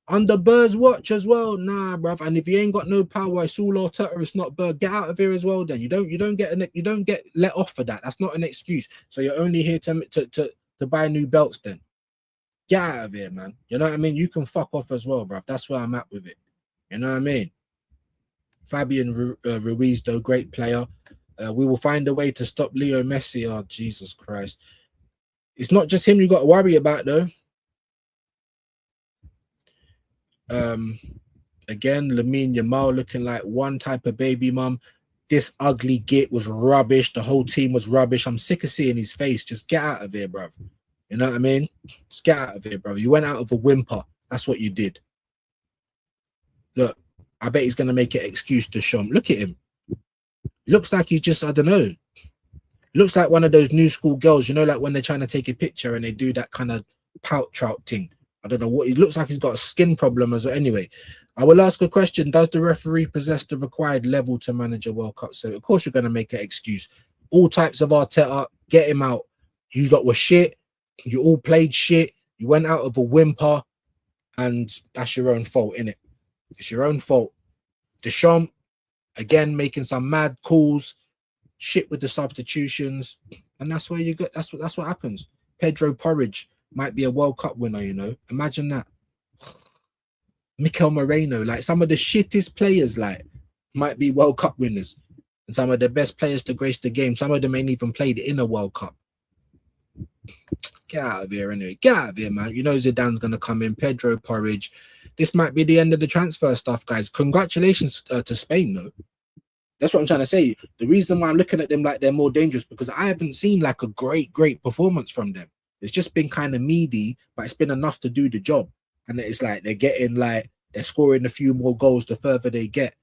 D: Under Burr's watch as well. Nah, bruv. And if you ain't got no power, it's all Arteta, it's not Burr. Get out of here as well. Then you don't get let off for that. That's not an excuse. So you're only here to buy new belts. Then get out of here, man. You know what I mean? You can fuck off as well, bruv. That's where I'm at with it. You know what I mean? Fabian Ruiz, though, great player. We will find a way to stop Leo Messi. Oh, Jesus Christ. It's not just him you got to worry about, though. Again, Lamine Yamal looking like one type of baby mum. This ugly git was rubbish. The whole team was rubbish. I'm sick of seeing his face. Just get out of here, bruv. You know what I mean? Just get out of here, bruv. You went out of a whimper. That's what you did. Look, I bet he's going to make an excuse to Shom. Look at him. Looks like he's just, I don't know. Looks like one of those new school girls, you know, like when they're trying to take a picture and they do that kind of pout trout thing. I don't know what he looks like. He's got a skin problem as well. Anyway, I will ask a question. Does the referee possess the required level to manage a World Cup? So, of course, you're going to make an excuse. All types of Arteta, get him out. You lot were shit. You all played shit. You went out of a whimper, and that's your own fault, innit? It's your own fault. Deschamps, again, making some mad calls, shit with the substitutions, and that's where you get. That's what happens. Pedro Porridge might be a World Cup winner, you know. Imagine that. Mikel Moreno, like some of the shittest players, like might be World Cup winners, and some of the best players to grace the game. Some of them ain't even played in a World Cup. Get out of here, anyway. Get out of here, man. You know Zidane's gonna come in. Pedro Porridge. This might be the end of the transfer stuff, guys. Congratulations to Spain, though. That's what I'm trying to say. The reason why I'm looking at them like they're more dangerous because I haven't seen like a great performance from them. It's just been kind of meaty, but it's been enough to do the job. And it's like they're scoring a few more goals the further they get.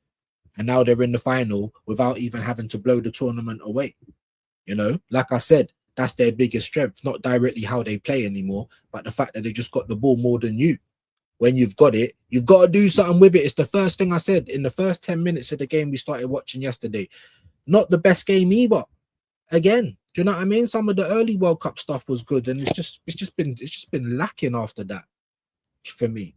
D: And now they're in the final without even having to blow the tournament away. You know, like I said, that's their biggest strength, not directly how they play anymore, but the fact that they just got the ball more than you. When you've got it, you've got to do something with it. It's the first thing I said in the first 10 minutes of the game we started watching yesterday. Not the best game either. Again, do you know what I mean? Some of the early World Cup stuff was good, and it's just been lacking after that for me.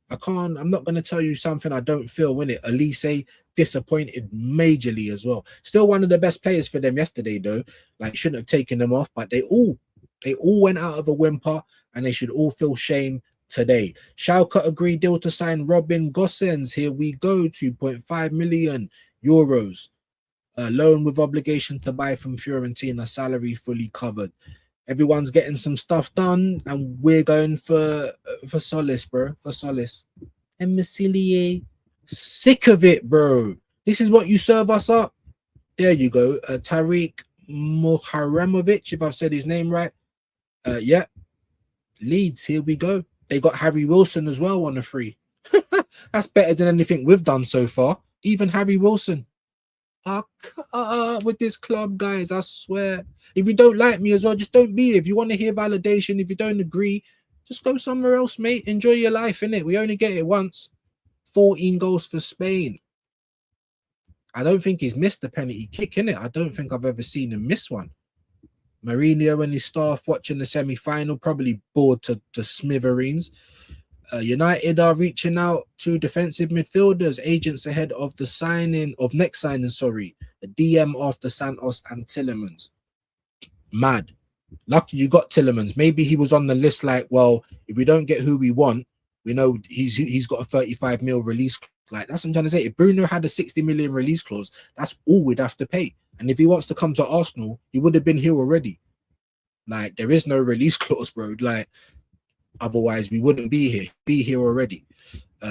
D: I'm not going to tell you something I don't feel in it. Elise disappointed majorly as well. Still one of the best players for them yesterday, though. Like, shouldn't have taken them off, but they all went out of a whimper, and they should all feel shame today. Schalke agreed deal to sign Robin Gosens. Here we go, 2.5 million euros. Loan with obligation to buy from Fiorentina, salary fully covered. Everyone's getting some stuff done, and we're going for solace, bro. For solace. Emisilie. Sick of it, bro. This is what you serve us up. There you go. Tariq Moharamovic, if I've said his name right. Yeah. Leeds, here we go. They got Harry Wilson as well on the free. That's better than anything we've done so far. Even Harry Wilson. With this club, guys, I swear. If you don't like me as well, just don't be. If you want to hear validation, if you don't agree, just go somewhere else, mate. Enjoy your life, innit? We only get it once. 14 goals for Spain. I don't think he's missed a penalty kick, innit? I don't think I've ever seen him miss one. Mourinho and his staff watching the semi-final, probably bored to smithereens. United are reaching out to defensive midfielders, agents ahead of the next signing, a DM after Santos and Tillemans. Mad. Lucky you got Tillemans. Maybe he was on the list like, well, if we don't get who we want, we know he's got a 35 mil release. Like, that's what I'm trying to say. If Bruno had a 60 million release clause, that's all we'd have to pay. And if he wants to come to Arsenal, he would have been here already. Like, there is no release clause, bro. Like, otherwise we wouldn't be here already.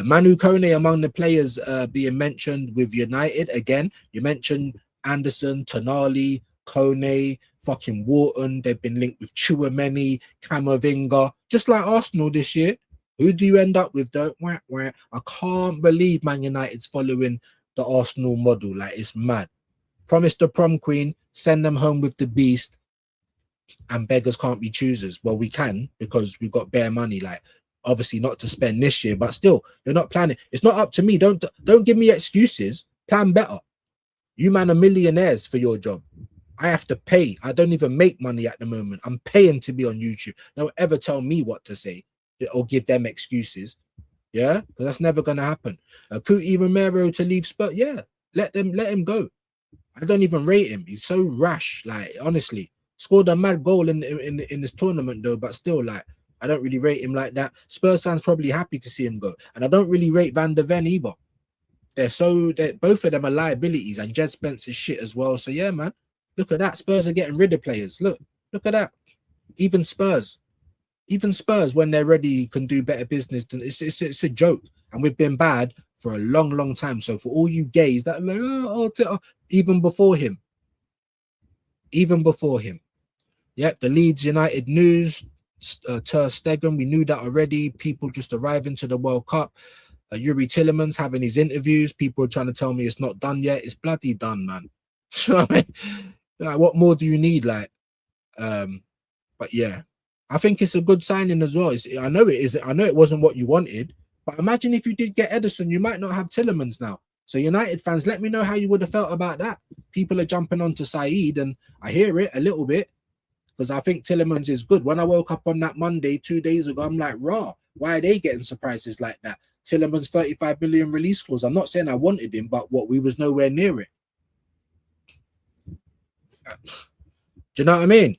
D: Manu Kone among the players being mentioned with United. Again, you mentioned Anderson, Tonali, Kone, fucking Wharton. They've been linked with Chouameni, Camavinga, just like Arsenal this year. Who do you end up with, though? I can't believe Man United's following the Arsenal model. Like, it's mad. Promise the prom queen, send them home with the beast, and beggars can't be choosers. Well, we can, because we've got bare money. Like, obviously not to spend this year, but still, you're not planning. It's not up to me. Don't give me excuses. Plan better. You man are millionaires for your job. I have to pay. I don't even make money at the moment. I'm paying to be on YouTube. Don't ever tell me what to say or give them excuses. Yeah, because that's never gonna happen. Cuti Romero to leave Spurs. Yeah, let him go. I don't even rate him. He's so rash. Like honestly, scored a mad goal in this tournament though, but still, like I don't really rate him like that. Spurs fans probably happy to see him go, and I don't really rate Van der Ven either. They're both of them are liabilities, and Jed Spencer's shit as well. So yeah, man, look at that. Spurs are getting rid of players. Look at that. Even Spurs when they're ready can do better business than it's a joke. And we've been bad for a long time. So for all you gays that are like, oh, Arteta, even before him. Yep, the Leeds United news, Ter Stegen, we knew that already. People just arriving to the World Cup. Yuri Tillemans having his interviews. People are trying to tell me it's not done yet. It's bloody done, man. You know what I mean? Like, what more do you need? Like, but yeah, I think it's a good signing as well. I know it is. I know it wasn't what you wanted, but imagine if you did get Ederson, you might not have Tillemans now. So United fans, let me know how you would have felt about that. People are jumping onto Saeed, and I hear it a little bit because I think Tillemans is good. When I woke up on that Monday 2 days ago, I'm like, raw. Why are they getting surprises like that? Tillemans 35 million release clause. I'm not saying I wanted him, but we was nowhere near it. Do you know what I mean?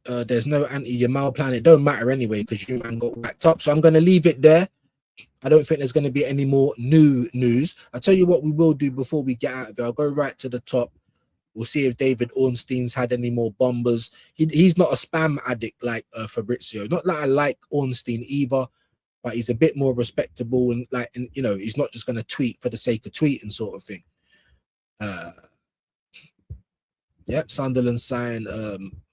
D: There's no anti-Yamal plan. It don't matter anyway because you man got whacked up. So I'm going to leave it there. I don't think there's going to be any more new news. I'll tell you what we will do before we get out of here. I'll go right to the top. We'll see if David Ornstein's had any more bombers. He's not a spam addict like Fabrizio. Not that I like Ornstein either, but he's a bit more respectable and you know, he's not just going to tweet for the sake of tweeting sort of thing. Yep, Sunderland signed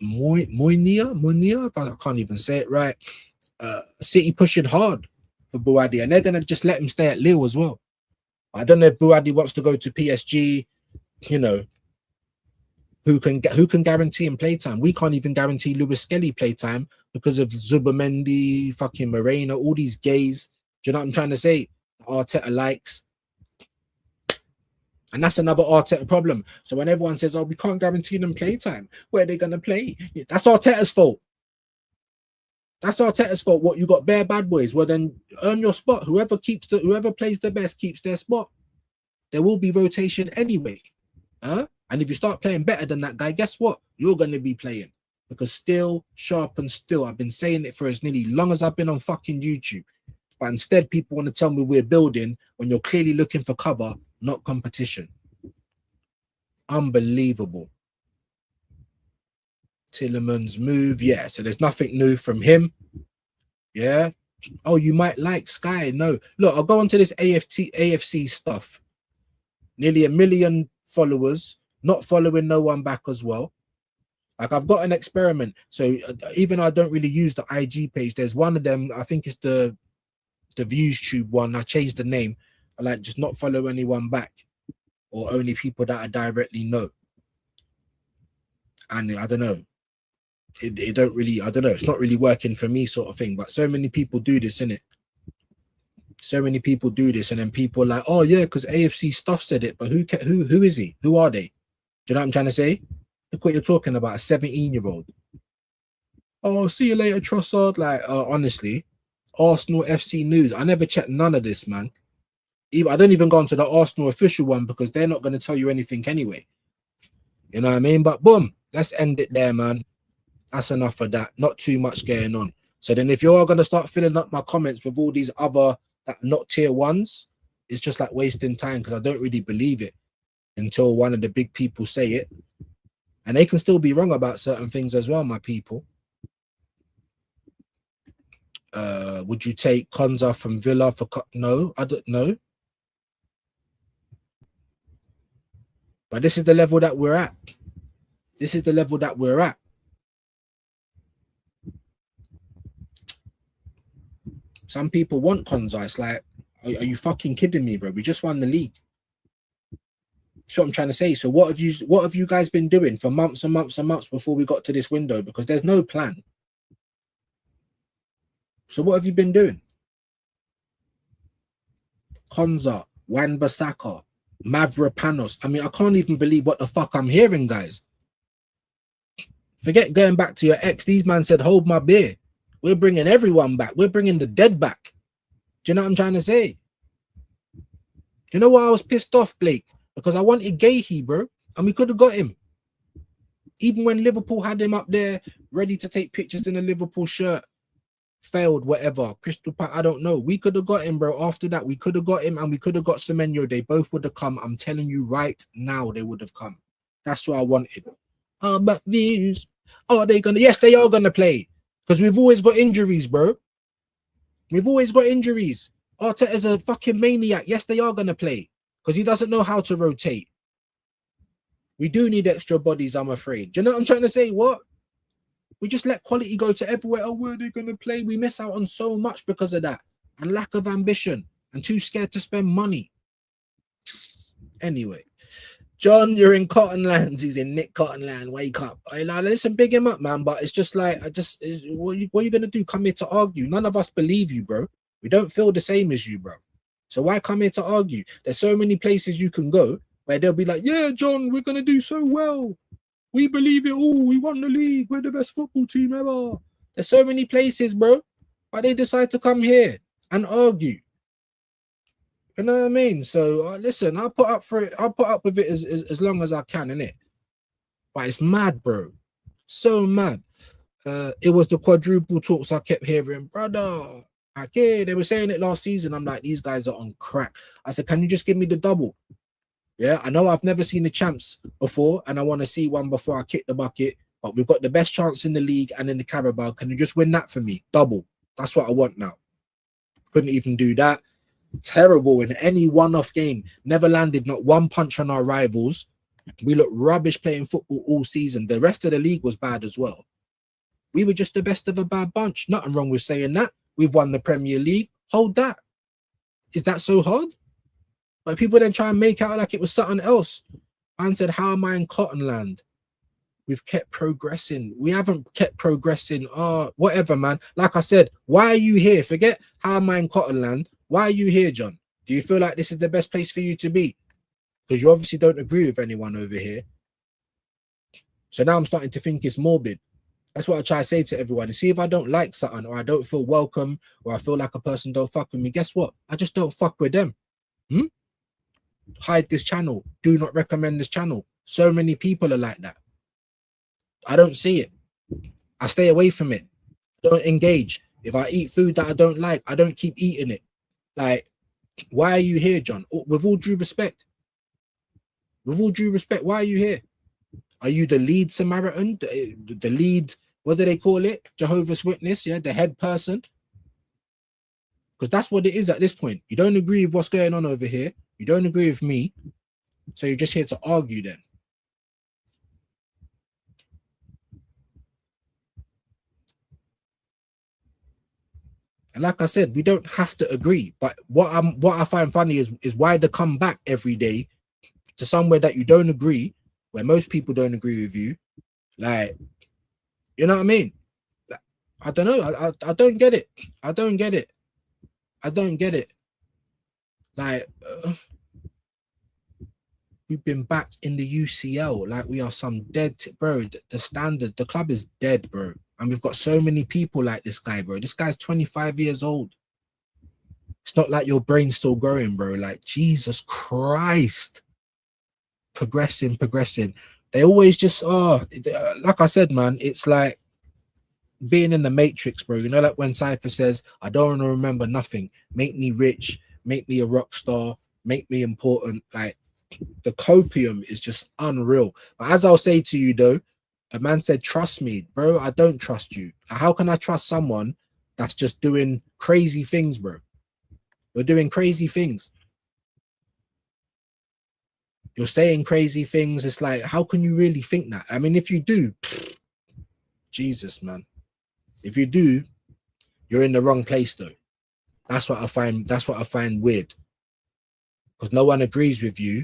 D: Moinia. I can't even say it right. City pushing hard for Buadi, and they're gonna just let him stay at Lille as well. I don't know if Buadi wants to go to PSG. You know, who can guarantee him playtime? We can't even guarantee Lewis Skelly playtime because of Zubamendi, fucking Moreno, all these gays. Do you know what I'm trying to say? Arteta likes. And that's another Arteta problem. So when everyone says, oh, we can't guarantee them playtime, where are they going to play? That's Arteta's fault. That's Arteta's fault. What, you got bare bad boys? Well, then earn your spot. Whoever plays the best keeps their spot. There will be rotation anyway. And if you start playing better than that guy, guess what? You're going to be playing. Because still, sharp and still. I've been saying it for as nearly long as I've been on fucking YouTube. But instead, people want to tell me we're building when you're clearly looking for cover, not competition. Unbelievable. Tillemans move. Yeah, so there's nothing new from him. Yeah. Oh, you might like Sky. No. Look, I'll go on to this AFC stuff. Nearly 1 million followers, not following no one back as well. Like, I've got an experiment. So even though I don't really use the IG page, there's one of them, I think it's the ViewsTube one. I changed the name. I like just not follow anyone back or only people that I directly know. And I don't know. It don't really, I don't know. It's not really working for me sort of thing. But so many people do this, innit? So many people do this. And then people are like, oh yeah, because AFC stuff said it. But who is he? Who are they? Do you know what I'm trying to say? Look what you're talking about, a 17-year-old. Oh, see you later, Trossard. Like, honestly, Arsenal FC news. I never checked none of this, man. I don't even go onto the Arsenal official one because they're not going to tell you anything anyway. You know what I mean? But boom, let's end it there, man. That's enough of that. Not too much going on. So then if you're going to start filling up my comments with all these other not tier ones, it's just like wasting time because I don't really believe it until one of the big people say it. And they can still be wrong about certain things as well, my people. Would you take Konza from Villa for... No, I don't know. But this is the level that we're at. This is the level that we're at. Some people want Konza. It's like, are you fucking kidding me, bro? We just won the league. That's what I'm trying to say. So what have you guys been doing for months and months and months before we got to this window? Because there's no plan. So what have you been doing? Konza, Wan-Bissaka, Mavropanos. I mean, I can't even believe what the fuck I'm hearing, guys. Forget going back to your ex. These man said, hold my beer. We're bringing everyone back. We're bringing the dead back. Do you know what I'm trying to say? Do you know why I was pissed off, Blake? Because I wanted Gahey, bro, and we could have got him. Even when Liverpool had him up there, ready to take pictures in a Liverpool shirt, failed, whatever. Crystal Palace, I don't know. We could have got him, bro. After that, we could have got him, and we could have got Semenyo. They both would have come. I'm telling you right now, they would have come. That's what I wanted. But views, are they gonna? Yes, they are gonna play because we've always got injuries, bro. We've always got injuries. Arteta's a fucking maniac. Yes, they are gonna play because he doesn't know how to rotate. We do need extra bodies, I'm afraid. Do you know what I'm trying to say? What? We just let quality go to everywhere. Oh, where are they going to play? We miss out on so much because of that. And lack of ambition. And too scared to spend money. Anyway. John, you're in Cottonland. He's in Nick Cottonland. Wake up. I know, listen, big him up, man. But it's just like, what are you going to do? Come here to argue. None of us believe you, bro. We don't feel the same as you, bro. So why come here to argue? There's so many places you can go where they'll be like, yeah, John, we're going to do so well. We believe it all. We won the league. We're the best football team ever. There's so many places, bro. Why they decide to come here and argue? You know what I mean? So listen, I'll put up for it. I'll put up with it as long as I can, innit? But it's mad, bro. So mad. It was the quadruple talks I kept hearing, brother. Okay, they were saying it last season. I'm like, these guys are on crack. I said, can you just give me the double? Yeah, I know I've never seen the champs before, and I want to see one before I kick the bucket. But we've got the best chance in the league and in the Carabao. Can you just win that for me? Double. That's what I want now. Couldn't even do that. Terrible in any one-off game. Never landed not one punch on our rivals. We looked rubbish playing football all season. The rest of the league was bad as well. We were just the best of a bad bunch. Nothing wrong with saying that. We've won the Premier League. Hold that. Is that so hard? But people then try and make out like it was something else. Man said, how am I in Cottonland? We've kept progressing. We haven't kept progressing. Whatever, man. Like I said, why are you here? Forget how am I in Cottonland. Why are you here, John? Do you feel like this is the best place for you to be? Because you obviously don't agree with anyone over here. So now I'm starting to think it's morbid. That's what I try to say to everyone. And see if I don't like something or I don't feel welcome or I feel like a person don't fuck with me. Guess what? I just don't fuck with them. Hide this channel. Do not recommend this channel. So many people are like that. I don't see it. I stay away from it. Don't engage. If I eat food that I don't like, I don't keep eating it. Like, why are you here, John? With all due respect. With all due respect, why are you here? Are you the lead Samaritan? The lead, what do they call it? Jehovah's Witness, yeah? The head person? Because that's what it is at this point. You don't agree with what's going on over here. You don't agree with me. So you're just here to argue then. And like I said, we don't have to agree. But what I find funny is why they come back every day to somewhere that you don't agree, where most people don't agree with you. Like, you know what I mean? Like, I don't know. I don't get it. I don't get it. I don't get it. Like, we've been back in the UCL like we are some dead, bro. The standard, the club is dead, bro. And we've got so many people like this guy, bro. This guy's 25 years old. It's not like your brain's still growing, bro. Like, Jesus Christ. Progressing. They always just, like I said, man, it's like being in the Matrix, bro. You know, like when Cypher says, I don't want to remember nothing. Make me rich. Make me a rock star. Make me important. Like, the copium is just unreal. But as I'll say to you, though, a man said, trust me, bro. I don't trust you. How can I trust someone that's just doing crazy things, bro? You're doing crazy things. You're saying crazy things. It's like, how can you really think that? I mean, if you do, Jesus, man. If you do, you're in the wrong place, though. That's what I find weird. Because no one agrees with you.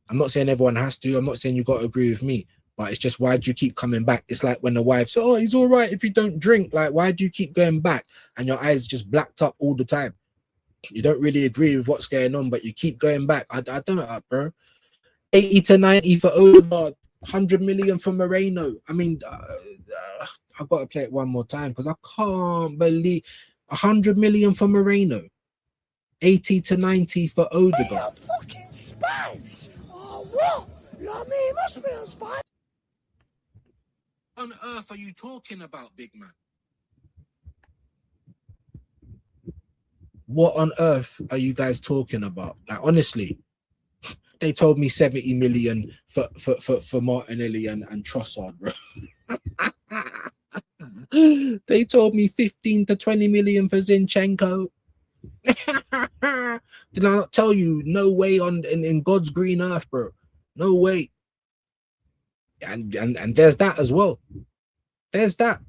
D: I'm not saying everyone has to. I'm not saying you got to agree with me. But it's just, why do you keep coming back? It's like when the wife says, oh, he's all right if you don't drink. Like, why do you keep going back? And your eyes just blacked up all the time. You don't really agree with what's going on, but you keep going back. I don't know, bro. 80 to 90 for Odegaard. 100 million for Moreno. I mean, I've got to play it one more time because I can't believe 100 million for Moreno, 80 to 90 for Odegaard.
C: Fucking spice! Oh, what? I mean, it must be on spice.
D: What on earth are you talking about, big man? What on earth are you guys talking about? Like, honestly, they told me 70 million for Martinelli and Trossard, bro. They told me 15 to 20 million for Zinchenko. Did I not tell you? No way in God's green earth, bro. No way. And there's that as well. There's that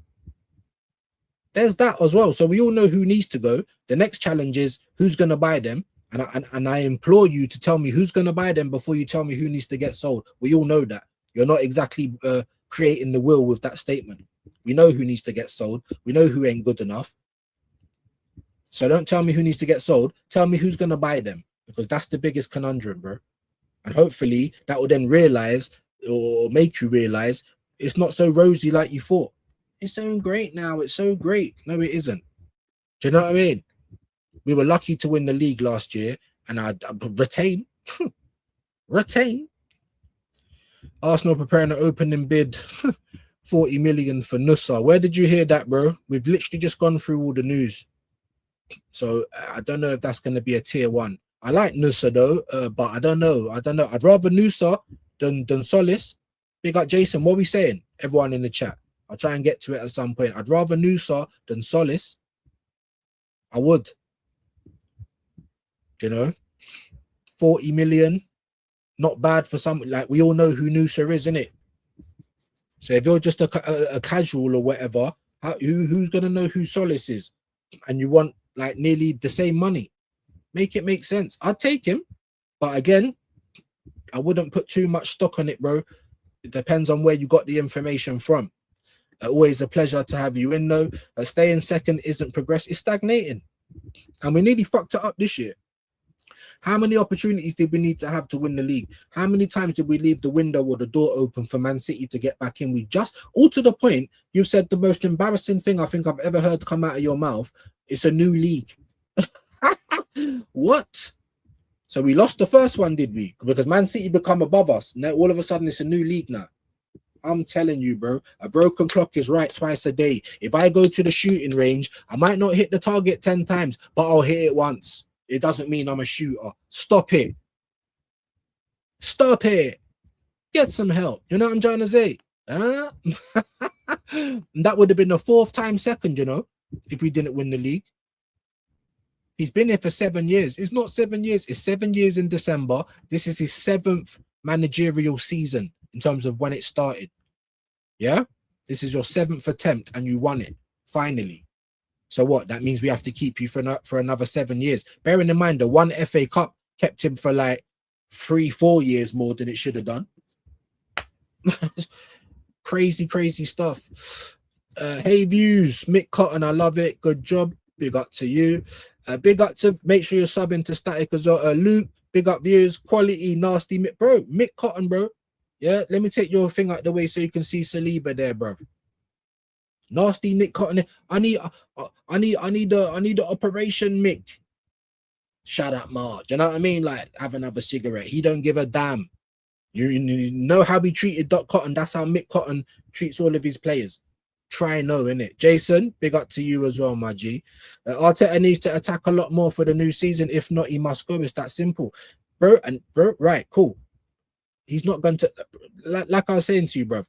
D: as well. So we all know who needs to go. The next challenge is who's going to buy them. And I implore you to tell me who's going to buy them before you tell me who needs to get sold. We all know that. You're not exactly creating the will with that statement. We know who needs to get sold. We know who ain't good enough. So don't tell me who needs to get sold. Tell me who's going to buy them, because that's the biggest conundrum, bro. And hopefully that will then realize or make you realize it's not so rosy like you thought. It's so great now. It's so great. No, it isn't. Do you know what I mean? We were lucky to win the league last year, and I retain. Retain. Arsenal preparing an opening bid, 40 million for Nusa. Where did you hear that, bro? We've literally just gone through all the news. So I don't know if that's going to be a tier 1. I like Nusa though, but I don't know. I'd rather Nusa than Solis. Big up Jason. What are we saying? Everyone in the chat. I'll try and get to it at some point. I'd rather Nusa than Solis. I would. You know, 40 million, not bad for some. Like, we all know who Nusa is, innit? So if you're just a casual or whatever, who's gonna know who Solis is? And you want like nearly the same money, make it make sense. I'd take him, but again, I wouldn't put too much stock on it, bro. It depends on where you got the information from. Always a pleasure to have you in, though. Staying second isn't progress; it's stagnating, and we nearly fucked it up this year. How many opportunities did we need to have to win the league? How many times did we leave the window or the door open for Man City to get back in? We just, all to the point, you've said the most embarrassing thing I think I've ever heard come out of your mouth. It's a new league. What? So we lost the first one, did we? Because Man City become above us. Now all of a sudden it's a new league now. I'm telling you, bro, a broken clock is right twice a day. If I go to the shooting range, I might not hit the target 10 times, but I'll hit it once. It doesn't mean I'm a shooter. Stop it. Stop it. Get some help. You know what I'm trying to say? Huh? That would have been the 4th time second, you know, if we didn't win the league. He's been here for 7 years. It's not 7 years. It's 7 years in December. This is his 7th managerial season in terms of when it started. Yeah? This is your 7th attempt and you won it. Finally. So what? That means we have to keep you for another 7 years. Bearing in mind, the one FA Cup kept him for like 3-4 years more than it should have done. Crazy stuff. Hey views, Mick Cotton, I love it. Good job. Big up to you. Big up to, make sure you're subbing to Static as well. Luke, big up views. Quality, nasty. Bro, Mick Cotton, bro. Yeah, let me take your thing out the way so you can see Saliba there, bro. Nasty Nick Cotton. I need the operation, Mick. Shut up, Mark. You know what I mean? Like, have another cigarette. He don't give a damn. You know how we treated Doc Cotton. That's how Mick Cotton treats all of his players. Try no, innit? Jason, big up to you as well, my G. Arteta needs to attack a lot more for the new season. If not, he must go. It's that simple. Bro, right, cool. He's not going to, like I was saying to you, bro.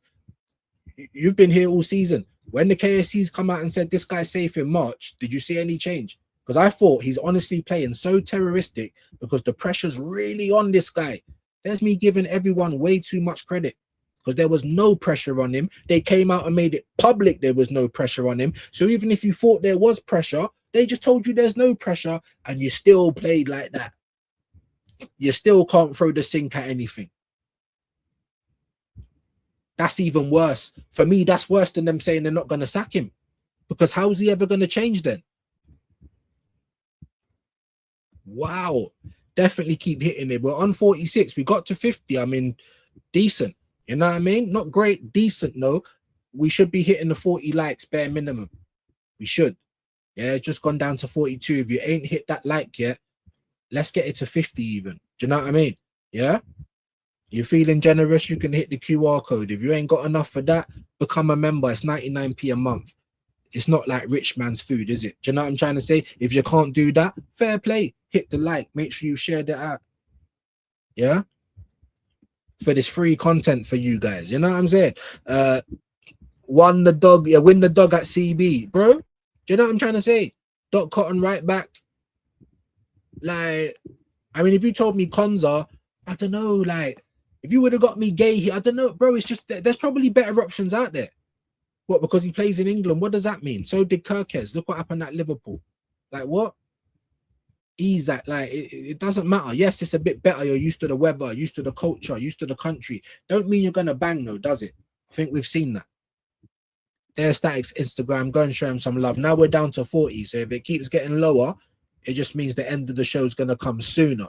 D: You've been here all season. When the KSCs come out and said this guy's safe in March, did you see any change? Because I thought he's honestly playing so terroristic because the pressure's really on this guy. There's me giving everyone way too much credit because there was no pressure on him. They came out and made it public there was no pressure on him. So even if you thought there was pressure, they just told you there's no pressure and you still played like that. You still can't throw the sink at anything. That's even worse. For me, that's worse than them saying they're not going to sack him. Because how's he ever going to change then? Wow. Definitely keep hitting it. We're on 46. We got to 50. I mean, decent. You know what I mean? Not great, decent, no. We should be hitting the 40 likes bare minimum. We should. Yeah, it's just gone down to 42. If you ain't hit that like yet, let's get it to 50 even. Do you know what I mean? Yeah? You're feeling generous, you can hit the QR code. If you ain't got enough for that, become a member. It's 99p a month. It's not like rich man's food, is it? Do you know what I'm trying to say? If you can't do that, fair play. Hit the like. Make sure you share that out. Yeah? For this free content for you guys. You know what I'm saying? Win the dog at CB. Bro, do you know what I'm trying to say? Doc Cotton right back. Like, I mean, if you told me Konza, I don't know, like, if you would have got me Gay here, I don't know, bro. It's just there's probably better options out there. What, because he plays in England? What does that mean? So did Kirkes. Look what happened at Liverpool. Like, what? He's at, like, it doesn't matter. Yes, it's a bit better. You're used to the weather, used to the culture, used to the country. Don't mean you're gonna bang, though, does it? I think we've seen that. There's Statics Instagram. Go and show him some love. Now we're down to 40. So if it keeps getting lower, it just means the end of the show is gonna come sooner.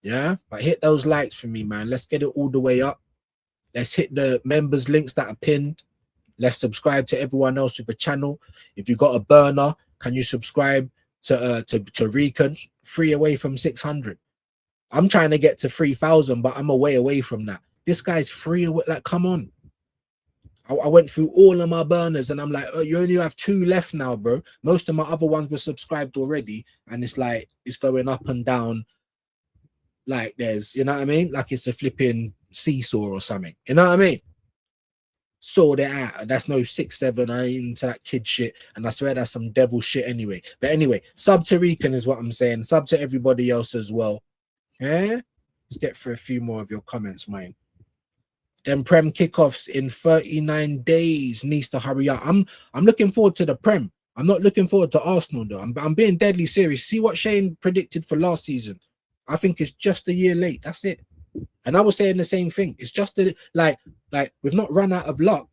D: Yeah, but hit those likes for me, man. Let's get it all the way up. Let's hit the members links that are pinned. Let's subscribe to everyone else with the channel. If you got a burner, can you subscribe to Recon? Free away from 600. I'm trying to get to 3,000, but I'm away from that. This guy's free away. Like, come on. I went through all of my burners and I'm like, oh, you only have 2 left now, bro. Most of my other ones were subscribed already, and it's like it's going up and down. Like there's, you know what I mean? Like it's a flipping seesaw or something. You know what I mean? Sort it out. That's no 6, 7. I ain't into that kid shit. And I swear that's some devil shit anyway. But anyway, sub to Rican is what I'm saying. Sub to everybody else as well. Yeah? Let's get through a few more of your comments, mate. Then Prem kickoffs in 39 days. Needs to hurry up. I'm looking forward to the Prem. I'm not looking forward to Arsenal though. I'm being deadly serious. See what Shane predicted for last season. I think it's just a year late. That's it. And I was saying the same thing. It's just like we've not run out of luck.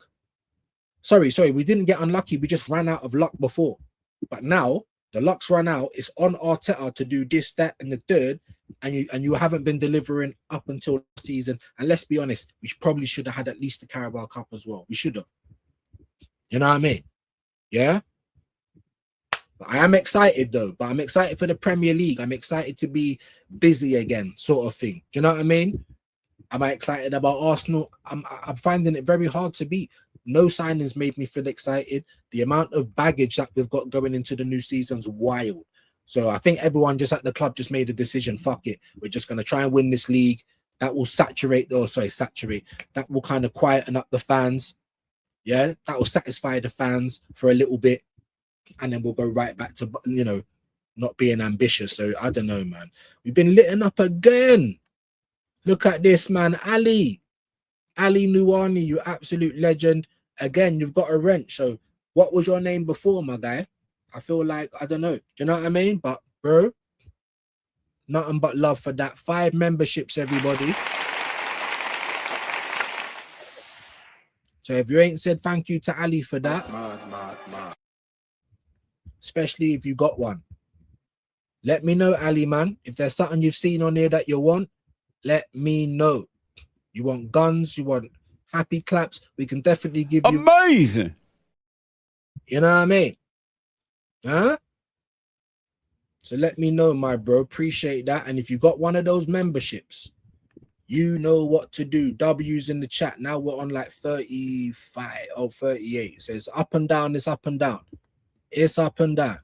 D: Sorry, we didn't get unlucky. We just ran out of luck before. But now the luck's run out. It's on Arteta to do this, that, and the third. And you haven't been delivering up until the season. And let's be honest, we probably should have had at least the Carabao Cup as well. We should have. You know what I mean? Yeah. I am excited though, but I'm excited for the Premier League. I'm excited to be busy again, sort of thing. Do you know what I mean? Am I excited about Arsenal? I'm finding it very hard to beat. No signings made me feel excited. The amount of baggage that we've got going into the new season's wild. So I think everyone just at the club just made a decision. Fuck it. We're just going to try and win this league. That will saturate. That will kind of quieten up the fans. Yeah, that will satisfy the fans for a little bit. And then we'll go right back to, you know, not being ambitious. So I don't know, man. We've been litting up again. Look at this, man. Ali Nuani, you absolute legend. Again, you've got a wrench. So what was your name before, my guy? I feel like, I don't know. Do you know what I mean? But, bro, nothing but love for that. 5 memberships, everybody. So if you ain't said thank you to Ali for that, especially if you got one, let me know, Ali, man. If there's something you've seen on here that you want, let me know. You want guns, you want happy claps, we can definitely give you.
F: Amazing.
D: You know what I mean? Huh? So let me know, my bro. Appreciate that. And if you got one of those memberships, you know what to do. W's in the chat. Now we're on like 35 or 38. It says up and down, it's up and down. It's up and down.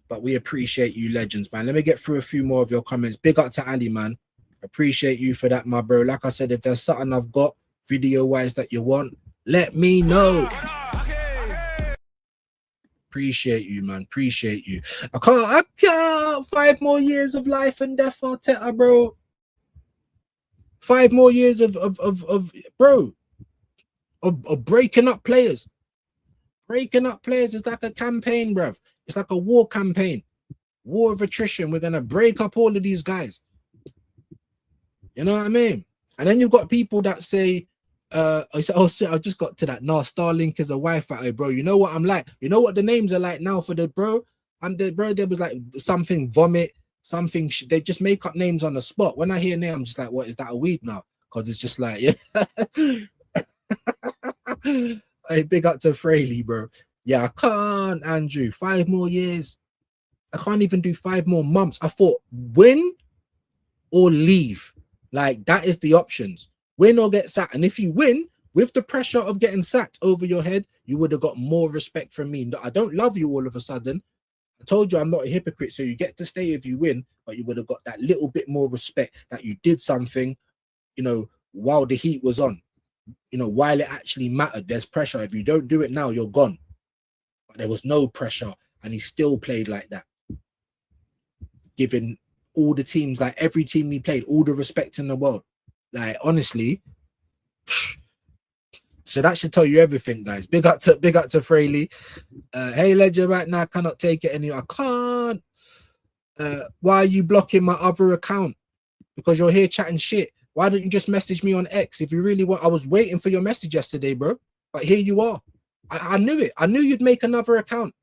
D: But we appreciate you, legends, man. Let me get through a few more of your comments. Big up to Ali, man. Appreciate you for that, my bro. Like I said, if there's something I've got video-wise that you want, let me know. Appreciate you, man. Appreciate you. I can't. 5 more years of life and death, Arteta, bro. 5 more years of breaking up players. Breaking up players is like a campaign, bruv. It's like a war campaign. War of attrition. We're going to break up all of these guys. You know what I mean? And then you've got people that say, I just got to that. No, Starlink is a Wi-Fi, bro. You know what I'm like? You know what the names are like now for the bro? There was like something vomit, something. They just make up names on the spot. When I hear name, I'm just like, what is that, a weed now? Because it's just like, yeah. Hey, big up to Fraley, bro. Yeah, I can't, Andrew. 5 more years. I can't even do 5 more months. I thought win or leave. Like, that is the options. Win or get sacked. And if you win, with the pressure of getting sacked over your head, you would have got more respect from me. I don't love you all of a sudden. I told you I'm not a hypocrite, so you get to stay if you win, but you would have got that little bit more respect that you did something, you know, while the heat was on, you know, while it actually mattered. There's pressure. If you don't do it now, you're gone. But there was no pressure, and he still played like that, giving all the teams, like every team he played, all the respect in the world. Like, honestly, so that should tell you everything, guys. Big up to Fraley. Hey, Ledger, right now I cannot take it anymore. I can't. Why are you blocking my other account? Because you're here chatting shit. Why don't you just message me on X if you really want? I was waiting for your message yesterday, bro. But here you are. I knew it. I knew you'd make another account.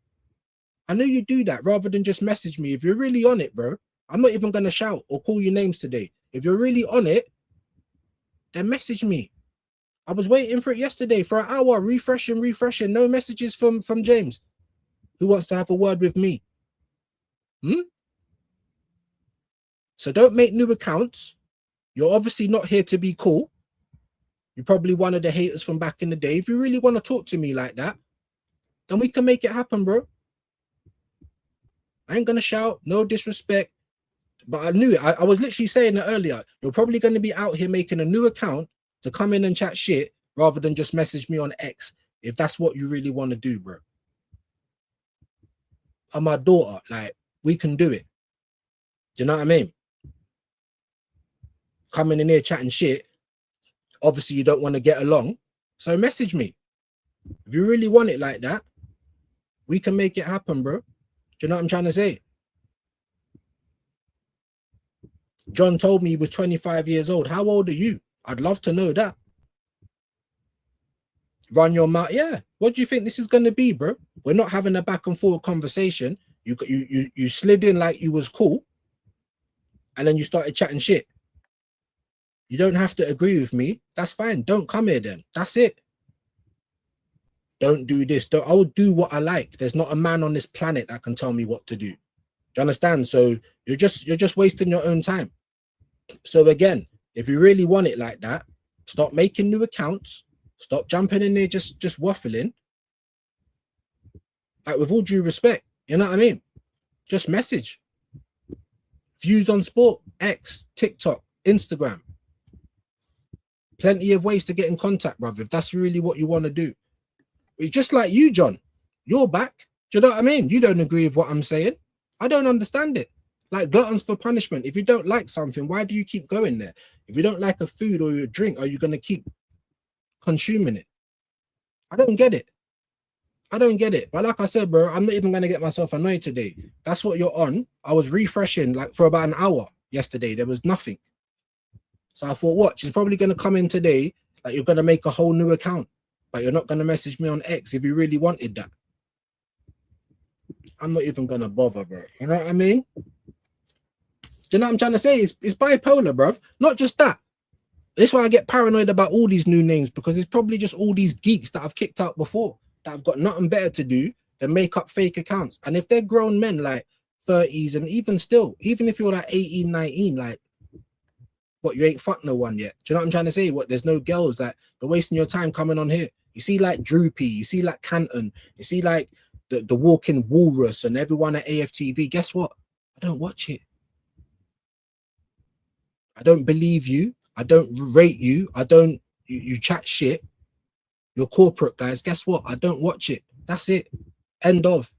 D: I knew you'd do that rather than just message me. If you're really on it, bro, I'm not even going to shout or call your names today. If you're really on it, then message me. I was waiting for it yesterday for an hour, refreshing. No messages from James, who wants to have a word with me. So don't make new accounts. You're obviously not here to be cool. You're probably one of the haters from back in the day. If you really want to talk to me like that, then we can make it happen, bro. I ain't going to shout, no disrespect. But I knew it. I was literally saying it earlier. You're probably going to be out here making a new account to come in and chat shit rather than just message me on X if that's what you really want to do, bro. And my daughter, like, we can do it. Do you know what I mean? Coming in here chatting shit. Obviously, you don't want to get along. So message me. If you really want it like that, we can make it happen, bro. Do you know what I'm trying to say? John told me he was 25 years old. How old are you? I'd love to know that. Run your mouth. Yeah. What do you think this is going to be, bro? We're not having a back and forth conversation. You slid in like you was cool. And then you started chatting shit. You don't have to agree with me. That's fine. Don't come here then. That's it. Don't do this. I will do what I like. There's not a man on this planet that can tell me what to do. Do you understand? So you're just wasting your own time. So again, if you really want it like that, stop making new accounts. Stop jumping in there just waffling. Like, with all due respect, you know what I mean? Just message. Views on sport, X, TikTok, Instagram. Plenty of ways to get in contact, brother, if that's really what you want to do. It's just like you, John. You're back. Do you know what I mean? You don't agree with what I'm saying. I don't understand it. Like, gluttons for punishment. If you don't like something, why do you keep going there? If you don't like a food or a drink, are you going to keep consuming it? I don't get it. I don't get it. But like I said, bro, I'm not even going to get myself annoyed today. That's what you're on. I was refreshing like for about an hour yesterday. There was nothing. So I thought, what? She's probably going to come in today. Like, you're going to make a whole new account. But you're not going to message me on X if you really wanted that. I'm not even going to bother, bro. You know what I mean? Do you know what I'm trying to say? It's bipolar, bro. Not just that. That's why I get paranoid about all these new names, because it's probably just all these geeks that I've kicked out before that have got nothing better to do than make up fake accounts. And if they're grown men, like 30s, and even still, even if you're like 18, 19, like, what, you ain't fucked no one yet? Do you know what I'm trying to say? What, there's no girls that you're wasting your time coming on here. You see like Droopy, you see like Canton, you see like the Walking Walrus and everyone at AFTV. Guess what? I don't watch it. I don't believe you. I don't rate you. I don't, you chat shit. You're corporate, guys. Guess what? I don't watch it. That's it. End of.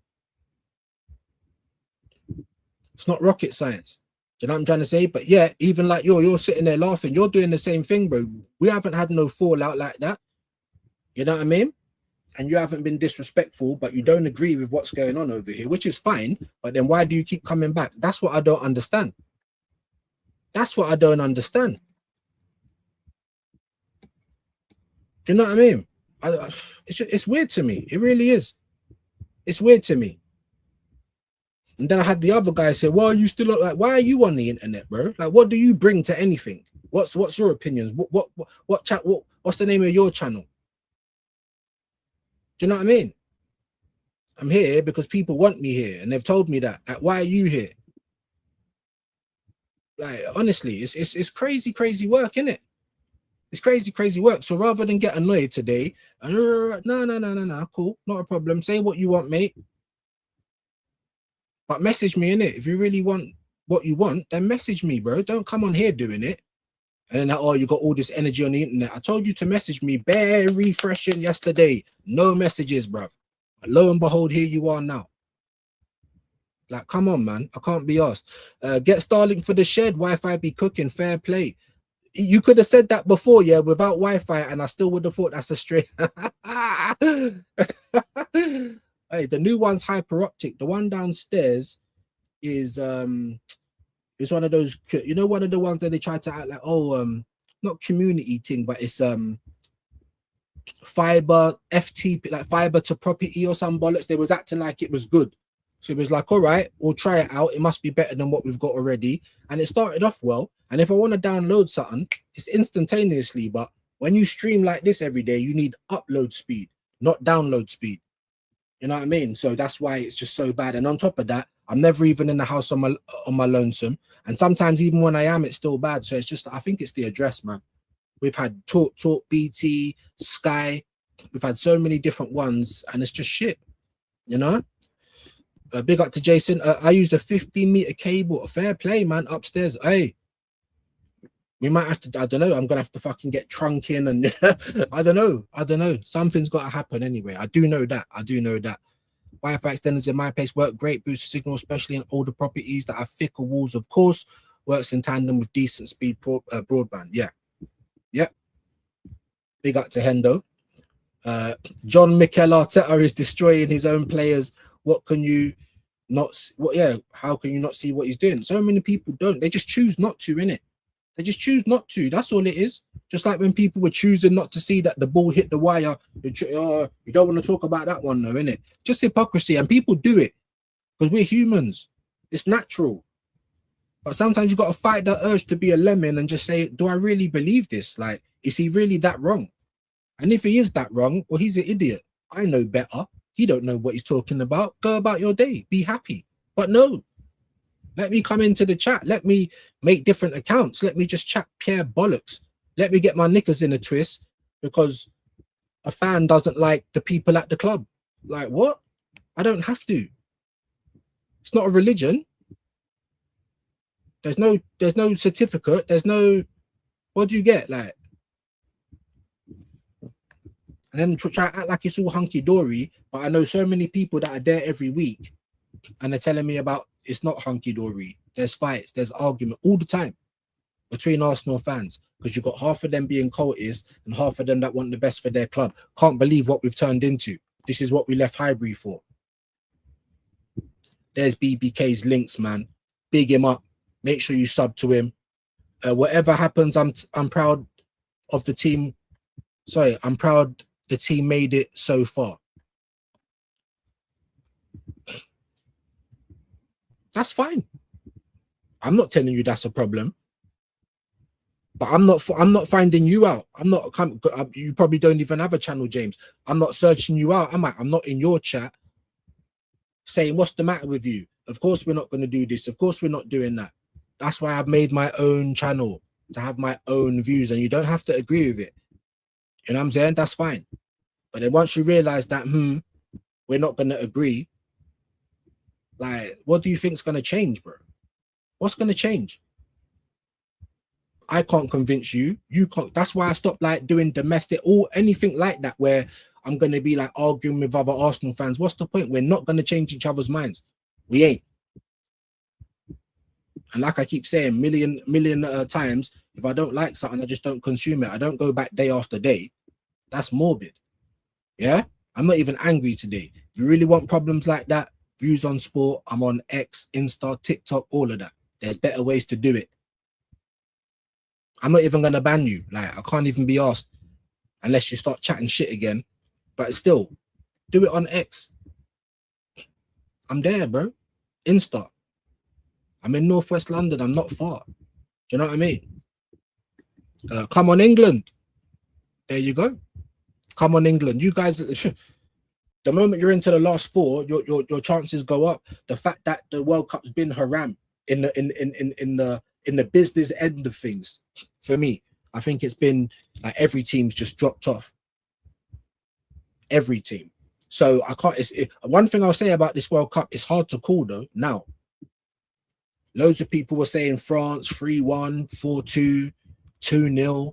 D: It's not rocket science. Do you know what I'm trying to say? But yeah, even like you're sitting there laughing. You're doing the same thing, bro. We haven't had no fallout like that. You know what I mean? And you haven't been disrespectful, but you don't agree with what's going on over here, which is fine. But then why do you keep coming back? That's what I don't understand. That's what I don't understand. Do you know what I mean? It's weird to me. It really is. It's weird to me. And then I had the other guy say, "Why are you still like? Why are you on the internet, bro? Like, what do you bring to anything? What's your opinions? What's the name of your channel? Do you know what I mean? I'm here because people want me here, and they've told me that. Like, why are you here? Like, honestly, it's crazy work, isn't it? It's crazy work. So rather than get annoyed today, no, cool, not a problem. Say what you want, mate. But message me, innit? If you really want what you want, then message me, bro. Don't come on here doing it. And then, oh, you got all this energy on the internet. I told you to message me bare refreshing yesterday. No messages, bruv. But lo and behold, here you are now. Like, come on, man. I can't be asked. Get Starlink for the shed. Wi-Fi be cooking. Fair play. You could have said that before, yeah, without Wi-Fi, and I still would have thought that's a straight. Hey, the new one's hyper optic. The one downstairs is it's one of those, you know, one of the ones that they try to act like, oh, not community thing, but it's fiber FTP, like fiber to property or some bollocks. They was acting like it was good. So it was like, all right, we'll try it out. It must be better than what we've got already. And it started off well. And if I want to download something, it's instantaneously. But when you stream like this every day, you need upload speed, not download speed. You know what I mean? So that's why it's just so bad. And on top of that, I'm never even in the house on my lonesome. And sometimes even when I am, it's still bad. So it's just, I think it's the address, man. We've had Talk, BT, Sky. We've had so many different ones, and it's just shit, you know? Big up to Jason. I used a 15-meter cable. Fair play, man, upstairs. Hey, we might have to, I don't know, I'm going to have to fucking get trunk in and I don't know. Something's got to happen anyway. I do know that. Wi-Fi extenders in my place work great, boost signal, especially in older properties that have thicker walls, of course. Works in tandem with decent speed broadband. Yeah. Big up to Hendo. John Mikel Arteta is destroying his own players. What can you not? How can you not see what he's doing? So many people don't. They just choose not to, innit? They just choose not to. That's all it is. Just like when people were choosing not to see that the ball hit the wire. You don't want to talk about that one, though, innit? Just hypocrisy. And people do it because we're humans. It's natural. But sometimes you got to fight that urge to be a lemon and just say, do I really believe this? Like, is he really that wrong? And if he is that wrong, well, he's an idiot. I know better. He don't know what he's talking about. Go about your day. Be happy. But no. Let me come into the chat. Let me make different accounts. Let me just chat Pierre bollocks. Let me get my knickers in a twist because a fan doesn't like the people at the club. Like, what? I don't have to. It's not a religion. There's no certificate. There's no, what do you get? Like, and then try to act like it's all hunky-dory, but I know so many people that are there every week and they're telling me about it's not hunky-dory. There's fights, there's argument all the time between Arsenal fans because you've got half of them being cultists and half of them that want the best for their club. Can't believe what we've turned into. This is what we left Highbury for. There's BBK's links, man. Big him up. Make sure you sub to him. Whatever happens, I'm proud of the team. Sorry, I'm proud the team made it so far. That's fine. I'm not telling you that's a problem. But I'm not finding you out. You probably don't even have a channel, James. I'm not searching you out, am I? I'm not in your chat saying, what's the matter with you? Of course we're not going to do this. Of course we're not doing that. That's why I've made my own channel, to have my own views, and you don't have to agree with it. You know what I'm saying? That's fine. But then once you realize that, we're not going to agree, like, what do you think is going to change, bro? What's going to change? I can't convince you. You can't. That's why I stopped like doing domestic or anything like that where I'm going to be like arguing with other Arsenal fans. What's the point? We're not going to change each other's minds. We ain't. And like I keep saying million times, if I don't like something, I just don't consume it. I don't go back day after day. That's morbid. Yeah? I'm not even angry today. If you really want problems like that, views on sport, I'm on X, Insta, TikTok, all of that. There's better ways to do it. I'm not even going to ban you. Like, I can't even be asked unless you start chatting shit again. But still, do it on X. I'm there, bro. Insta. I'm in Northwest London. I'm not far. Do you know what I mean? Come on, England. There you go. Come on, England. You guys, The moment you're into the last four, your chances go up. The fact that the World Cup's been haram in the business end of things, for me, I think it's been like every team's just dropped off. Every team. So I can't. One thing I'll say about this World Cup, it's hard to call though. Now, loads of people were saying France 3-1, 4-2, 2-0.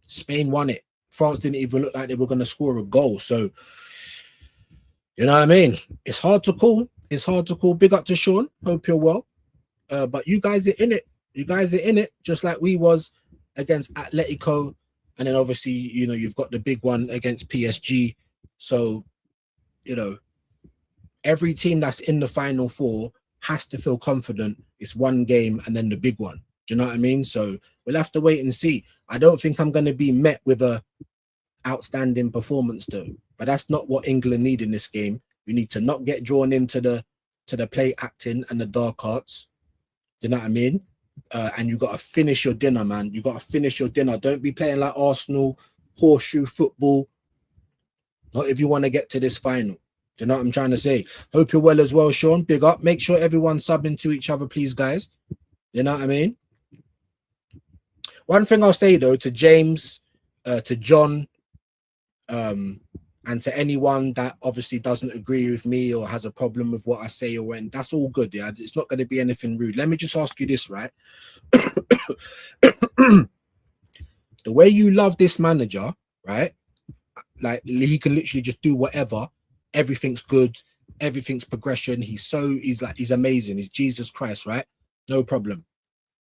D: Spain won it. France didn't even look like they were going to score a goal. So, you know what I mean? It's hard to call. It's hard to call. Big up to Sean. Hope you're well. But you guys are in it. You guys are in it, just like we was against Atletico. And then obviously, you know, you've got the big one against PSG. So, you know, every team that's in the final four has to feel confident. It's one game and then the big one. Do you know what I mean? So we'll have to wait and see. I don't think I'm going to be met with a outstanding performance though. But that's not what England need in this game. You need to not get drawn into the play acting and the dark arts. Do you know what I mean? And you got to finish your dinner, man. You got to finish your dinner. Don't be playing like Arsenal, horseshoe football. Not if you want to get to this final. Do you know what I'm trying to say? Hope you're well as well, Sean. Big up. Make sure everyone's subbing to each other, please, guys. You know what I mean? One thing I'll say, though, to James, to John, and to anyone that obviously doesn't agree with me or has a problem with what I say or when, that's all good, yeah? It's not going to be anything rude. Let me just ask you this, right? The way you love this manager, right? Like, he can literally just do whatever. Everything's good. Everything's progression. He's amazing. He's Jesus Christ, right? No problem.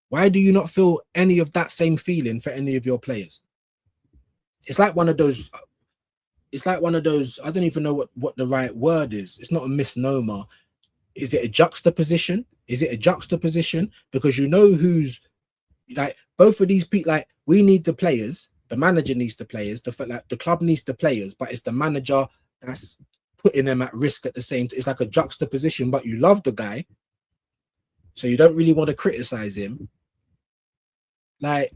D: Why do you not feel any of that same feeling for any of your players? It's like one of those, I don't even know what the right word is. It's not a misnomer. Is it a juxtaposition? Because you know who's, like, both of these people, like, we need the players, the manager needs the players, the club needs the players, but it's the manager that's putting them at risk at the same time. It's like a juxtaposition, but you love the guy, so you don't really want to criticize him. Like,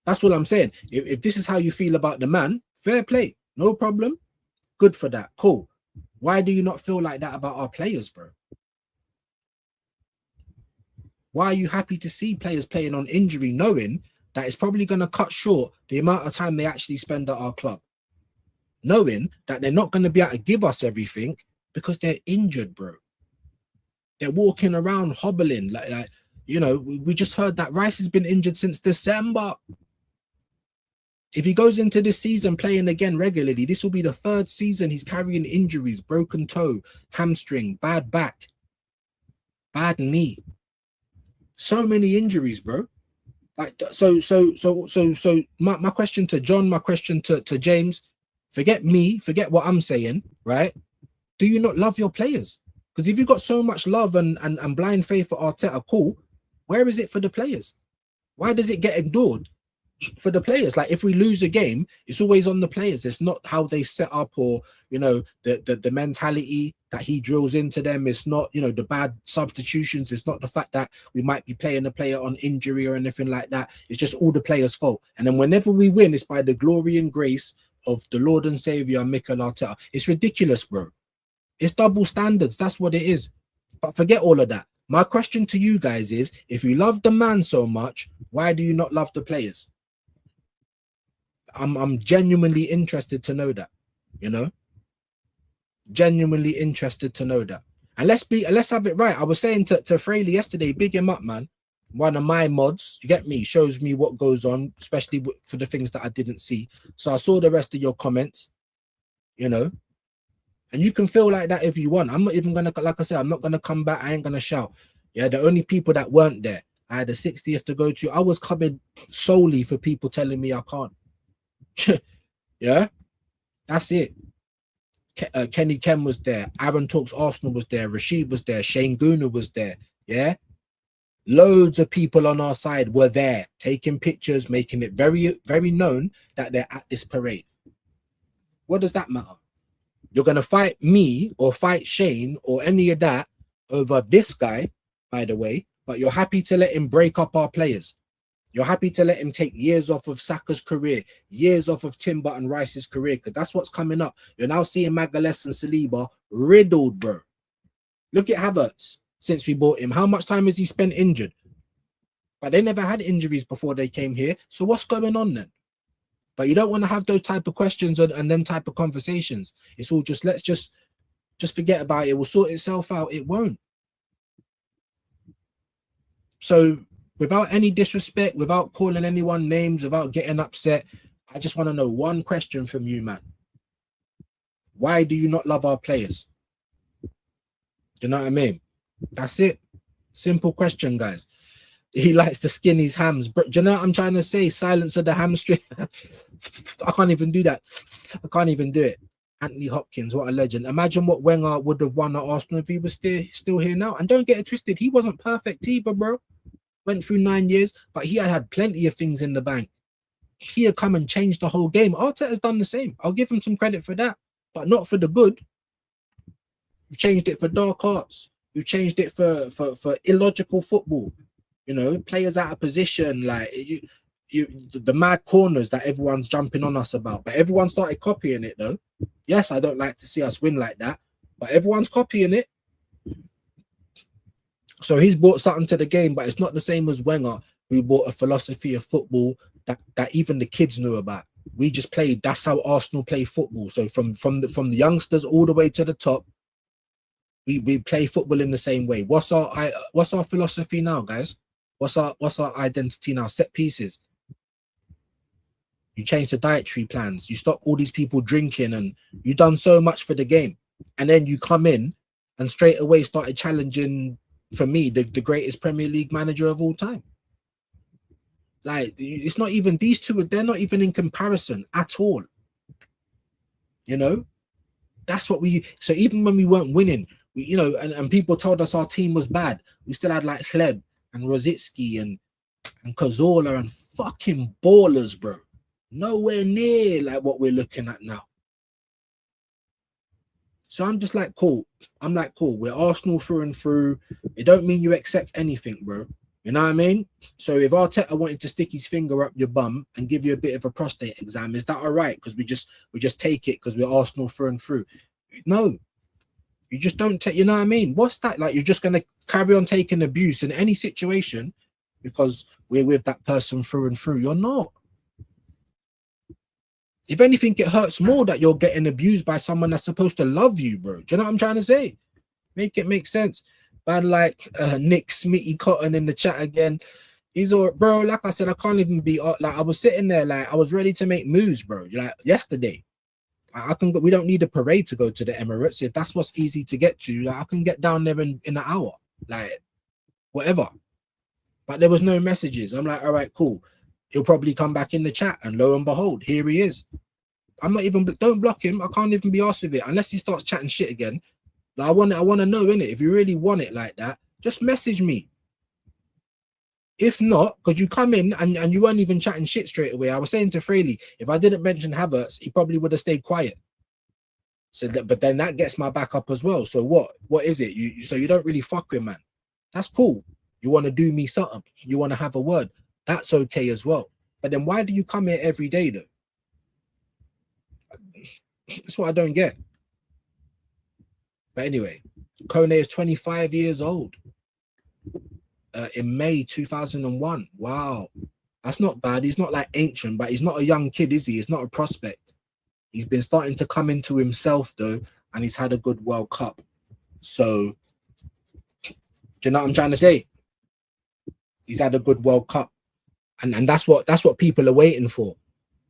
D: that's what I'm saying. If this is how you feel about the man, fair play, no problem. Good for that. Cool. Why do you not feel like that about our players, bro? Why are you happy to see players playing on injury, knowing that it's probably going to cut short the amount of time they actually spend at our club? Knowing that they're not going to be able to give us everything because they're injured, bro. They're walking around hobbling. Like you know, we just heard that Rice has been injured since December. If he goes into this season playing again regularly, this will be the third season he's carrying injuries, broken toe, hamstring, bad back, bad knee. So many injuries, bro. Like, so my question to John, my question to James, forget me, forget what I'm saying, right? Do you not love your players? Because if you've got so much love and blind faith for Arteta, cool. Where is it for the players? Why does it get ignored for the players? Like, if we lose a game, it's always on the players. It's not how they set up, or, you know, the mentality that he drills into them. It's not, you know, the bad substitutions. It's not the fact that we might be playing a player on injury or anything like that. It's just all the players' fault. And then whenever we win, it's by the glory and grace of the Lord and Savior, Mikel Arteta. It's ridiculous, bro. It's double standards. That's what it is. But forget all of that. My question to you guys is, if you love the man so much, why do you not love the players? I'm genuinely interested to know that, you know? Genuinely interested to know that. And let's have it right. I was saying to Fraley yesterday, big him up, man. One of my mods, you get me, shows me what goes on, especially for the things that I didn't see. So I saw the rest of your comments, you know? And you can feel like that if you want. I'm not even going to, like I said, I'm not going to come back. I ain't going to shout. Yeah, the only people that weren't there, I had a 60th to go to. I was coming solely for people telling me I can't. Yeah, that's it. Kenny Ken was there. Aaron Talks Arsenal was there. Rashid was there. Shane Gooner was there. Yeah. Loads of people on our side were there, taking pictures, making it very, very known that they're at this parade. What does that matter? You're going to fight me or fight Shane or any of that over this guy, by the way, but you're happy to let him break up our players. You're happy to let him take years off of Saka's career, years off of Timber and Rice's career, because that's what's coming up. You're now seeing Magalhaes and Saliba riddled, bro. Look at Havertz since we bought him. How much time has he spent injured? But they never had injuries before they came here. So what's going on then? But you don't want to have those type of questions and them type of conversations. It's all just, let's just forget about it. It will sort itself out. It won't. So without any disrespect, without calling anyone names, without getting upset, I just want to know one question from you, man. Why do you not love our players? Do you know what I mean? That's it. Simple question, guys. He likes to skin his hams. But do you know what I'm trying to say? Silence of the hamstring. I can't even do that. I can't even do it. Anthony Hopkins, what a legend. Imagine what Wenger would have won at Arsenal if he was still here now. And don't get it twisted, he wasn't perfect either, bro. Went through 9 years, but he had plenty of things in the bank. He had come and changed the whole game. Arteta's done the same. I'll give him some credit for that, but not for the good. We've changed it for dark arts. We've changed it for illogical football. You know, players out of position, like the mad corners that everyone's jumping on us about. But everyone started copying it, though. Yes, I don't like to see us win like that, but everyone's copying it. So he's brought something to the game, but it's not the same as Wenger, who brought a philosophy of football that even the kids knew about. We just played. That's how Arsenal play football. So from the youngsters all the way to the top, we play football in the same way. What's our philosophy now, guys? What's our identity now? Set pieces. You change the dietary plans. You stop all these people drinking, and you've done so much for the game. And then you come in and straight away started challenging, for me, the greatest Premier League manager of all time. Like, it's not even these two. They're not even in comparison at all. You know, that's what we. So even when we weren't winning, and people told us our team was bad, we still had like Hleb and Rosicki and Cazorla and fucking ballers, bro. Nowhere near like what we're looking at now. So I'm just like, cool. I'm like, cool. We're Arsenal through and through. It don't mean you accept anything, bro. You know what I mean? So if Arteta wanted to stick his finger up your bum and give you a bit of a prostate exam, is that all right? Because we just take it because we're Arsenal through and through. No, you just don't take. You know what I mean? What's that? Like, you're just gonna carry on taking abuse in any situation because we're with that person through and through. You're not. If anything, it hurts more that you're getting abused by someone that's supposed to love you, bro. Do you know what I'm trying to say? Make it make sense. But like Nick Smitty Cotton in the chat again. He's all, bro, like I said, I can't even be, like, I was sitting there, like, I was ready to make moves, bro. Like, yesterday. We don't need a parade to go to the Emirates. If that's what's easy to get to, like, I can get down there in an hour. Like, whatever. But there was no messages. I'm like, all right, cool. He'll probably come back in the chat, and lo and behold, here he is. I'm not even, don't block him. I can't even be asked with it unless he starts chatting shit again. Like, I want to know, innit? If you really want it like that, just message me. If not, because you come in and you weren't even chatting shit straight away. I was saying to Fraley, if I didn't mention Havertz, he probably would have stayed quiet. So, but then that gets my back up as well. So what is it? So you don't really fuck with, man. That's cool. You want to do me something. You want to have a word. That's okay as well. But then why do you come here every day, though? That's what I don't get. But anyway, Kone is 25 years old. In May 2001. Wow. That's not bad. He's not like ancient, but he's not a young kid, is he? He's not a prospect. He's been starting to come into himself, though, and he's had a good World Cup. So, do you know what I'm trying to say? He's had a good World Cup. And that's what people are waiting for,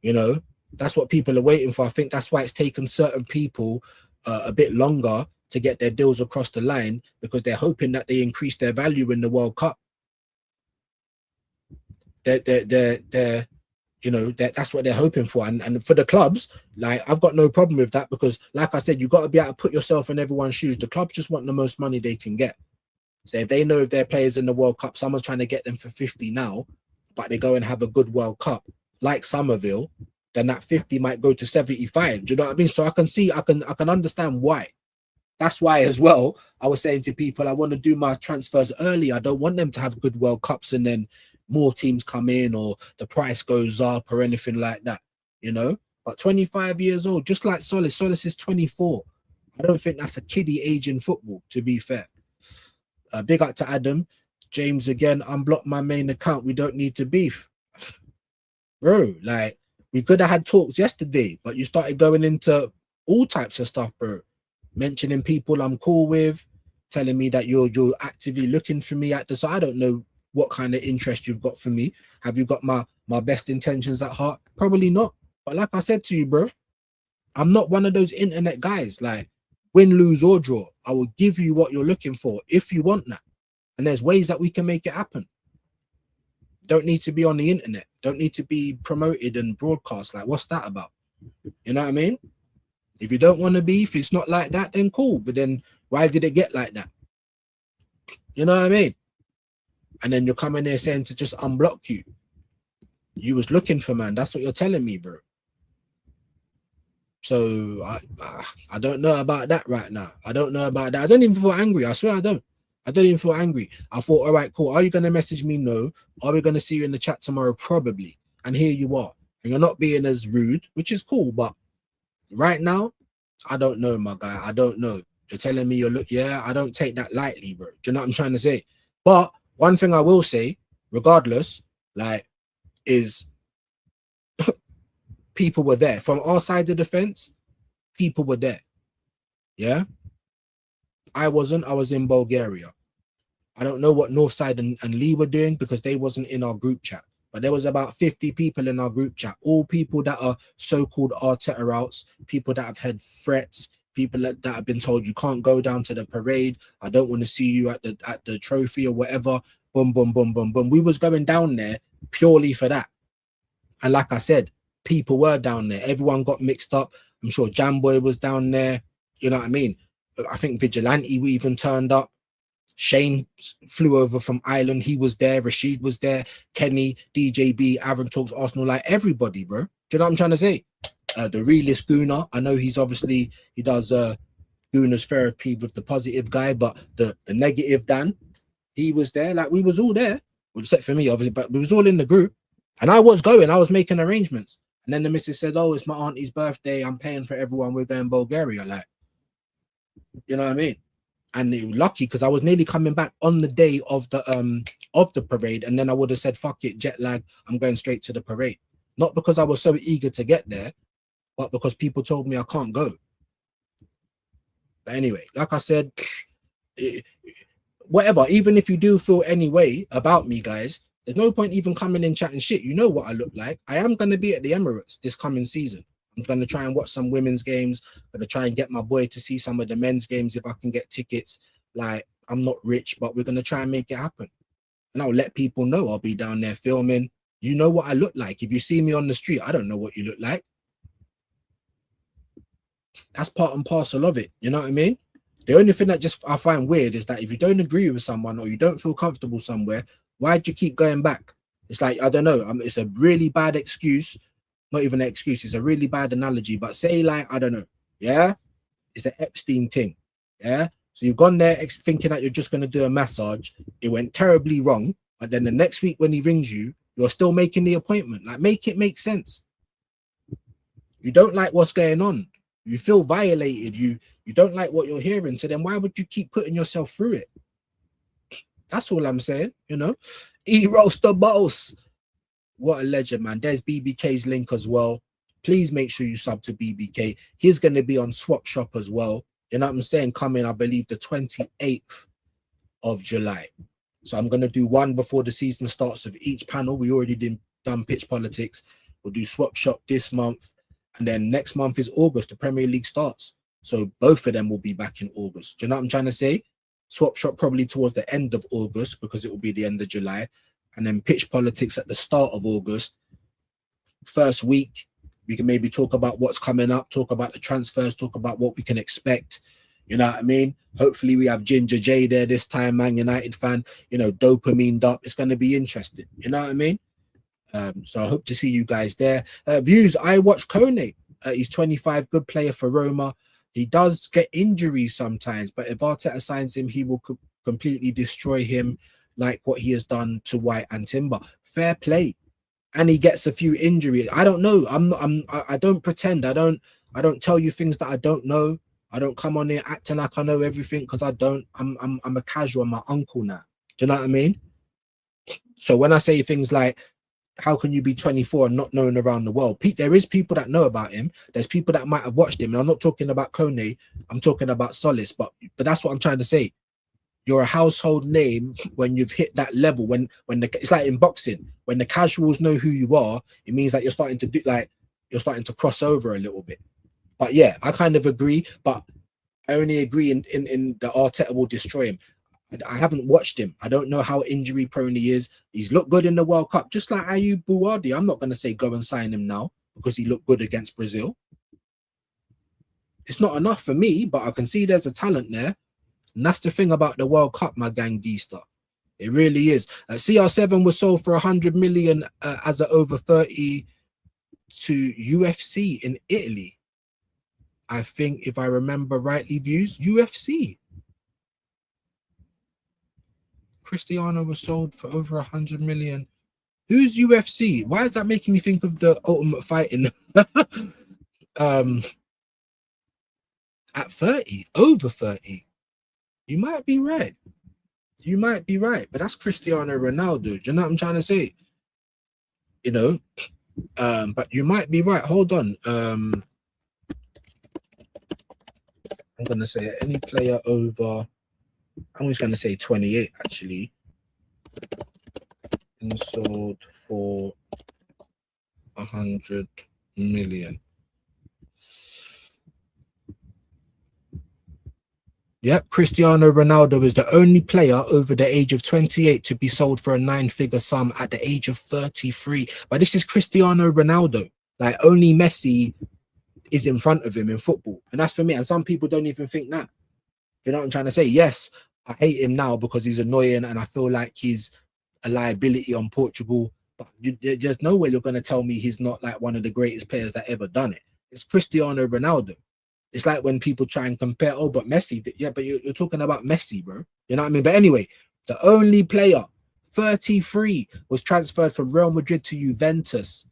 D: you know? That's what people are waiting for. I think that's why it's taken certain people a bit longer to get their deals across the line, because they're hoping that they increase their value in the World Cup. They're you know, that's what they're hoping for. And for the clubs, like, I've got no problem with that, because like I said, you've got to be able to put yourself in everyone's shoes. The clubs just want the most money they can get. So if they know if their players in the World Cup, someone's trying to get them for 50 now, but they go and have a good World Cup, like Somerville, then that 50 might go to 75. Do you know what I mean? So I can understand why. That's why as well, I was saying to people, I want to do my transfers early. I don't want them to have good World Cups and then more teams come in or the price goes up or anything like that, you know. But 25 years old, just like Solis is 24. I don't think that's a kiddie age in football, to be fair. Big up to Adam. James again, unblock my main account. We don't need to beef. Bro, like, we could have had talks yesterday, but you started going into all types of stuff, bro. Mentioning people I'm cool with, telling me that you're actively looking for me at the, so I don't know what kind of interest you've got for me. Have you got my best intentions at heart? Probably not. But like I said to you, bro, I'm not one of those internet guys. Like, win, lose, or draw, I will give you what you're looking for if you want that. And there's ways that we can make it happen. Don't need to be on the internet. Don't need to be promoted and broadcast. Like, what's that about? You know what I mean? If you don't want to be, if it's not like that, then cool. But then why did it get like that? You know what I mean? And then you're coming there saying to just unblock you. You was looking for, man. That's what you're telling me, bro. So I don't know about that right now. I don't know about that. I don't even feel angry. I swear I don't. I don't even feel angry. I thought, all right, cool. Are you going to message me? No. Are we going to see you in the chat tomorrow? Probably. And here you are. And you're not being as rude, which is cool. But right now, I don't know, my guy. I don't know. You're telling me you're yeah, I don't take that lightly, bro. Do you know what I'm trying to say? But one thing I will say, regardless, like, is people were there. From our side of the fence, people were there. Yeah? I wasn't. I was in Bulgaria. I don't know what Northside and Lee were doing because they wasn't in our group chat. But there was about 50 people in our group chat. All people that are so-called Arteta outs, people that have had threats, people that have been told you can't go down to the parade. I don't want to see you at the trophy or whatever. Boom, boom, boom, boom, boom. We was going down there purely for that. And like I said, people were down there. Everyone got mixed up. I'm sure Jamboy was down there. You know what I mean? I think Vigilante even turned up. Shane flew over from Ireland. He was there. Rashid was there. Kenny, DJB, Aaron Talks, Arsenal, like everybody, bro. Do you know what I'm trying to say? The realist Gooner. I know he does Gooner's therapy with the positive guy, but the negative Dan, he was there. Like, we was all there. Well, except for me, obviously, but we was all in the group. And I was making arrangements. And then the missus said, oh, it's my auntie's birthday. I'm paying for everyone. We're going to Bulgaria. Like, you know what I mean? And they were lucky because I was nearly coming back on the day of the parade. And then I would have said, fuck it, jet lag. I'm going straight to the parade. Not because I was so eager to get there, but because people told me I can't go. But anyway, like I said, whatever, even if you do feel any way about me, guys, there's no point even coming in chatting shit. You know what I look like. I am going to be at the Emirates this coming season. I'm going to try and watch some women's games. I'm going to try and get my boy to see some of the men's games if I can get tickets. Like, I'm not rich, but we're going to try and make it happen. And I'll let people know I'll be down there filming. You know what I look like. If you see me on the street, I don't know what you look like. That's part and parcel of it. You know what I mean? The only thing that just I find weird is that if you don't agree with someone or you don't feel comfortable somewhere, why'd you keep going back? It's like, I don't know. It's a really bad excuse. Not even an excuse. It's a really bad analogy. But say, like, I don't know. Yeah? It's an Epstein thing. Yeah? So you've gone there thinking that you're just going to do a massage. It went terribly wrong. But then the next week when he rings you, you're still making the appointment. Like, make it make sense. You don't like what's going on. You feel violated. You don't like what you're hearing. So then why would you keep putting yourself through it? That's all I'm saying, you know. E-Roaster Boss. What a legend, man. There's BBK's link as well. Please make sure you sub to BBK. He's going to be on Swap Shop as well. You know what I'm saying? Coming, I believe, the 28th of July. So I'm going to do one before the season starts of each panel. We already done Pitch Politics. We'll do Swap Shop this month. And then next month is August. The Premier League starts. So both of them will be back in August. Do you know what I'm trying to say? Swap Shop probably towards the end of August because it will be the end of July. And then Pitch Politics at the start of August. First week, we can maybe talk about what's coming up, talk about the transfers, talk about what we can expect. You know what I mean? Hopefully we have Ginger J there this time, Man United fan, you know, dopamine up. It's going to be interesting. You know what I mean? So I hope to see you guys there. Views, I watch Kone. He's 25, good player for Roma. He does get injuries sometimes, but if Arteta signs him, he will completely destroy him like what he has done to White and Timber. fair play. And he gets a few injuries. I don't know. I don't pretend. I don't tell you things that I don't know. I don't come on here acting like I know everything because I don't. I'm a casual. I'm my uncle now. Do you know what I mean? So when I say things like, how can you be 24 and not known around the world? Pete, there is people that know about him. There's people that might have watched him. And I'm not talking about Kone. I'm talking about Solace. But that's what I'm trying to say. You're a household name when you've hit that level. When it's like in boxing, when the casuals know who you are, it means that you're starting to cross over a little bit. But yeah, I kind of agree. But I only agree in the Arteta will destroy him. I haven't watched him. I don't know how injury prone he is. He's looked good in the World Cup, just like Ayub Buwadi. I'm not going to say go and sign him now because he looked good against Brazil. It's not enough for me, but I can see there's a talent there. And that's the thing about the World Cup, my gangster. It really is. CR7 was sold for 100 million as an over 30 to UFC in Italy. I think, if I remember rightly, views UFC. Cristiano was sold for over 100 million. Who's UFC? Why is that making me think of the Ultimate Fighting? At 30, over 30. You might be right. You might be right, but that's Cristiano Ronaldo. Do you know what I'm trying to say? You know, but you might be right. Hold on. I'm gonna say any player over. I'm just gonna say 28 actually. And sold for 100 million. Yep, Cristiano Ronaldo is the only player over the age of 28 to be sold for a 9-figure sum at the age of 33. But this is Cristiano Ronaldo. Like, only Messi is in front of him in football. And that's for me. And some people don't even think that. You know what I'm trying to say? Yes, I hate him now because he's annoying and I feel like he's a liability on Portugal. But there's no way you're going to tell me he's not like one of the greatest players that ever done it. It's Cristiano Ronaldo. It's like when people try and compare, oh, but Messi. Yeah, but you're talking about Messi, bro. You know what I mean? But anyway, the only player, 33, was transferred from Real Madrid to Juventus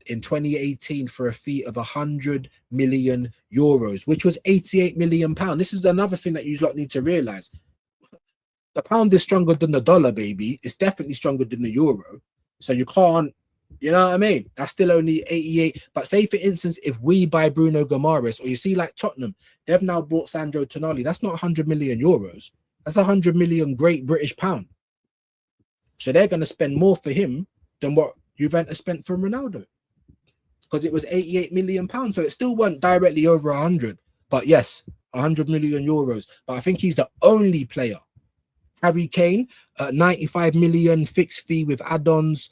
D: in 2018 for a fee of 100 million euros, which was 88 million pounds. This is another thing that you lot need to realize. The pound is stronger than the dollar, baby. It's definitely stronger than the euro. So you can't, you know what I mean? That's still only 88. But say, for instance, if we buy Bruno Gomares, or you see like Tottenham, they've now bought Sandro Tonali. That's not 100 million euros. That's 100 million Great British pound. So they're going to spend more for him than what Juventus spent for Ronaldo. Because it was 88 million pounds. So it still went directly over 100. But yes, 100 million euros. But I think he's the only player. Harry Kane, 95 million fixed fee with add-ons,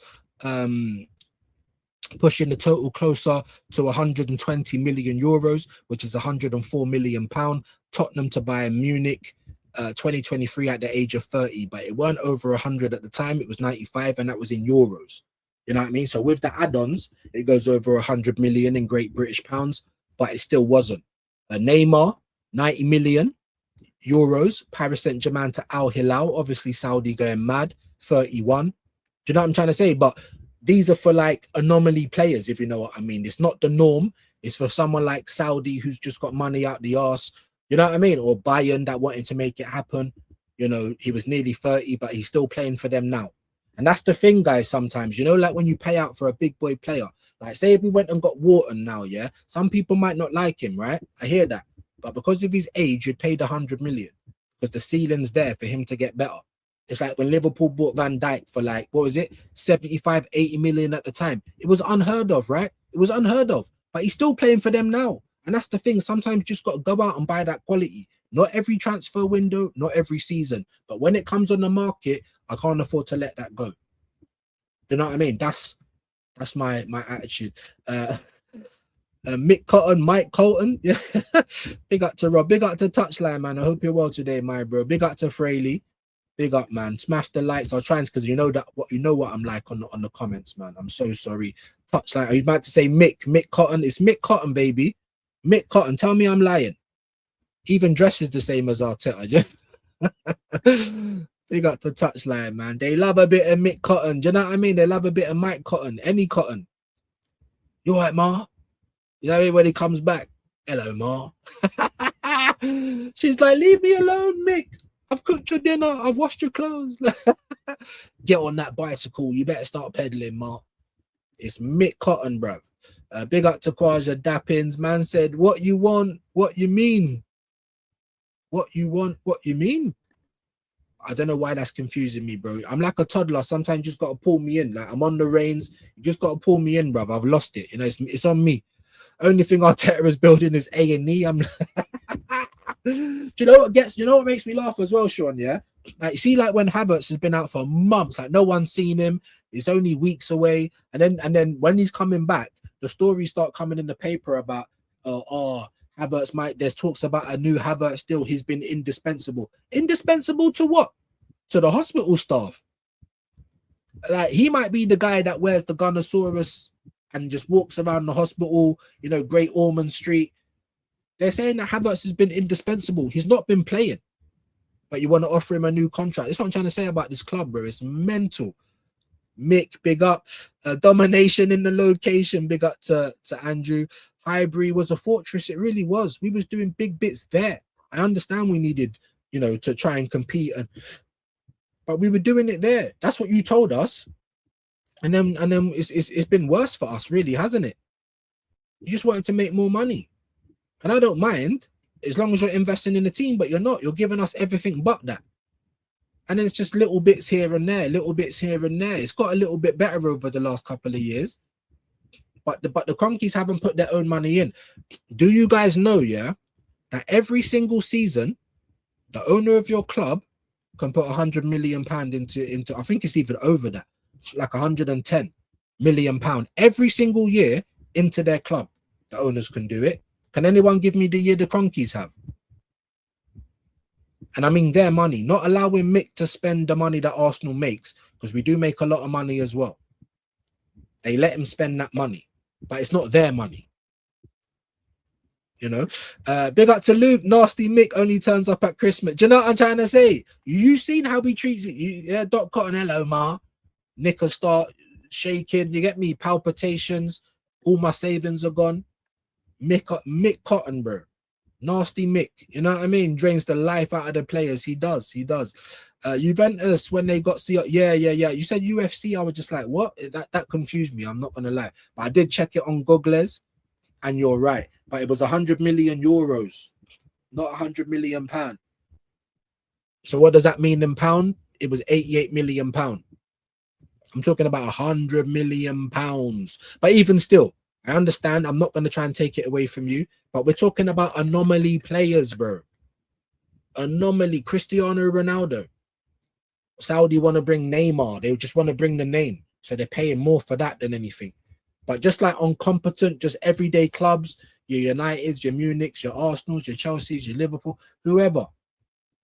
D: pushing the total closer to 120 million euros, which is 104 million pound. Tottenham to Bayern Munich, 2023 at the age of 30, but it weren't over 100 at the time. It was 95, and that was in euros. You know what I mean? So with the add-ons, it goes over 100 million in Great British pounds, but it still wasn't. Neymar, 90 million euros. Paris Saint-Germain to Al Hilal, obviously Saudi going mad, 31. Do you know what I'm trying to say? But these are for like anomaly players, if you know what I mean. It's not the norm. It's for someone like Saudi who's just got money out the arse. You know what I mean? Or Bayern that wanted to make it happen. You know, he was nearly 30, but he's still playing for them now. And that's the thing, guys, sometimes, you know, like when you pay out for a big boy player, like say if we went and got Wharton now, yeah, some people might not like him, right? I hear that. But because of his age, you'd pay the 100 million because the ceiling's there for him to get better. It's like when Liverpool bought Van Dijk for like, what was it? 75, 80 million at the time. It was unheard of, right? It was unheard of. But he's still playing for them now. And that's the thing. Sometimes you just got to go out and buy that quality. Not every transfer window, not every season. But when it comes on the market, I can't afford to let that go. You know what I mean? That's my attitude. Mick Cotton, Mike Colton. Yeah. Big up to Rob. Big up to Touchline, man. I hope you're well today, my bro. Big up to Fraley. Big up, man. Smash the likes. I'll try and because you know what I'm like on the comments, man. I'm so sorry. Touchline. Are you about to say Mick Cotton? It's Mick Cotton, baby. Mick Cotton. Tell me I'm lying. Even dresses the same as Arteta. Yeah. They got the touchline, man. They love a bit of Mick Cotton. Do you know what I mean? They love a bit of Mike Cotton, any Cotton. You all right, Ma? You know what I mean? When he comes back, hello, Ma. She's like, leave me alone, Mick. I've cooked your dinner. I've washed your clothes. Get on that bicycle. You better start pedaling, Ma. It's Mick Cotton, bruv. Big up to Kwaja Dappins. Man said, what you want, what you mean? What you want, what you mean? I don't know why that's confusing me, bro. I'm like a toddler. Sometimes you just got to pull me in. Like I'm on the reins. You just got to pull me in, bruv. I've lost it. You know, it's on me. Only thing Arteta is building is A&E. I'm do you know what makes me laugh as well, Sean? Yeah. Like you see, like when Havertz has been out for months, like no one's seen him. It's only weeks away. And then when he's coming back, the stories start coming in the paper about Havertz there's talks about a new Havertz deal. He's been indispensable. Indispensable to what? To the hospital staff. Like he might be the guy that wears the Gunnosaurus and just walks around the hospital, you know, Great Ormond Street. They're saying that Havertz has been indispensable. He's not been playing. But you want to offer him a new contract. That's what I'm trying to say about this club, bro. It's mental. Mick, big up. Domination in the location. Big up to Andrew. Highbury was a fortress. It really was. We was doing big bits there. I understand we needed, you know, to try and compete, but we were doing it there. That's what you told us. And then it's been worse for us, really, hasn't it? You just wanted to make more money. And I don't mind as long as you're investing in the team, but you're not. You're giving us everything but that. And then it's just little bits here and there, little bits here and there. It's got a little bit better over the last couple of years. But the Cronkies haven't put their own money in. Do you guys know, yeah, that every single season, the owner of your club can put £100 million into I think it's even over that, like £110 million every single year into their club. The owners can do it. Can anyone give me the year the Cronkies have? And I mean their money, not allowing Mick to spend the money that Arsenal makes, because we do make a lot of money as well. They let him spend that money, but it's not their money. You know, big up to Luke. Nasty Mick only turns up at Christmas. Do you know what I'm trying to say? You seen how he treats it? Yeah, Doc Cotton, hello, Ma. Nick will start shaking. You get me? Palpitations. All my savings are gone. Mick Cotton, bro. Nasty Mick. You know what I mean? Drains the life out of the players. He does. Juventus, when they got yeah. You said UFC. I was just like, what? That confused me. I'm not gonna lie, but I did check it on Google's, and you're right. But it was 100 million euros, not 100 million pound. So what does that mean in pound? It was 88 million pound. I'm talking about 100 million pounds. But even still, I understand. I'm not going to try and take it away from you. But we're talking about anomaly players, bro. Anomaly. Cristiano Ronaldo. Saudi want to bring Neymar. They just want to bring the name. So they're paying more for that than anything. But just like incompetent, just everyday clubs, your Uniteds, your Munichs, your Arsenals, your Chelseas, your Liverpool, whoever.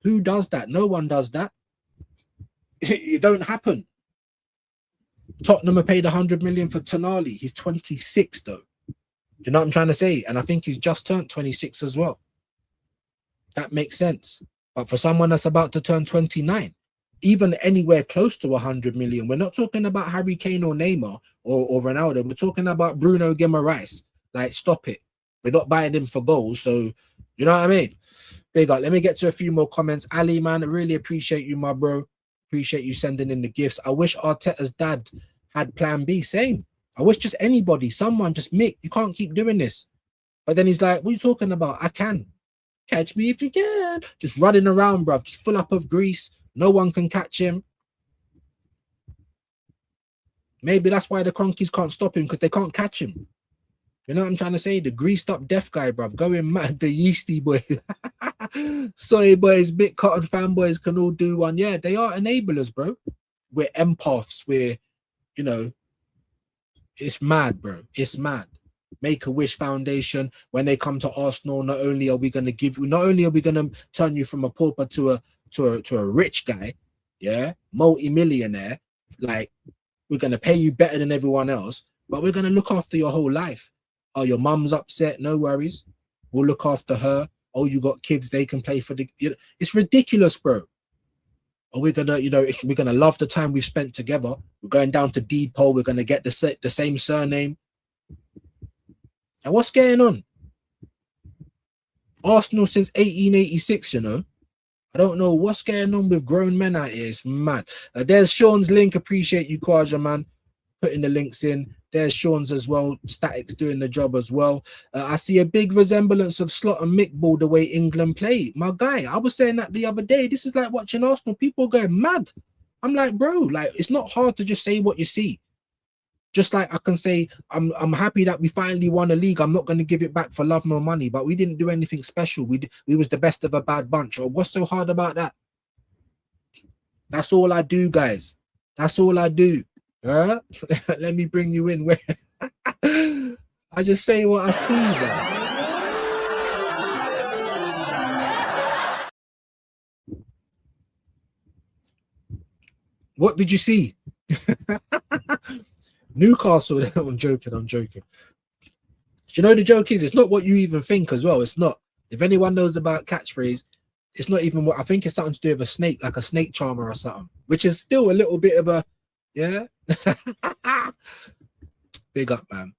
D: Who does that? No one does that. It don't happen. Tottenham have paid 100 million for Tonali. He's 26 though. You know what I'm trying to say? And I think he's just turned 26 as well. That makes sense. But for someone that's about to turn 29, even anywhere close to 100 million, we're not talking about Harry Kane or Neymar or Ronaldo. We're talking about Bruno Guimaraes. Like, stop it. We're not buying him for goals. So, you know what I mean? Big up. Let me get to a few more comments. Ali, man, I really appreciate you, my bro. Appreciate you sending in the gifts. I wish Arteta's dad had plan B. Same. I wish just anybody, someone, just Mick, you can't keep doing this. But then he's like, what are you talking about? I can. Catch me if you can. Just running around, bruv. Just full up of grease. No one can catch him. Maybe that's why the Cronkies can't stop him, because they can't catch him. You know what I'm trying to say? The greased up deaf guy, bruv. Going mad. The yeasty boy. Soy boys, Big Cotton fanboys can all do one. Yeah, they are enablers, bro. We're empaths. We're, you know, it's mad, bro. It's mad. Make-A-Wish Foundation. When they come to Arsenal, not only are we going to turn you from a pauper to a rich guy, yeah, multi-millionaire, like, we're going to pay you better than everyone else, but we're going to look after your whole life. Oh, your mum's upset, no worries. We'll look after her. Oh, you got kids, they can play for the... You know, it's ridiculous, bro. Or we're gonna, we're gonna love the time we've spent together. We're going down to Depot. We're gonna get the same surname. And what's going on? Arsenal since 1886, I don't know what's going on with grown men out here. It's mad. There's Sean's link. Appreciate you, Kwaja, man. Putting the links in. There's Sean's as well. Static's doing the job as well. I see a big resemblance of Slot and Mick Ball the way England play. My guy, I was saying that the other day. This is like watching Arsenal. People are going mad. I'm like, bro, like it's not hard to just say what you see. Just like I can say, I'm happy that we finally won a league. I'm not going to give it back for love nor money, but we didn't do anything special. We was the best of a bad bunch. Or what's so hard about that? That's all I do, guys. That's all I do. Let me bring you in. Where I just say what I see, man. What did you see? Newcastle. I'm joking. Do you know the joke is? It's not what you even think as well. It's not. If anyone knows about catchphrase, it's not even what I think. It's something to do with a snake, like a snake charmer or something, which is still a little bit of a Big up, man.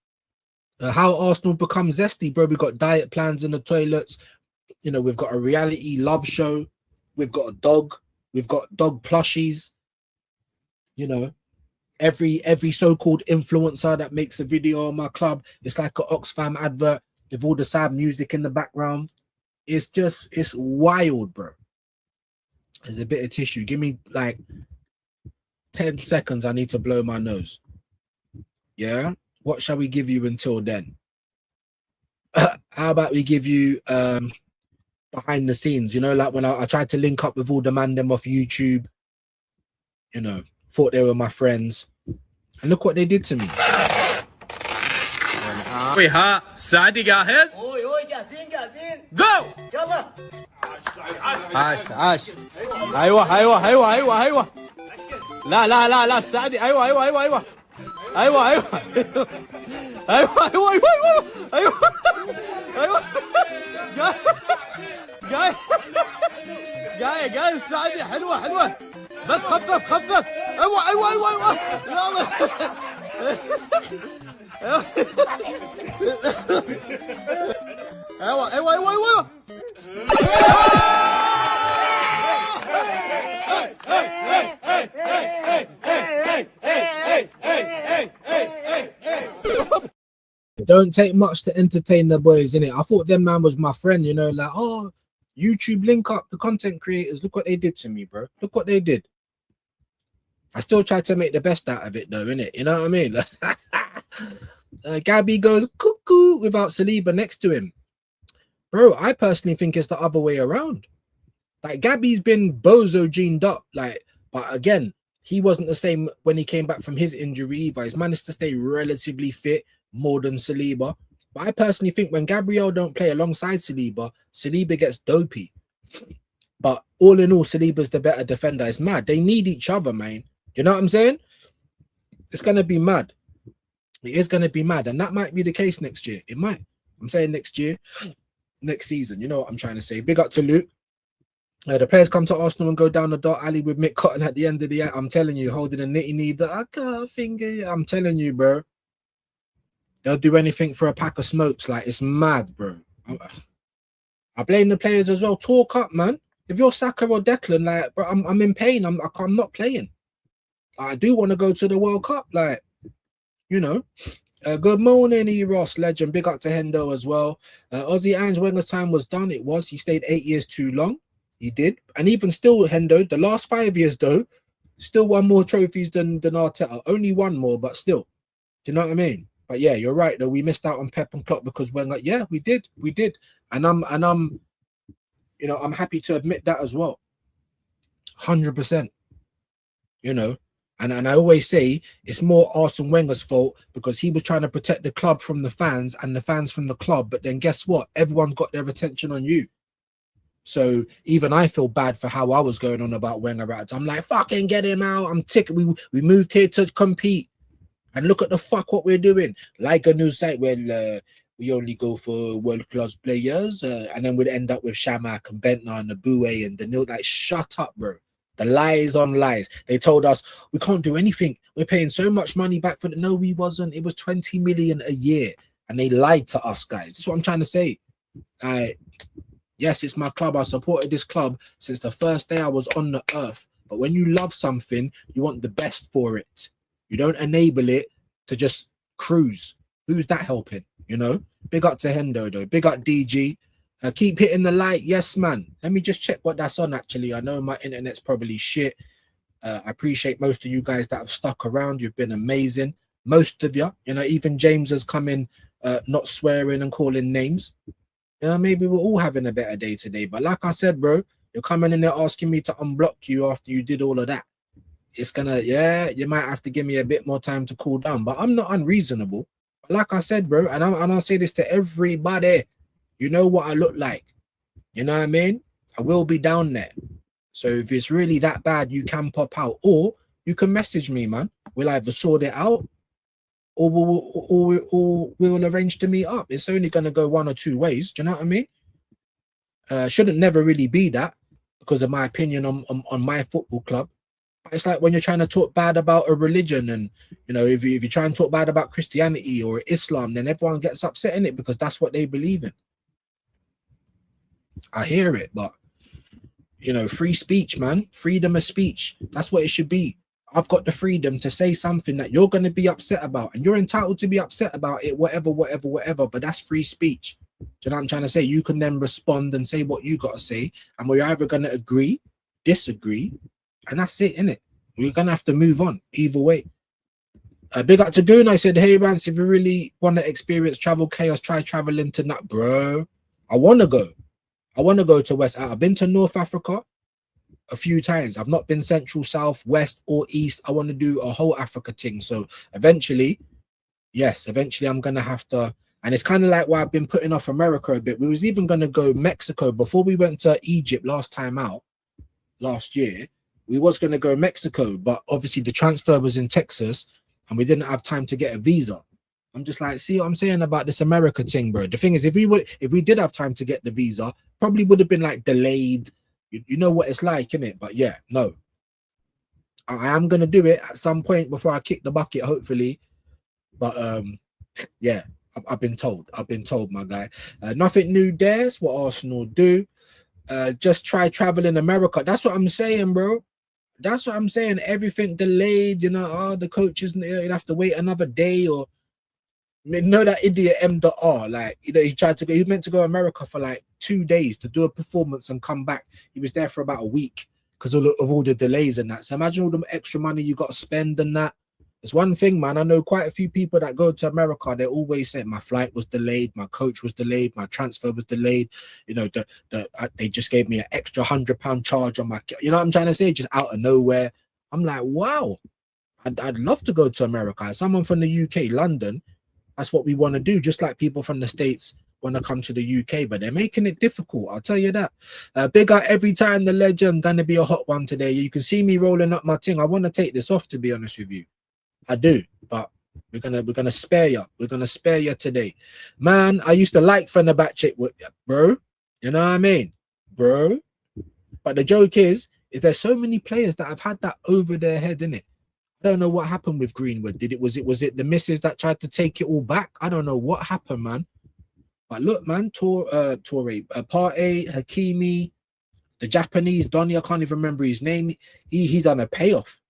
D: How Arsenal become zesty, bro. We've got diet plans in the toilets. We've got a reality love show. We've got a dog. We've got dog plushies. Every so-called influencer that makes a video on my club, it's like an Oxfam advert with all the sad music in the background. It's wild, bro. There's a bit of tissue. Give me like 10 seconds. I need to blow my nose. Yeah. What shall we give you until then? How about we give you behind the scenes? Like when I tried to link up with all the man them off YouTube. Thought they were my friends, and look what they did to me.
F: Wait, ها سعدي جاهز؟ Go!
G: يلا
F: عاش ايوه لا سعدي ايوه جاي سعدي حلوه بس خفف ايوه ايوه
D: It don't take much to entertain the boys, innit? I thought them man was my friend, like, oh, YouTube link up the content creators. Look what they did to me, bro. Look what they did. I still try to make the best out of it, though, innit? You know what I mean? Gabby goes cuckoo without Saliba next to him. Bro, I personally think it's the other way around. Like, Gabby's been bozo gened up, like, but again, he wasn't the same when he came back from his injury either. He's managed to stay relatively fit more than Saliba. But I personally think when Gabriel don't play alongside Saliba, Saliba gets dopey. But all in all, Saliba's the better defender. It's mad. They need each other, man. You know what I'm saying? It's going to be mad. It is going to be mad. And that might be the case next year. It might. I'm saying next year, next season. You know what I'm trying to say. Big up to Luke. The players come to Arsenal and go down the dark alley with Mick Cotton at the end of the year. I'm telling you, holding a nitty knee. I can't finger. I'm telling you, bro. They'll do anything for a pack of smokes. Like, it's mad, bro. I blame the players as well. Talk up, man. If you're Saka or Declan, like, bro, I'm in pain. I'm not playing. I do want to go to the World Cup, like, good morning, E. Ross, legend. Big up to Hendo as well. Ozzy Ange Wenger's time was done. It was. He stayed 8 years too long. He did. And even still, Hendo, the last 5 years, though, still won more trophies than Arteta. Only one more, but still. Do you know what I mean? But yeah, you're right, though. We missed out on Pep and Klopp because Wenger, yeah, we did. And I'm happy to admit that as well. 100%. And I always say it's more Arsene Wenger's fault because he was trying to protect the club from the fans and the fans from the club. But then guess what? Everyone's got their attention on you. So even I feel bad for how I was going on about Wenger. I'm like, fucking get him out. I'm ticked. We moved here to compete. And look at the fuck what we're doing. Like a new site where we only go for world-class players. And then we'd end up with Shamak and Bentner and the Boué and the Nil. Like, shut up, bro. The lies on lies. They told us we can't do anything. We're paying so much money back for it. No, we wasn't. It was 20 million a year. And they lied to us, guys. That's what I'm trying to say. Yes, it's my club. I supported this club since the first day I was on the earth. But when you love something, you want the best for it. You don't enable it to just cruise. Who's that helping? You know? Big up to Hendo, though. Big up DG. Keep hitting the like. Yes, man. Let me just check what that's on, actually. I know my internet's probably shit. I appreciate most of you guys that have stuck around. You've been amazing. Most of you. You know, even James has come in not swearing and calling names. You know, maybe we're all having a better day today. But like I said, bro, you're coming in there asking me to unblock you after you did all of that. It's gonna, yeah, you might have to give me a bit more time to cool down. But I'm not unreasonable. But like I said, bro, and I'll say this to everybody. You know what I look like. You know what I mean? I will be down there. So if it's really that bad, you can pop out. Or you can message me, man. We'll either sort it out or we'll arrange to meet up. It's only going to go one or two ways. Do you know what I mean? Shouldn't never really be that because of my opinion on my football club. It's like when you're trying to talk bad about a religion and, you know, if you try and talk bad about Christianity or Islam, then everyone gets upset in it because that's what they believe in. I hear it, but, you know, free speech, man. Freedom of speech. That's what it should be. I've got the freedom to say something that you're going to be upset about, and you're entitled to be upset about it, whatever, but that's free speech. Do you know what I'm trying to say? You can then respond and say what you got to say, and we're either going to agree, disagree, and that's it, innit? We're going to have to move on either way. Big up to Goon. I said, hey, Rance, if you really want to experience travel chaos, try traveling to Nut, bro. I want to go. I want to go to West. I've been to North Africa a few times. I've not been Central, South, West, or East. I want to do a whole Africa thing. So eventually, yes, eventually I'm going to have to. And it's kind of like why I've been putting off America a bit. We was even going to go Mexico before we went to Egypt last time out, last year. We was going to go Mexico, but obviously the transfer was in Texas and we didn't have time to get a visa. I'm just like, see what I'm saying about this America thing, bro. The thing is, if we did have time to get the visa, probably would have been like delayed. You know what it's like, innit? But yeah, no. I am gonna do it at some point before I kick the bucket, hopefully. But yeah, I've been told. I've been told, my guy. Nothing new there. That's what Arsenal do. Just try traveling America. That's what I'm saying, bro. That's what I'm saying. Everything delayed, you know. Oh, the coaches, you'd have to wait another day or. Know that idiot M.R. Like, you know, he meant to go to America for like 2 days to do a performance and come back. He was there for about a week because of all the delays and that. So imagine all the extra money you got to spend and that. It's one thing, man. I know quite a few people that go to America. They always say my flight was delayed, my coach was delayed, my transfer was delayed. You know, they just gave me an extra £100 charge on my. You know what I'm trying to say? Just out of nowhere. I'm like, wow. I'd love to go to America. As someone from the UK, London. That's what we want to do, just like people from the States want to come to the UK, but they're making it difficult. I'll tell you that. Big up every time the legend. Gonna be a hot one today. You can see me rolling up my thing. I want to take this off, to be honest with you. I do, but we're gonna spare you. We're gonna spare you today, man. I used to like Fenerbahce, bro. You know what I mean, bro. But the joke is there's so many players that have had that over their head, innit? I don't know what happened with Greenwood. Was it the missus that tried to take it all back? I don't know what happened, man. But look, man, Partey, Hakimi, the Japanese Donny, I can't even remember his name. He's on a payoff.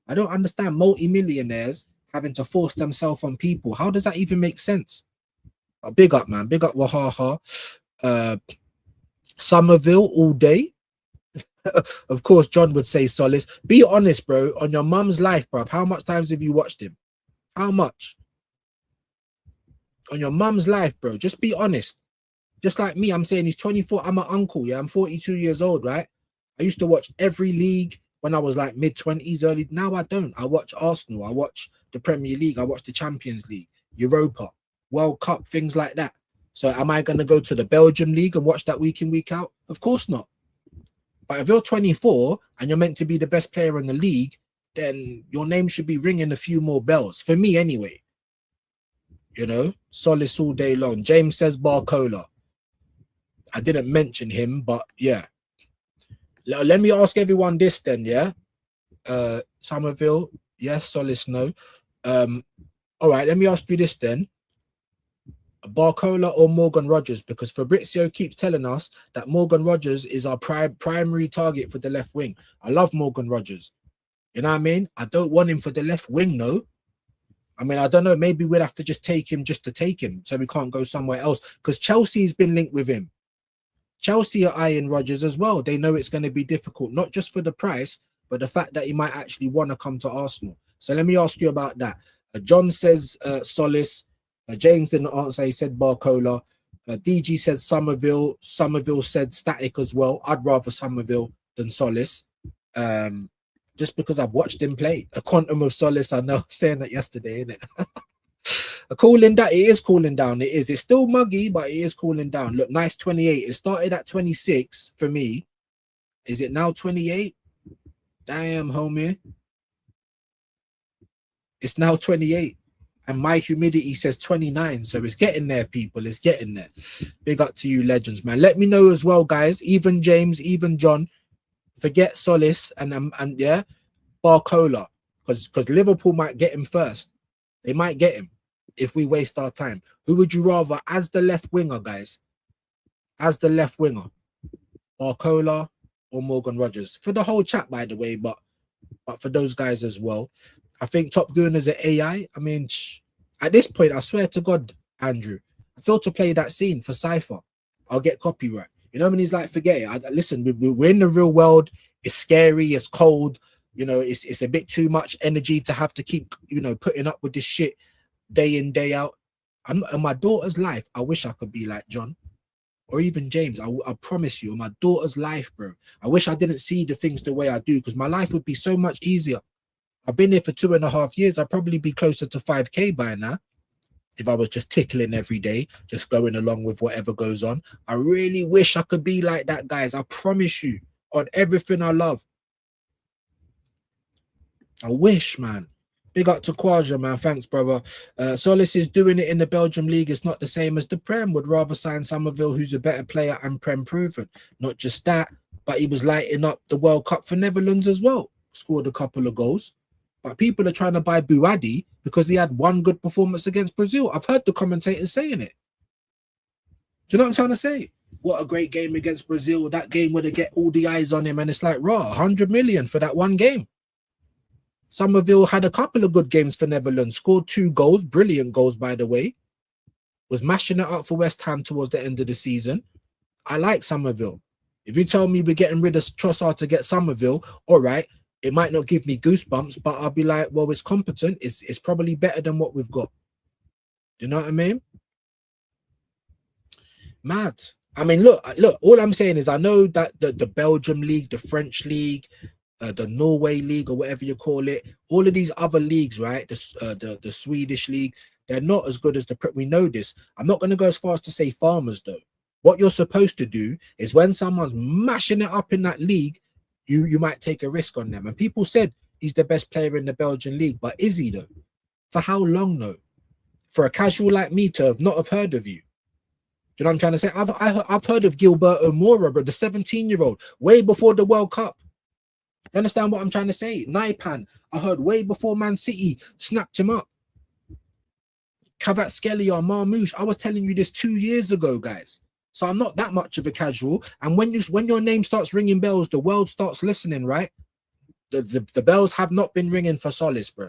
D: I don't understand multi-millionaires having to force themselves on people. How does that even make sense? Big up, man. Big up Wahaha. Somerville all day. Of course, John would say Solace. Be honest, bro. On your mum's life, bro. How much times have you watched him? How much? On your mum's life, bro. Just be honest. Just like me, I'm saying he's 24. I'm an uncle, yeah. I'm 42 years old, right? I used to watch every league when I was like mid-20s, early. Now I don't. I watch Arsenal. I watch the Premier League. I watch the Champions League, Europa, World Cup, things like that. So am I going to go to the Belgium League and watch that week in, week out? Of course not. But if you're 24 and you're meant to be the best player in the league, then your name should be ringing a few more bells. For me, anyway. You know, Solace all day long. James says Barcola. I didn't mention him, but yeah. Let me ask everyone this then, yeah. Somerville, yes. Solis, no. All right. Let me ask you this then. Barcola or Morgan Rogers, because Fabrizio keeps telling us that Morgan Rogers is our primary target for the left wing. I love Morgan Rogers. You know what I mean? I don't want him for the left wing, no. I mean, I don't know. Maybe we'll have to just take him just to take him, so we can't go somewhere else. Because Chelsea's been linked with him. Chelsea are eyeing Rogers as well. They know it's going to be difficult, not just for the price, but the fact that he might actually want to come to Arsenal. So let me ask you about that. John says Solis. James didn't answer. He said Barcola. DG said Somerville. Somerville said Static as well. I'd rather Somerville than Solis. Just because I've watched him play. A quantum of solace. I know, saying that yesterday, isn't it? A cooling down. It is cooling down. It is. It's still muggy, but it is cooling down. Look, nice 28. It started at 26 for me. Is it now 28? Damn, homie. It's now 28. And my humidity says 29. So it's getting there, people. It's getting there. Big up to you, legends, man. Let me know as well, guys. Even James, even John. Forget Solis and yeah, Barcola. Because Liverpool might get him first. They might get him if we waste our time. Who would you rather as the left winger, guys? As the left winger. Barcola or Morgan Rogers? For the whole chat, by the way, but for those guys as well. I think Top Gun is an AI. I mean, at this point, I swear to God, Andrew, I feel to play that scene for Cypher. I'll get copyright. You know, when he's like, forget it. Listen, we're in the real world. It's scary. It's cold. You know, it's a bit too much energy to have to keep, you know, putting up with this shit day in, day out. In my daughter's life, I wish I could be like John or even James. I promise you, in my daughter's life, bro, I wish I didn't see the things the way I do, because my life would be so much easier. I've been here for 2.5 years. I'd probably be closer to 5K by now if I was just tickling every day, just going along with whatever goes on. I really wish I could be like that, guys. I promise you, on everything I love. I wish, man. Big up to Quaja, man. Thanks, brother. Solis is doing it in the Belgium league. It's not the same as the Prem. Would rather sign Somerville, who's a better player and Prem proven. Not just that, but he was lighting up the World Cup for Netherlands as well. Scored a couple of goals. But people are trying to buy Buadi because he had one good performance against Brazil. I've heard the commentators saying it. Do you know what I'm trying to say? What a great game against Brazil. That game would have get all the eyes on him. And it's like, raw, 100 million for that one game. Somerville had a couple of good games for Netherlands. Scored 2 goals. Brilliant goals, by the way. Was mashing it up for West Ham towards the end of the season. I like Somerville. If you tell me we're getting rid of Trossard to get Somerville, all right. It might not give me goosebumps, but I'll be like, well, it's competent. It's probably better than what we've got. You know what I mean? Mad. I mean, look, all I'm saying is I know that the Belgium league, the French league, the Norway league, or whatever you call it, all of these other leagues, right? The Swedish league, they're not as good as we know this. I'm not going to go as far as to say Farmers, though. What you're supposed to do is when someone's mashing it up in that league, you might take a risk on them. And people said he's the best player in the Belgian league, but is he though? For how long though? For a casual like me to not have heard of you. Do you know what I'm trying to say? I've heard of Gilberto Moura, but the 17-year-old, way before the World Cup. You understand what I'm trying to say? Naipan, I heard way before Man City snapped him up. Kvaratskhelia, Marmouche, I was telling you this 2 years ago, guys. So I'm not that much of a casual. And when your name starts ringing bells, the world starts listening, right? The bells have not been ringing for Solis, bro.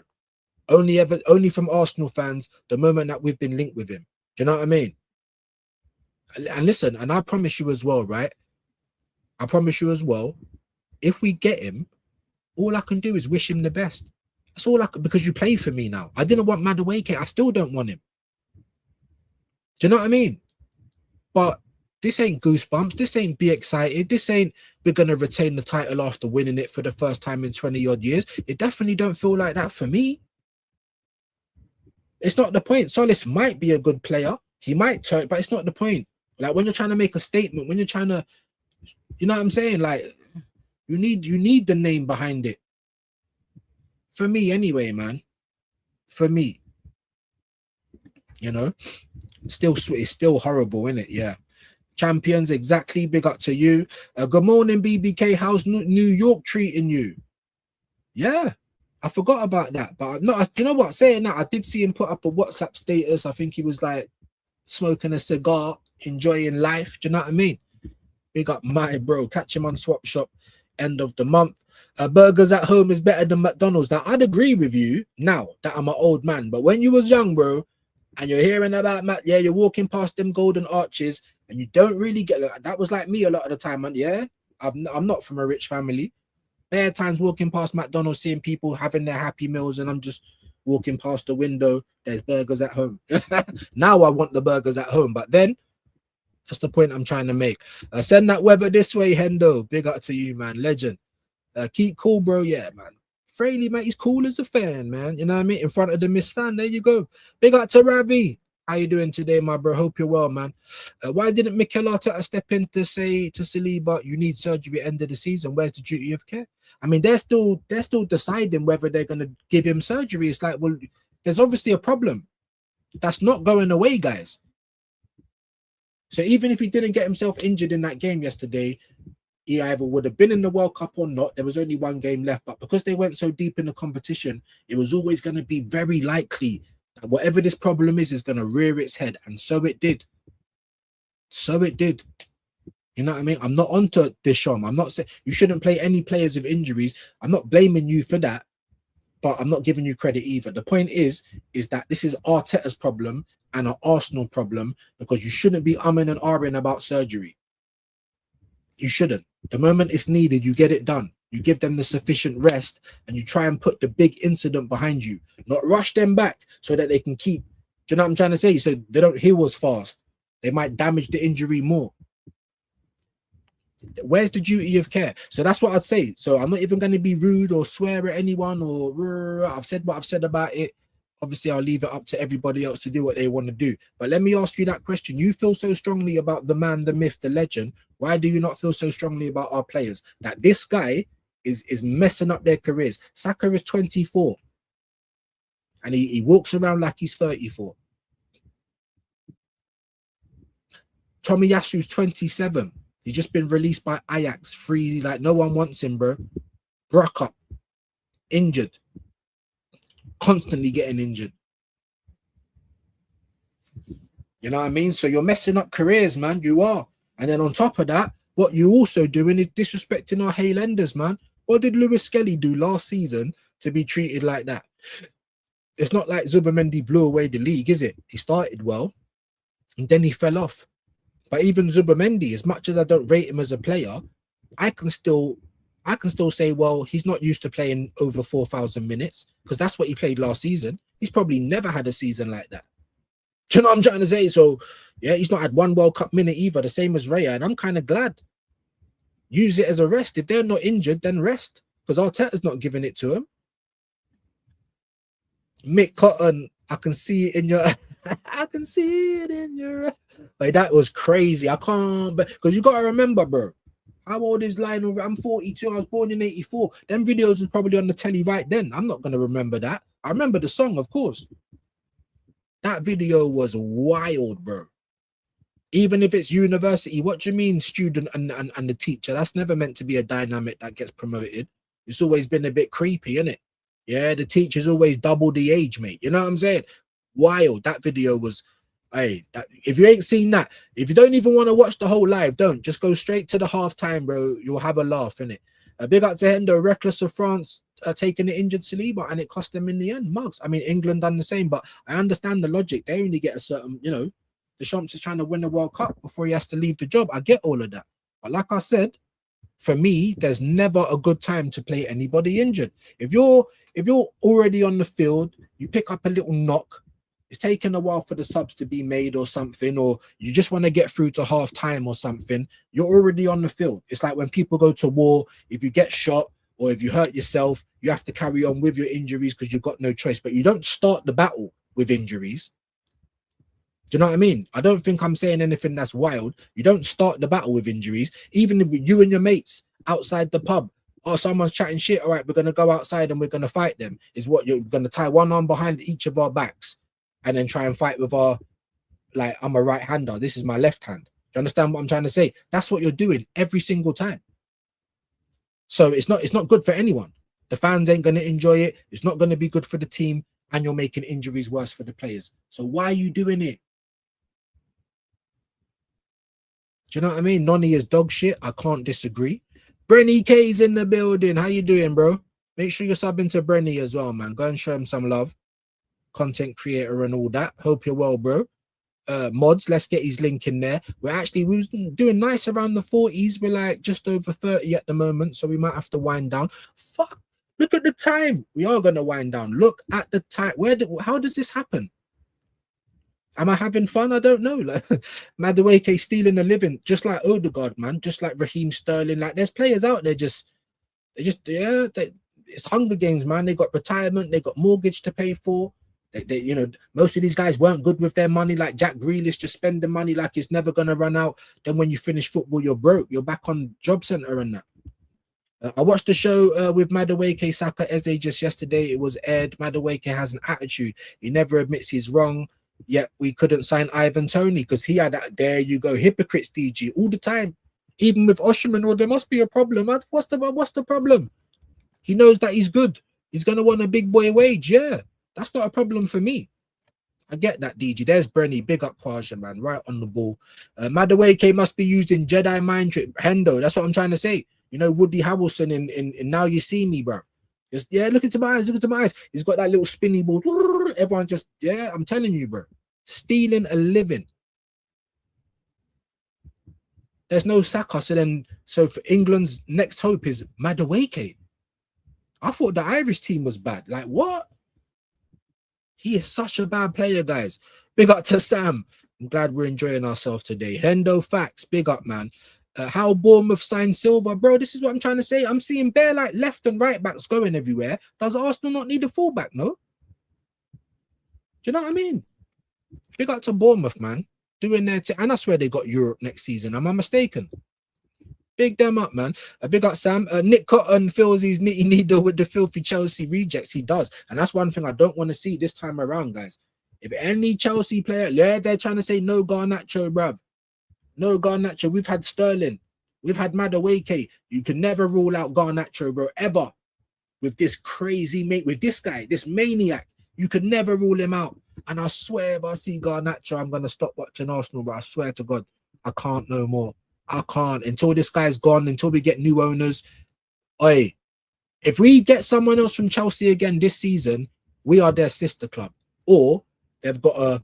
D: Only from Arsenal fans, the moment that we've been linked with him. Do you know what I mean? And listen, and I promise you as well, right? I promise you as well, if we get him, all I can do is wish him the best. That's all I can, because you play for me now. I didn't want Madueke. I still don't want him. Do you know what I mean? But this ain't goosebumps. This ain't be excited. This ain't we're going to retain the title after winning it for the first time in 20 odd years. It definitely don't feel like that for me. It's not the point. Solis might be a good player. He might turn, but it's not the point. Like when you're trying to make a statement, when you're trying to, you know what I'm saying? Like you need the name behind it. For me anyway, man. For me. You know? Still, it's still horrible, isn't it? Yeah. Champions, exactly. Big up to you. Good morning, BBK. How's New York treating you? Yeah, I forgot about that. But no, do you know what? Saying that, I did see him put up a WhatsApp status. I think he was like smoking a cigar, enjoying life. Do you know what I mean? Big up my bro. Catch him on Swap Shop end of the month. Burgers at home is better than McDonald's. Now, I'd agree with you now that I'm an old man. But when you was young, bro, and you're hearing about Matt, yeah, you're walking past them golden arches and you don't really get that. Was like me a lot of the time. And yeah, I'm not from a rich family. Bare times walking past McDonald's, seeing people having their happy meals, and I'm just walking past the window. There's burgers at home. Now I want the burgers at home. But then that's the point I'm trying to make. Send that weather this way, Hendo. Big up to you, man. Legend. Keep cool, bro. Yeah, man. Fraley, mate, he's cool as a fan, man. You know what I mean? In front of the Miss Fan. There you go. Big up to Ravi. How you doing today, my bro? Hope you're well, man. Why didn't Mikel Arteta step in to say to Saliba, you need surgery at the end of the season? Where's the duty of care? I mean, they're still deciding whether they're going to give him surgery. It's like, well, there's obviously a problem. That's not going away, guys. So even if he didn't get himself injured in that game yesterday, he either would have been in the World Cup or not. There was only one game left, but because they went so deep in the competition, it was always going to be very likely that whatever this problem is going to rear its head. And so it did. So it did. You know what I mean? I'm not onto Deschamps. I'm not saying you shouldn't play any players with injuries. I'm not blaming you for that, but I'm not giving you credit either. The point is that this is Arteta's problem and an Arsenal problem, because you shouldn't be umming and ahhing about surgery. You shouldn't. The moment it's needed, you get it done. You give them the sufficient rest and you try and put the big incident behind you, not rush them back so that they can keep. Do you know what I'm trying to say? So they don't heal as fast. They might damage the injury more. Where's the duty of care? So that's what I'd say. So I'm not even going to be rude or swear at anyone, or I've said what I've said about it. Obviously, I'll leave it up to everybody else to do what they want to do. But let me ask you that question. You feel so strongly about the man, the myth, the legend. Why do you not feel so strongly about our players? That this guy is messing up their careers. Saka is 24. And he walks around like he's 34. Tomiyasu's 27. He's just been released by Ajax free. Like, no one wants him, bro. Brock up. Injured. Constantly getting injured. You know what I mean? So you're messing up careers, man. You are. And then on top of that, what you're also doing is disrespecting our Highlanders, man. What did Lewis Skelly do last season to be treated like that? It's not like Zubimendi blew away the league, is it? He started well, and then he fell off. But even Zubimendi, as much as I don't rate him as a player, I can still say, well, he's not used to playing over 4,000 minutes, because that's what he played last season. He's probably never had a season like that. Do you know what I'm trying to say? So, yeah, he's not had one World Cup minute either, the same as Raya, and I'm kind of glad. Use it as a rest. If they're not injured, then rest, because Arteta's not giving it to him. Mick Cotton, I can see it in your... I can see it in your... Like, that was crazy. I can't... Because you got to remember, bro, how old is Lionel? I'm 42. I was born in 84. Them videos was probably on the telly right then. I'm not going to remember that. I remember the song, of course. That video was wild, bro. Even if it's university, what do you mean student and the teacher? That's never meant to be a dynamic that gets promoted. It's always been a bit creepy, isn't it? Yeah, the teacher's always double the age, mate. You know what I'm saying? Wild. That video was... Hey, if you ain't seen that, if you don't even want to watch the whole live, don't. Just go straight to the halftime, bro. You'll have a laugh, innit? Big up to Hendo, reckless of France taking the injured Saliba, and it cost them in the end. Mugs. I mean, England done the same, but I understand the logic. They only get a certain, you know, Deschamps is trying to win the World Cup before he has to leave the job. I get all of that. But like I said, for me, there's never a good time to play anybody injured. If you're already on the field, you pick up a little knock, it's taken a while for the subs to be made or something, or you just want to get through to half time or something, you're already on the field. It's like when people go to war, if you get shot or if you hurt yourself, you have to carry on with your injuries because you've got no choice. But you don't start the battle with injuries. Do you know what I mean? I don't think I'm saying anything that's wild. You don't start the battle with injuries. Even if you and your mates outside the pub, or someone's chatting shit, all right, we're going to go outside and we're going to fight them, is what you're going to tie one arm behind each of our backs and then try and fight with our, like, I'm a right-hander, this is my left hand. you understand what I'm trying to say? That's what you're doing every single time. So it's not good for anyone. The fans ain't going to enjoy it. It's not going to be good for the team, and you're making injuries worse for the players. So why are you doing it? Do you know what I mean? Nonny is dog shit. I can't disagree. Brenny K's in the building. How you doing, bro? Make sure you're subbing to Brenny as well, man. Go and show him some love. Content creator and all that. Hope you're well, bro. Mods, let's get his link in there. We was doing nice around the 40s. We're like just over 30 at the moment, so we might have to wind down. Fuck, look at the time. We are gonna wind down. Look at the time. How does this happen? Am I having fun? I don't know. Like Madueke stealing a living, just like Odegaard, man, just like Raheem Sterling. Like there's players out there it's Hunger Games, man. They got retirement, they got mortgage to pay for. You know, most of these guys weren't good with their money, like Jack Grealish, just spending money like it's never gonna run out. Then when you finish football, you're broke. You're back on Job Center and that. I watched the show with Madueke, Saka, Eze just yesterday. It was aired. Madueke has an attitude. He never admits he's wrong. Yet we couldn't sign Ivan Toney because he had that. There you go, hypocrites, DG, all the time. Even with Osherman, well, there must be a problem. What's the problem? He knows that he's good. He's gonna want a big boy wage. Yeah. That's not a problem for me. I get that, DG. There's Brenny. Big up Quasha, man. Right on the ball. Madueke must be used in Jedi Mind Trick. Hendo. That's what I'm trying to say. You know, Woody Harrelson in Now You See Me, bro. Just, yeah, look into my eyes. Look into my eyes. He's got that little spinny ball. Everyone just, yeah, I'm telling you, bro. Stealing a living. There's no Saka. So for England's next hope is Madueke. I thought the Irish team was bad. Like, what? He is such a bad player, guys. Big up to Sam. I'm glad we're enjoying ourselves today. Hendo Facts, big up, man. How Bournemouth signed Silva. Bro, this is what I'm trying to say. I'm seeing bare like left and right backs going everywhere. Does Arsenal not need a fullback, no? Do you know what I mean? Big up to Bournemouth, man. Doing their and I swear they got Europe next season. Am I mistaken? Big them up, man. Big up, Sam. Nick Cotton fills his nitty needle with the filthy Chelsea rejects. He does. And that's one thing I don't want to see this time around, guys. If any Chelsea player, yeah, they're trying to say no Garnacho, bruv. No Garnacho. We've had Sterling. We've had Madueke. You can never rule out Garnacho, bro, ever. With this crazy mate, with this guy, this maniac, you could never rule him out. And I swear if I see Garnacho, I'm going to stop watching Arsenal, but I swear to God, I can't no more. I can't until this guy's gone, until we get new owners. Oi, if we get someone else from Chelsea again this season, we are their sister club. Or they've got a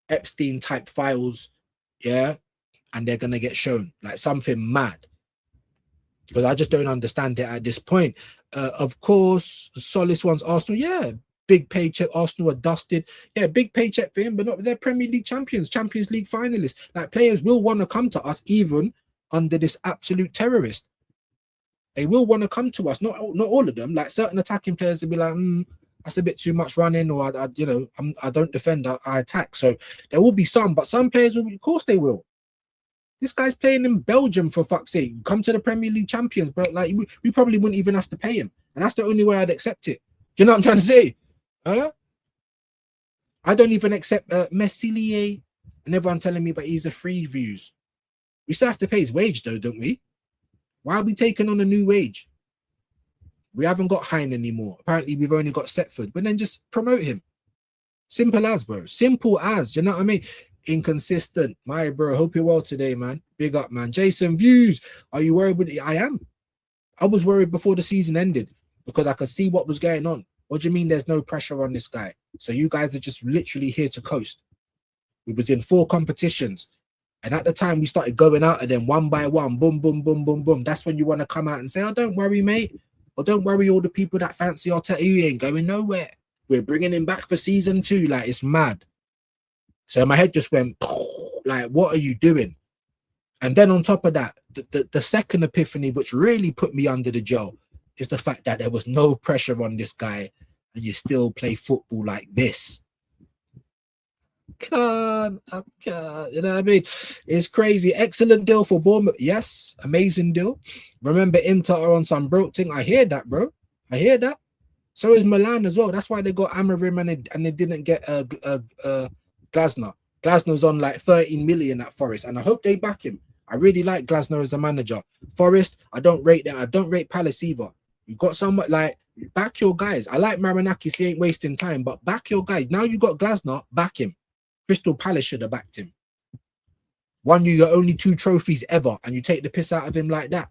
D: Epstein type files, yeah, and they're gonna get shown like something mad. Because I just don't understand it at this point. Of course, Solis wants Arsenal, yeah. Big paycheck. Arsenal are dusted. Yeah, big paycheck for him, but not they're Premier League champions, Champions League finalists. Like players will want to come to us even under this absolute terrorist. They will want to come to us. Not all of them. Like certain attacking players will be like, that's a bit too much running, or I don't defend, I attack. So there will be some, but some players will be, of course they will. This guy's playing in Belgium for fuck's sake. Come to the Premier League champions, but like we probably wouldn't even have to pay him, and that's the only way I'd accept it. Do you know what I'm trying to say? I don't even accept Meslier and everyone telling me, but he's a free views. We still have to pay his wage though, don't we? Why are we taking on a new wage? We haven't got Hein anymore. Apparently we've only got Setford, but then just promote him. Simple as, bro. Simple as. You know what I mean? Inconsistent. My bro, hope you're well today, man. Big up, man. Jason Views. Are you worried with it? I am. I was worried before the season ended because I could see what was going on. What do you mean there's no pressure on this guy? So you guys are just literally here to coast. We was in 4 competitions. And at the time we started going out of them one by one. Boom, boom, boom, boom, boom. That's when you want to come out and say, oh, don't worry, mate. Or don't worry, all the people that fancy Arteta, he ain't going nowhere. We're bringing him back for season 2. Like, it's mad. So my head just went, like, what are you doing? And then on top of that, the second epiphany, which really put me under the jail, is the fact that there was no pressure on this guy and you still play football like this. I can't, you know what I mean? It's crazy. Excellent deal for Bournemouth. Yes, amazing deal. Remember, Inter are on some broke thing. I hear that, bro. I hear that. So is Milan as well. That's why they got Amarim and they didn't get Glasner. Glasnow's on like 13 million at Forest, and I hope they back him. I really like Glasnow as a manager. Forest, I don't rate them. I don't rate Palace either. You got someone like back your guys. I like Marinakis, he ain't wasting time, but back your guys. Now you got Glasnow, back him. Crystal Palace should have backed him. Won you your only 2 trophies ever, and you take the piss out of him like that.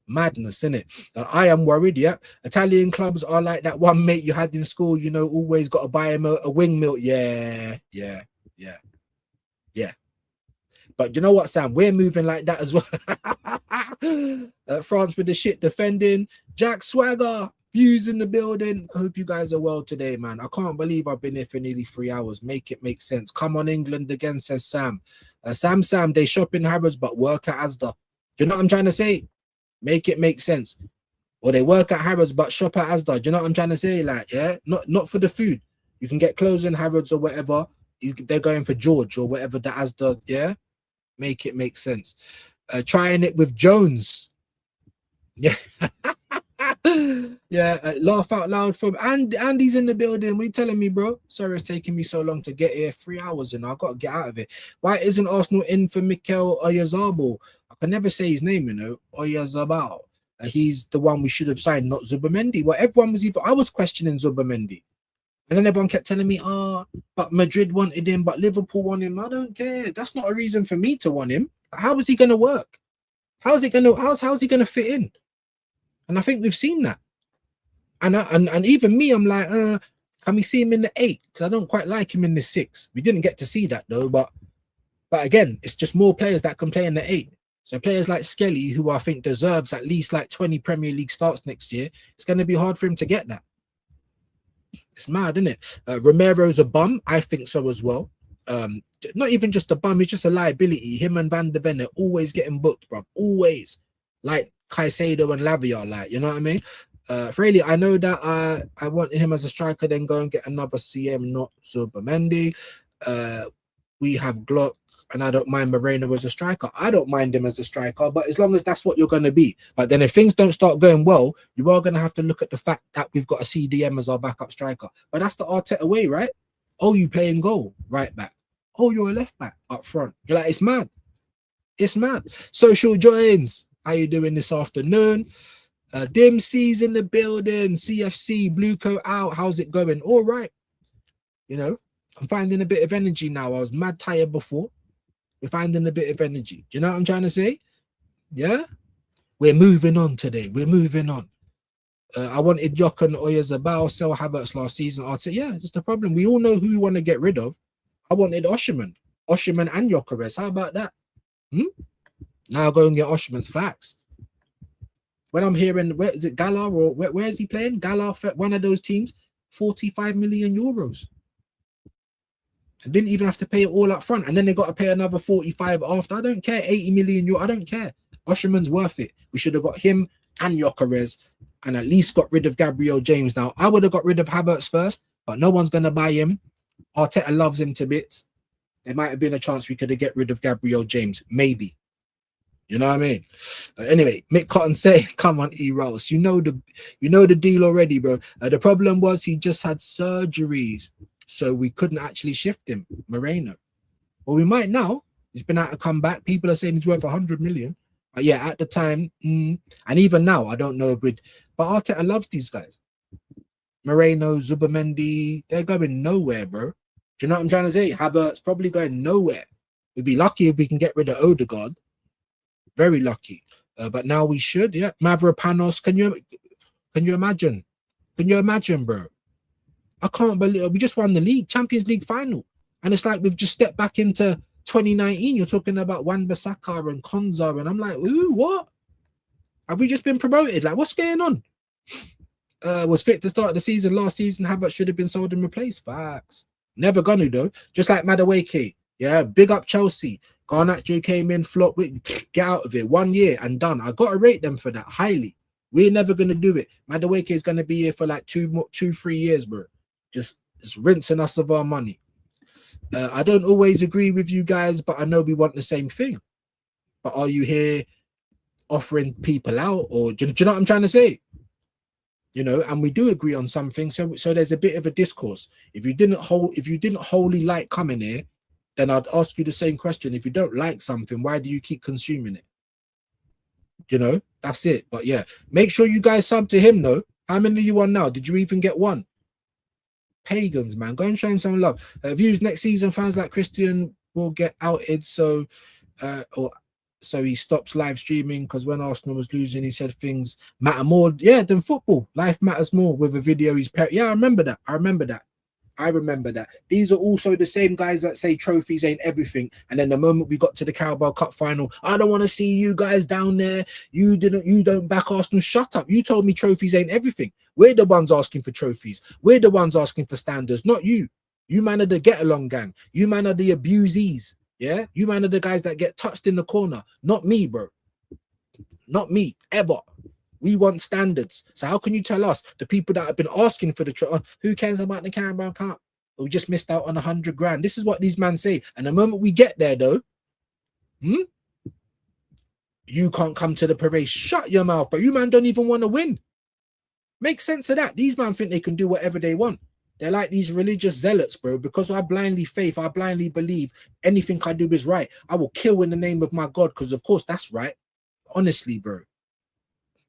D: Madness, innit? I am worried, yeah. Italian clubs are like that one mate you had in school, you know, always got to buy him a wingmill. Yeah. But you know what, Sam? We're moving like that as well. France with the shit defending. Jack Swagger, views in the building. I hope you guys are well today, man. I can't believe I've been here for nearly 3 hours. Make it make sense. Come on, England again, says Sam. Sam, they shop in Harrods but work at Asda. Do you know what I'm trying to say? Make it make sense. Or they work at Harrods but shop at Asda. Do you know what I'm trying to say? Like, yeah, not for the food. You can get clothes in Harrods or whatever. They're going for George or whatever the Asda, yeah? Make it make sense. Trying it with Jones. Yeah. Yeah, laugh out loud from Andy's in the building. What are you telling me, bro? Sorry it's taking me so long to get here. 3 hours and I got to get out of it. Why isn't Arsenal in for Mikel Oyarzabal? I can never say his name, you know. Oyarzabal. He's the one we should have signed, not Zubamendi. Well, everyone was I was questioning Zubamendi. And then everyone kept telling me, but Madrid wanted him, but Liverpool want him. I don't care. That's not a reason for me to want him. How is he going to work? How's he going to fit in? And I think we've seen that. And even me, I'm like, can we see him in the 8? Because I don't quite like him in the 6. We didn't get to see that though. But again, it's just more players that can play in the 8. So players like Skelly, who I think deserves at least like 20 Premier League starts next year, it's going to be hard for him to get that. It's mad, isn't it? Romero's a bum. I think so as well. Not even just a bum, he's just a liability. Him and Van de Ven are always getting booked, bro. Always. Like Caicedo and Lavia, like, you know what I mean? Really, I know that I wanted him as a striker, then go and get another CM, not Zubamendi. We have Glock, and I don't mind Moreno as a striker. I don't mind him as a striker, but as long as that's what you're going to be. But then if things don't start going well, you are going to have to look at the fact that we've got a CDM as our backup striker. But that's the Arteta way, right? Oh, you play in goal, right back. Oh, you're a left back up front. You're like, it's mad. It's mad. Social joins. How you doing this afternoon? Dempsey's in the building. CFC, Blueco out. How's it going? All right. You know, I'm finding a bit of energy now. I was mad tired before. We're finding a bit of energy. Do you know what I'm trying to say? Yeah? We're moving on today. We're moving on. I wanted Jock and Oyarzabal, sell Havertz last season. I'd say, yeah, that's the problem. We all know who we want to get rid of. I wanted Osherman and Gyökeres. How about that? Now I'll go and get Osherman's facts. When I'm hearing, where is it, Gala, or where is he playing? Gala, one of those teams, 45 million euros. I didn't even have to pay it all up front. And then they got to pay another 45 after. I don't care. 80 million euros. I don't care. Osherman's worth it. We should have got him and Gyökeres and at least got rid of Gabriel James. Now, I would have got rid of Havertz first, but no one's going to buy him. Arteta loves him to bits. There might have been a chance we could have get rid of Gabriel James. Maybe. You know what I mean? Anyway, Mick Cotton say, come on, E-Rolls. You know the deal already, bro. The problem was he just had surgeries, so we couldn't actually shift him, Moreno. Well, we might now. He's been out to come back. People are saying he's worth 100 million. But yeah, at the time, and even now, I don't know. But Arteta loves these guys. Moreno, Zubamendi, they're going nowhere, bro. Do you know what I'm trying to say? Havertz probably going nowhere. We'd be lucky if we can get rid of Odegaard. Very lucky. But now we should, yeah. Mavropanos, can you imagine? Can you imagine, bro? I can't believe we just won the league, Champions League final. And it's like we've just stepped back into 2019. You're talking about Wan-Bissaka and Konza, and I'm like, ooh, what? Have we just been promoted? Like, what's going on? Was fit to start the season last season. Havertz should have been sold and replaced. Facts. Never gonna though. Just like Madueke. Yeah, big up Chelsea. Garnacho came in, flop. Get out of it. 1 year and done. I gotta rate them for that highly. We're never gonna do it. Madueke is gonna be here for like 2-3 years, bro. Just rinsing us of our money. I don't always agree with you guys, but I know we want the same thing. But are you here offering people out, or do you know what I'm trying to say? you know, and we do agree on something. So there's a bit of a discourse. If you didn't wholly like coming here, then I'd ask you the same question. If you don't like something, why do you keep consuming it? You know, that's it. But yeah, make sure you guys sub to him though. How many are you on now? Did you even get one? Pagans, man, go and show him some love. Views next season, fans like Christian will get outed, so he stops live streaming because when Arsenal was losing, he said things matter more, than football. Life matters more with a video. I remember that. These are also the same guys that say trophies ain't everything. And then the moment we got to the Carabao Cup final, I don't want to see you guys down there. You don't back Arsenal. Shut up. You told me trophies ain't everything. We're the ones asking for trophies. We're the ones asking for standards, not you. You man are the get along gang. You man are the abusees. Yeah. You man are the guys that get touched in the corner. Not me, bro. Not me, ever. We want standards. So how can you tell us, the people that have been asking for the who cares about the Carabao Cup? We just missed out on 100 grand. This is what these men say. And the moment we get there, though, you can't come to the parade. Shut your mouth, but you man don't even want to win. Make sense of that. These men think they can do whatever they want. They're like these religious zealots, bro. Because I blindly believe anything I do is right. I will kill in the name of my God, because of course that's right. Honestly, bro.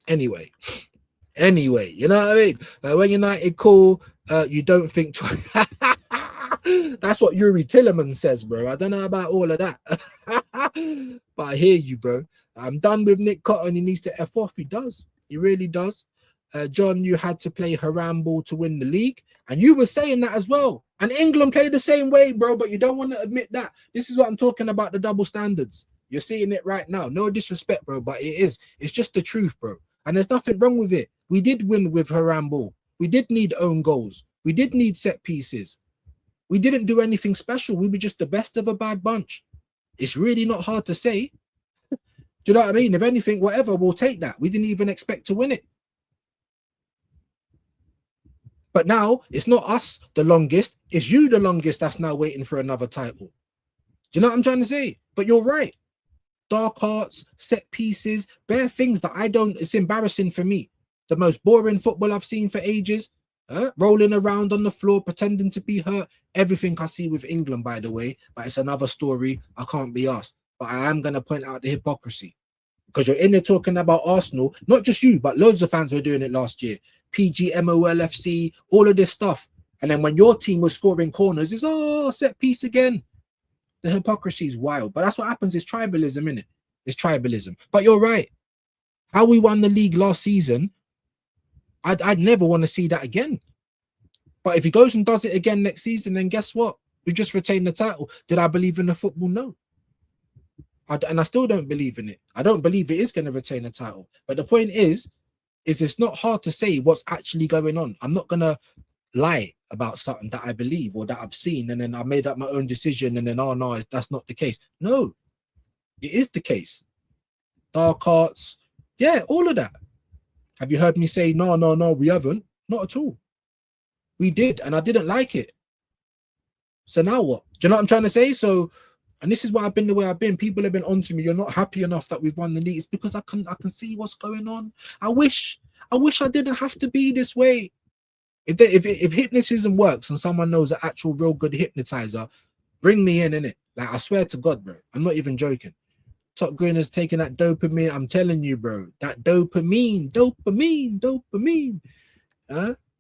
D: Anyway, you know what I mean? When United call, you don't think twice. That's what Yuri Tillerman says, bro. I don't know about all of that. But I hear you, bro. I'm done with Nick Cotton. He needs to F off. He does. He really does. John, you had to play haram ball to win the league. And you were saying that as well. And England played the same way, bro. But you don't want to admit that. This is what I'm talking about, the double standards. You're seeing it right now. No disrespect, bro. But it is. It's just the truth, bro. And there's nothing wrong with it. We did win with haram ball. We did need own goals. We did need set pieces. We didn't do anything special. We were just the best of a bad bunch. It's really not hard to say. Do you know what I mean? If anything, whatever, we'll take that. We didn't even expect to win it. But now, it's not us the longest. It's you the longest that's now waiting for another title. Do you know what I'm trying to say? But you're right. Dark arts, set pieces, bare things that I don't, it's embarrassing for me. The most boring football I've seen for ages, rolling around on the floor, pretending to be hurt. Everything I see with England, by the way, but it's another story. I can't be asked. But I am going to point out the hypocrisy. Because you're in there talking about Arsenal, not just you, but loads of fans were doing it last year. PG, MOLFC, all of this stuff. And then when your team was scoring corners, it's, set piece again. The hypocrisy is wild, but that's what happens. It's tribalism, innit? It's tribalism. But you're right. How we won the league last season, I'd never want to see that again. But if he goes and does it again next season, then guess what? We just retained the title. Did I believe in the football? No. And I still don't believe in it. I don't believe it is going to retain the title. But the point is it's not hard to say what's actually going on. I'm not going to lie about something that I believe or that I've seen, and then I made up my own decision, and then, oh no, that's not the case. No, it is the case. Dark arts, yeah, all of that. Have you heard me say, no, we haven't? Not at all. We did, and I didn't like it. So now what? Do you know what I'm trying to say? So, and this is why I've been the way I've been. People have been on to me. You're not happy enough that we've won the league. It's because I can see what's going on. I wish I didn't have to be this way. If hypnotism works and someone knows an actual real good hypnotizer, bring me in, innit? Like, I swear to God, bro. I'm not even joking. Top Greener's taking that dopamine. I'm telling you, bro. That dopamine.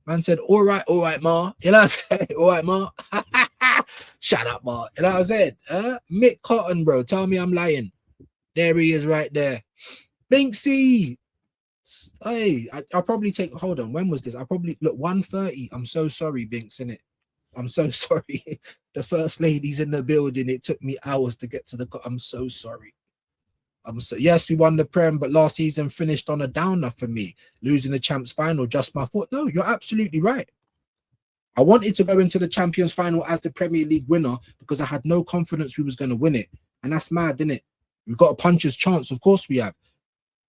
D: Man said, all right, Ma. You know what I'm saying? All right, Ma. Shut up, Ma. You know what I'm saying? Mick Cotton, bro. Tell me I'm lying. There he is right there. Binksy. Hey, I'll probably take, hold on, when was this? I probably, look, 1:30. I'm so sorry, Binks, innit? I'm so sorry. The first lady's in the building. It took me hours to get to the, I'm so sorry. Yes, we won the Prem, but last season finished on a downer for me. Losing the Champs final, just my fault. No, you're absolutely right. I wanted to go into the Champions final as the Premier League winner because I had no confidence we was going to win it. And that's mad, isn't it? We've got a puncher's chance. Of course we have.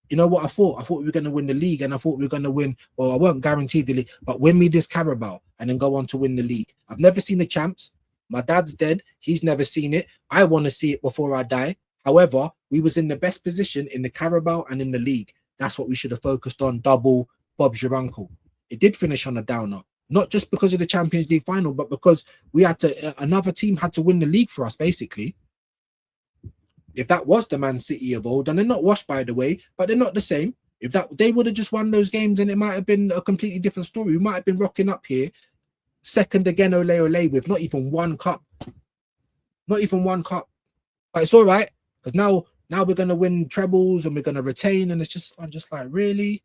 D: You know what I thought? I thought we were going to win the league, and I thought we were going to win. Well, I weren't guaranteed the league, but win me this Carabao and then go on to win the league. I've never seen the Champs. My dad's dead. He's never seen it. I want to see it before I die. However, we was in the best position in the Carabao and in the league. That's what we should have focused on. Double, Bob's your uncle. it did finish on a downer. Not just because of the Champions League final, but because we had to, another team had to win the league for us, basically. If that was the Man City of old, and they're not washed, by the way, but they're not the same. If that they would have just won those games, and it might have been a completely different story. We might have been rocking up here, second again, ole ole, with not even one cup. Not even one cup. But it's all right, because now we're gonna win trebles and we're gonna retain, and I'm just like, really?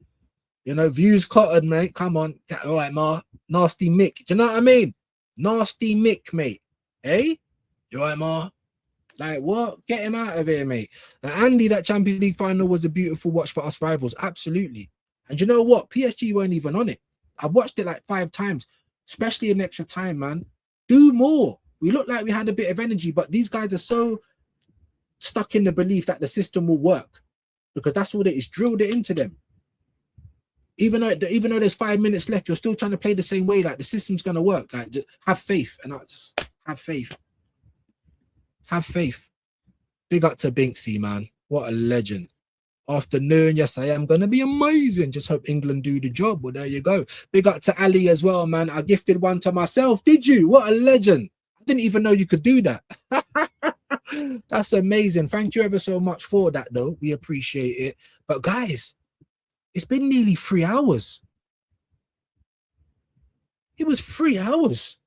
D: You know, views cotton, mate. Come on. All right, Ma. Nasty Mick. Do you know what I mean? Nasty Mick, mate. Hey? You all right, Ma? Like, what? Get him out of here, mate. Andy, that Champions League final was a beautiful watch for us rivals. Absolutely. And you know what? PSG weren't even on it. I watched it like 5 times, especially in extra time, man. Do more. We look like we had a bit of energy, but these guys are so stuck in the belief that the system will work, because that's all it is. Drilled it into them. Even though there's 5 minutes left, you're still trying to play the same way. Like, the system's gonna work. Like, just have faith, and I just have faith. Have faith. Big up to Binksy, man. What a legend. Afternoon, yes, I am gonna be amazing. Just hope England do the job. Well, there you go. Big up to Ali as well, man. I gifted one to myself. Did you? What a legend. I didn't even know you could do that. That's amazing. Thank you ever so much for that, though. We appreciate it. But guys, it's been nearly 3 hours. It was 3 hours.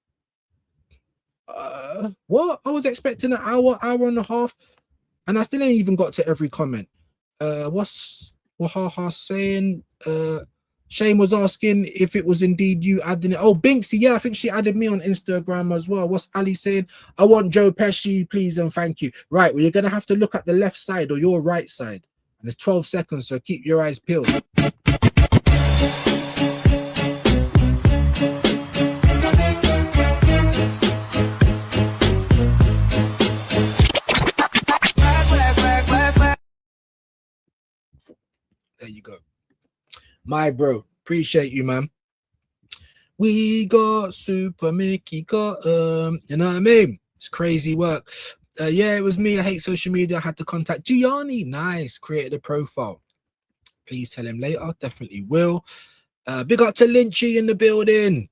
D: What? I was expecting an hour and a half, and I still ain't even got to every comment. What's Wahaha saying? Shane was asking if it was indeed you adding it. Oh, Binksy, yeah, I think she added me on Instagram as well. What's Ali saying? I want Joe Pesci, please and thank you. Right, well, you're gonna have to look at the left side or your right side. And there's 12 seconds, so keep your eyes peeled. There you go. My bro, appreciate you, man. We got Super Mickey got you know what I mean? It's crazy work. Yeah, it was me. I hate social media. I had to contact Gianni. Nice. Created a profile. Please tell him later. Definitely will. Big up to Lynchy in the building.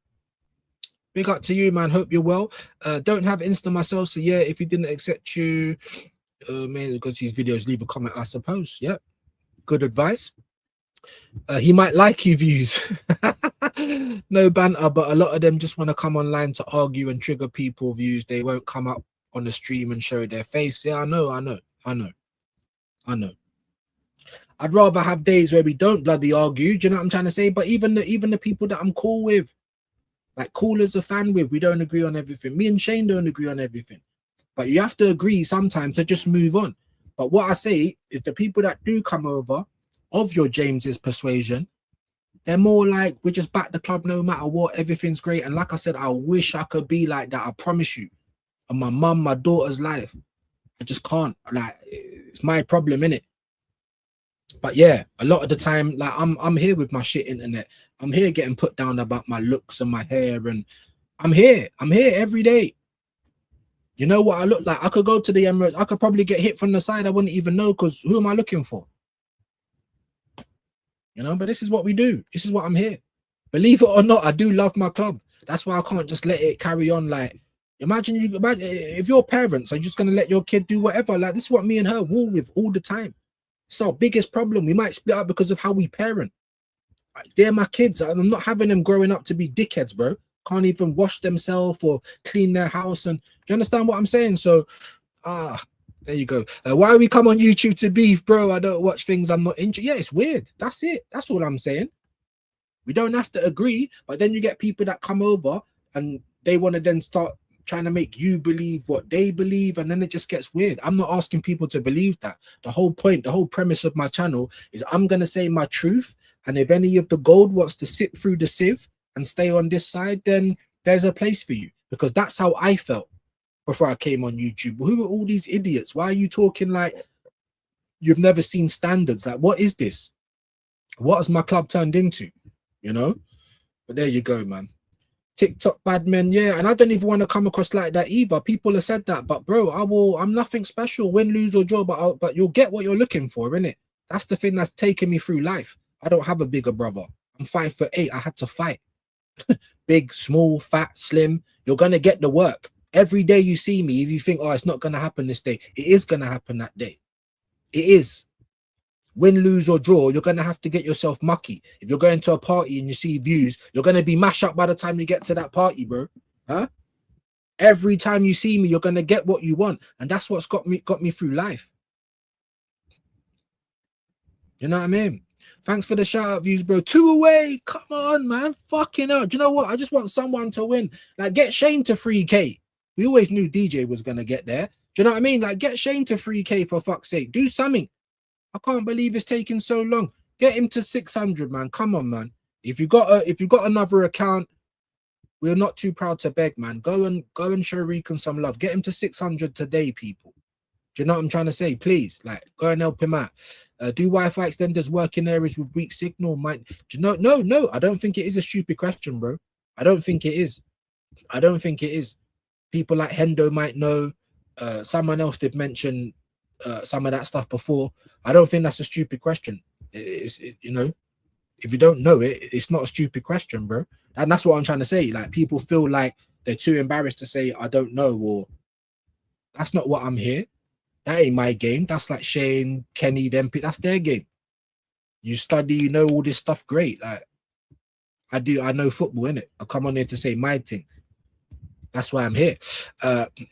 D: Big up to you, man. Hope you're well. Don't have Insta myself, so yeah, if he didn't accept you, maybe go to his videos, leave a comment, I suppose. Yep. Good advice. He might like you views. No banter, but a lot of them just want to come online to argue and trigger people views. They won't come up on the stream and show their face. Yeah, I know. I'd rather have days where we don't bloody argue. Do you know what I'm trying to say? But even the people that I'm cool with, like cool as a fan with, we don't agree on everything. Me and Shane don't agree on everything. But you have to agree sometimes to just move on. But what I say is the people that do come over of your James's persuasion, they're more like, we just back the club no matter what, everything's great. And like I said, I wish I could be like that. I promise you. And my mum, my daughter's life, I just can't. Like, it's my problem, innit? But yeah, a lot of the time, like I'm here with my shit internet. I'm here getting put down about my looks and my hair, and I'm here every day. You know what I look like? I could go to the Emirates, I could probably get hit from the side. I wouldn't even know, because who am I looking for? You know, but this is what we do. This is what I'm here. Believe it or not, I do love my club. That's why I can't just let it carry on. Like, imagine if your parents are just going to let your kid do whatever. Like, this is what me and her war with all the time. It's our biggest problem. We might split up because of how we parent. They're my kids. I'm not having them growing up to be dickheads, bro. Can't even wash themselves or clean their house. And do you understand what I'm saying? So, there you go. Why we come on YouTube to beef, bro? I don't watch things I'm not into. Yeah, it's weird. That's it. That's all I'm saying. We don't have to agree, but then you get people that come over and they want to then start trying to make you believe what they believe, and then it just gets weird. I'm not asking people to believe that. The whole point, the whole premise of my channel is I'm going to say my truth, and if any of the gold wants to sit through the sieve and stay on this side, then there's a place for you, because that's how I felt before I came on YouTube. Who are all these idiots? Why are you talking like you've never seen standards? Like, what is this? What has my club turned into? You know? But there you go, man. TikTok bad men, yeah. And I don't even want to come across like that either. People have said that, but bro, I'm nothing special, win, lose or draw, but you'll get what you're looking for, innit? That's the thing that's taken me through life. I don't have a bigger brother. I'm 5'8". I had to fight. Big, small, fat, slim. You're gonna get the work. Every day you see me, if you think, oh, it's not gonna happen this day, it is gonna happen that day. It is. Win, lose, or draw, you're gonna have to get yourself mucky. If you're going to a party and you see views, you're gonna be mashed up by the time you get to that party, bro. Huh? Every time you see me, you're gonna get what you want, and that's what's got me through life. You know what I mean? Thanks for the shout out views, bro. 2 away. Come on, man. Fucking hell. Do you know what? I just want someone to win. Like, get Shane to 3K. We always knew DJ was gonna get there. Do you know what I mean? Like, get Shane to 3K for fuck's sake. Do something. I can't believe it's taking so long. Get him to 600, man. Come on, man. If you got another account, we're not too proud to beg, man. Go and show Rican some love. Get him to 600 today, people. Do you know what I'm trying to say? Please, like, go and help him out. Do Wi-Fi extenders work in areas with weak signal? Do you know? No. I don't think it is a stupid question, bro. I don't think it is. People like Hendo might know. Someone else did mention some of that stuff before. I don't think that's a stupid question. You know, if you don't know it, it's not a stupid question, bro. And that's what I'm trying to say. Like, people feel like they're too embarrassed to say I don't know, or that's not what I'm here. That ain't my game. That's like Shane, Kenny, them. That's their game. You study, you know all this stuff. Great. Like, I do. I know football, innit? I come on here to say my thing. That's why I'm here.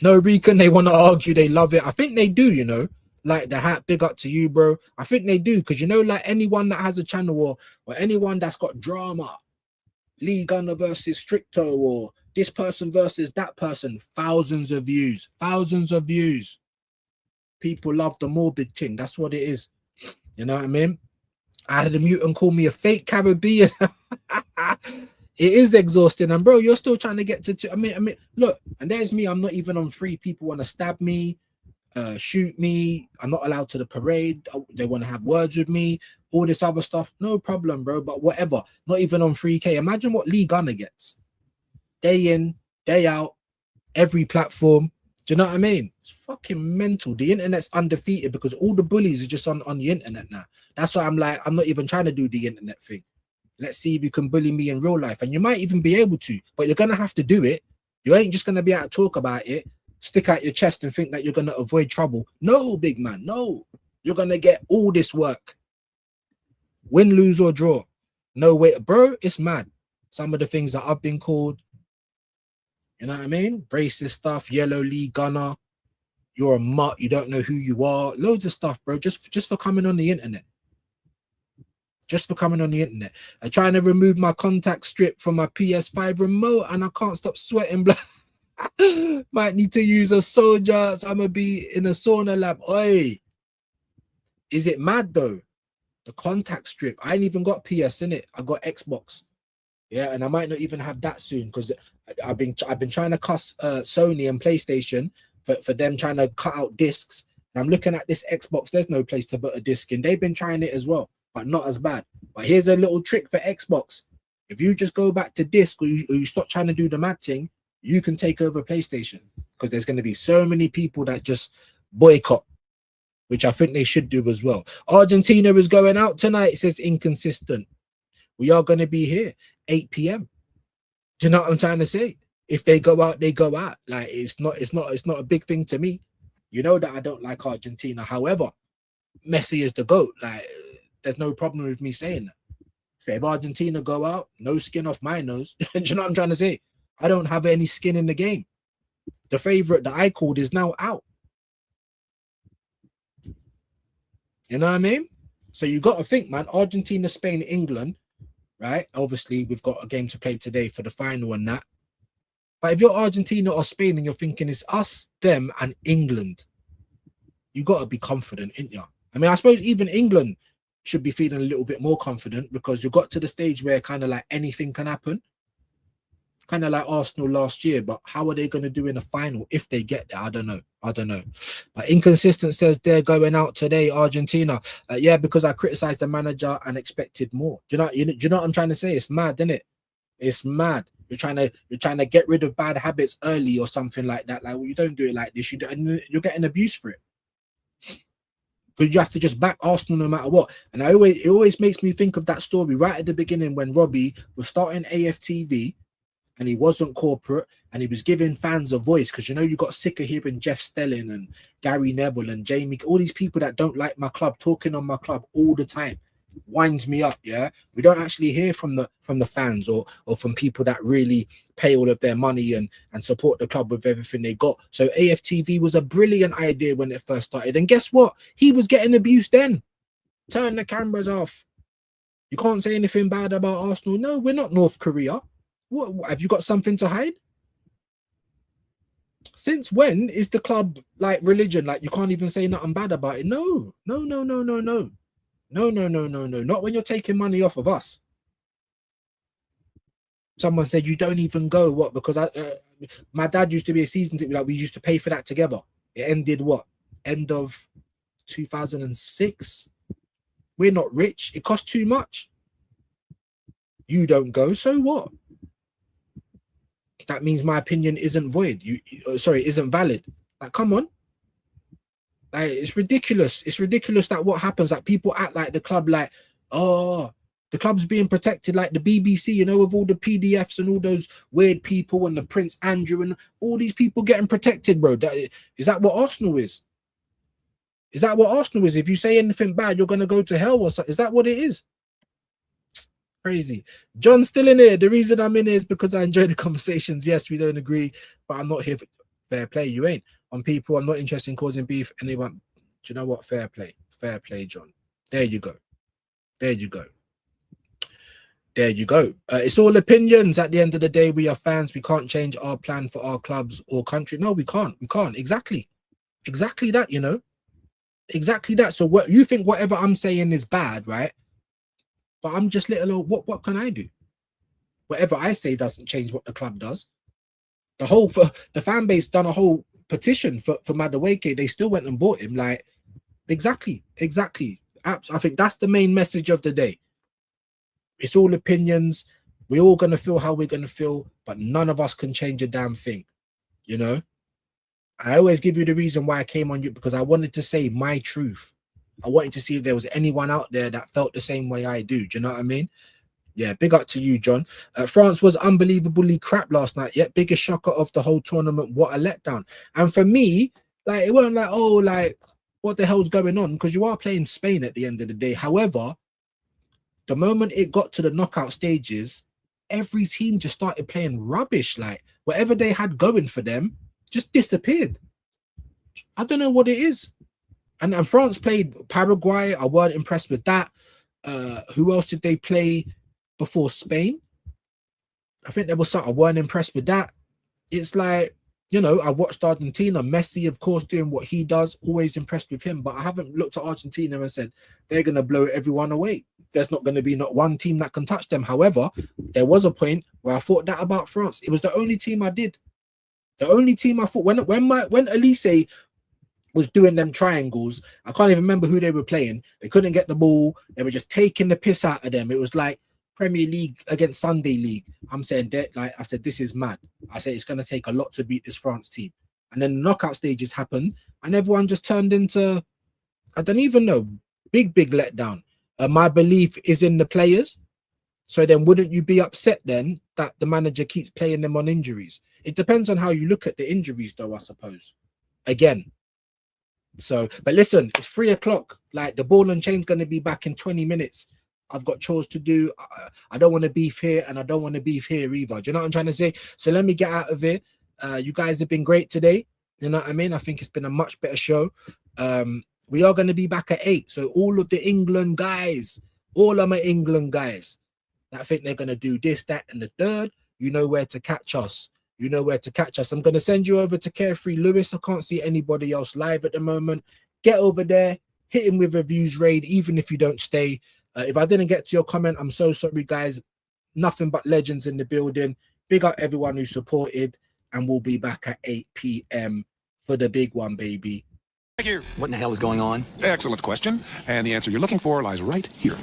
D: No, Rican, they want to argue. They love it. I think they do, you know. Like the hat, big up to you, bro. I think they do, because, you know, like anyone that has a channel or anyone that's got drama, Lee Gunner versus Stricto, or this person versus that person, thousands of views. People love the morbid thing. That's what it is. You know what I mean? I had a mutant call me a fake Caribbean. It is exhausting, and bro, you're still trying to get to. I mean, look, and there's me. I'm not even on free. People want to stab me, shoot me. I'm not allowed to the parade. They want to have words with me. All this other stuff, no problem, bro. But whatever. Not even on 3K. Imagine what Lee Gunner gets. Day in, day out, every platform. Do you know what I mean? It's fucking mental. The internet's undefeated because all the bullies are just on the internet now. That's why I'm like, I'm not even trying to do the internet thing. Let's see if you can bully me in real life. And you might even be able to, but you're going to have to do it. You ain't just going to be able to talk about it, stick out your chest and think that you're going to avoid trouble. No, big man, no. You're going to get all this work. Win, lose, or draw. No way. Bro, it's mad. Some of the things that I've been called, you know what I mean? Racist stuff, yellow Lee Gunner. You're a mutt. You don't know who you are. Loads of stuff, bro. Just for coming on the internet. Just for coming on the internet. I'm trying to remove my contact strip from my PS5 remote and I can't stop sweating. Might need to use a soldier. So I'm going to be in a sauna lab. Oi. Is it mad though? The contact strip. I ain't even got PS in it. I got Xbox. Yeah, and I might not even have that soon because I've been trying to cuss Sony and PlayStation for them trying to cut out discs. And I'm looking at this Xbox. There's no place to put a disc in. They've been trying it as well, but not as bad. But here's a little trick for Xbox. If you just go back to disc or you stop trying to do the mad thing, you can take over PlayStation because there's going to be so many people that just boycott, which I think they should do as well. Argentina is going out tonight, says Inconsistent. We are going to be here 8 p.m. Do you know what I'm trying to say? If they go out, they go out. Like it's not a big thing to me. You know that I don't like Argentina. However, Messi is the GOAT. Like there's no problem with me saying that. So if Argentina go out, no skin off my nose. Do you know what I'm trying to say? I don't have any skin in the game. The favorite that I called is now out. You know what I mean? So you got to think, man, Argentina, Spain, England, right? Obviously, we've got a game to play today for the final and that. But if you're Argentina or Spain and you're thinking it's us, them, and England, you got to be confident, ain't you? I mean, I suppose even England should be feeling a little bit more confident because you got to the stage where kind of like anything can happen. Kind of like Arsenal last year, but how are they going to do in the final if they get there? I don't know. But Inconsistent says they're going out today, Argentina. Yeah, because I criticized the manager and expected more. Do you know what I'm trying to say? It's mad, isn't it? It's mad. You're trying to get rid of bad habits early or something like that. Like, well, you don't do it like this. You're getting abuse for it. because you have to just back Arsenal no matter what. And it always makes me think of that story right at the beginning when Robbie was starting AFTV and he wasn't corporate and he was giving fans a voice, because you got sick of hearing Jeff Stelling and Gary Neville and Jamie, all these people that don't like my club talking on my club all the time. Winds me up. Yeah, we don't actually hear from the fans or from people that really pay all of their money and support the club with everything they got. So AFTV was a brilliant idea when it first started, and guess what, he was getting abused then. Turn the cameras off. You can't say anything bad about Arsenal. No, we're not North Korea. What have you got something to hide? Since when is the club like religion? Like you can't even say nothing bad about it? No. No, not when you're taking money off of us. Someone said you don't even go. What? Because my dad used to be a season ticket. Like we used to pay for that together. It ended what? End of 2006. We're not rich. It costs too much. You don't go. So what? That means my opinion isn't void. Isn't valid. Like, come on. Like, it's ridiculous. It's ridiculous that what happens, like people act like the club, like, oh, the club's being protected like the BBC, with all the PDFs and all those weird people and the Prince Andrew and all these people getting protected, bro. Is that what Arsenal is? Is that what Arsenal is? If you say anything bad, you're going to go to hell or something. Is that what it is? Crazy. John's still in here. The reason I'm in here is because I enjoy the conversations. Yes, we don't agree, but I'm not here for fair play. You ain't. On people, I'm not interested in causing beef. Anyone, do you know what? Fair play, John. There you go. It's all opinions. At the end of the day, we are fans. We can't change our plan for our clubs or country. No, we can't. Exactly that. Exactly that. So what you think? Whatever I'm saying is bad, right? But I'm just little. What can I do? Whatever I say doesn't change what the club does. The fan base done a whole petition for Madueke. They still went and bought him. Like, exactly. I think that's the main message of the day. It's all opinions. We're all gonna feel how we're gonna feel, but none of us can change a damn thing. I always give you the reason why I came on you, because I wanted to say my truth. I wanted to see if there was anyone out there that felt the same way I do. Do you know what I mean? Yeah, big up to you, John. France was unbelievably crap last night, yet biggest shocker of the whole tournament. What a letdown. And for me, like, it wasn't like, oh, like, what the hell's going on? Because you are playing Spain at the end of the day. However, the moment it got to the knockout stages, every team just started playing rubbish. Like, whatever they had going for them just disappeared. I don't know what it is. And France played Paraguay. I weren't impressed with that. Who else did they play before Spain? I think there was something. I weren't impressed with that. It's like, I watched Argentina. Messi, of course, doing what he does. Always impressed with him. But I haven't looked at Argentina and said, they're going to blow everyone away. There's not going to be not one team that can touch them. However, there was a point where I thought that about France. It was the only team I did. The only team I thought, when Elise was doing them triangles, I can't even remember who they were playing. They couldn't get the ball. They were just taking the piss out of them. It was like Premier League against Sunday League. I'm saying that, like I said, this is mad. I said it's going to take a lot to beat this France team. And then the knockout stages happened, and everyone just turned into, I don't even know, big letdown. My belief is in the players. So then wouldn't you be upset then that the manager keeps playing them on injuries? It depends on how you look at the injuries, though, I suppose. Again. So, but listen, it's 3:00. Like, the ball and chain's going to be back in 20 minutes. I've got chores to do. I don't want to beef here, and I don't want to beef here either. Do you know what I'm trying to say? So let me get out of here. You guys have been great today. You know what I mean? I think it's been a much better show. We are going to be back at 8. So all of the England guys, all of my England guys that think they're going to do this, that, and the third, you know where to catch us. You know where to catch us. I'm going to send you over to Carefree Lewis. I can't see anybody else live at the moment. Get over there, hit him with a views raid, even if you don't stay. If I didn't get to your comment, I'm so sorry, guys. Nothing but legends in the building. Big up everyone who supported, and we'll be back at 8 p.m. for the big one, baby.
G: What in the hell is going on?
H: Excellent question. And the answer you're looking for lies right here.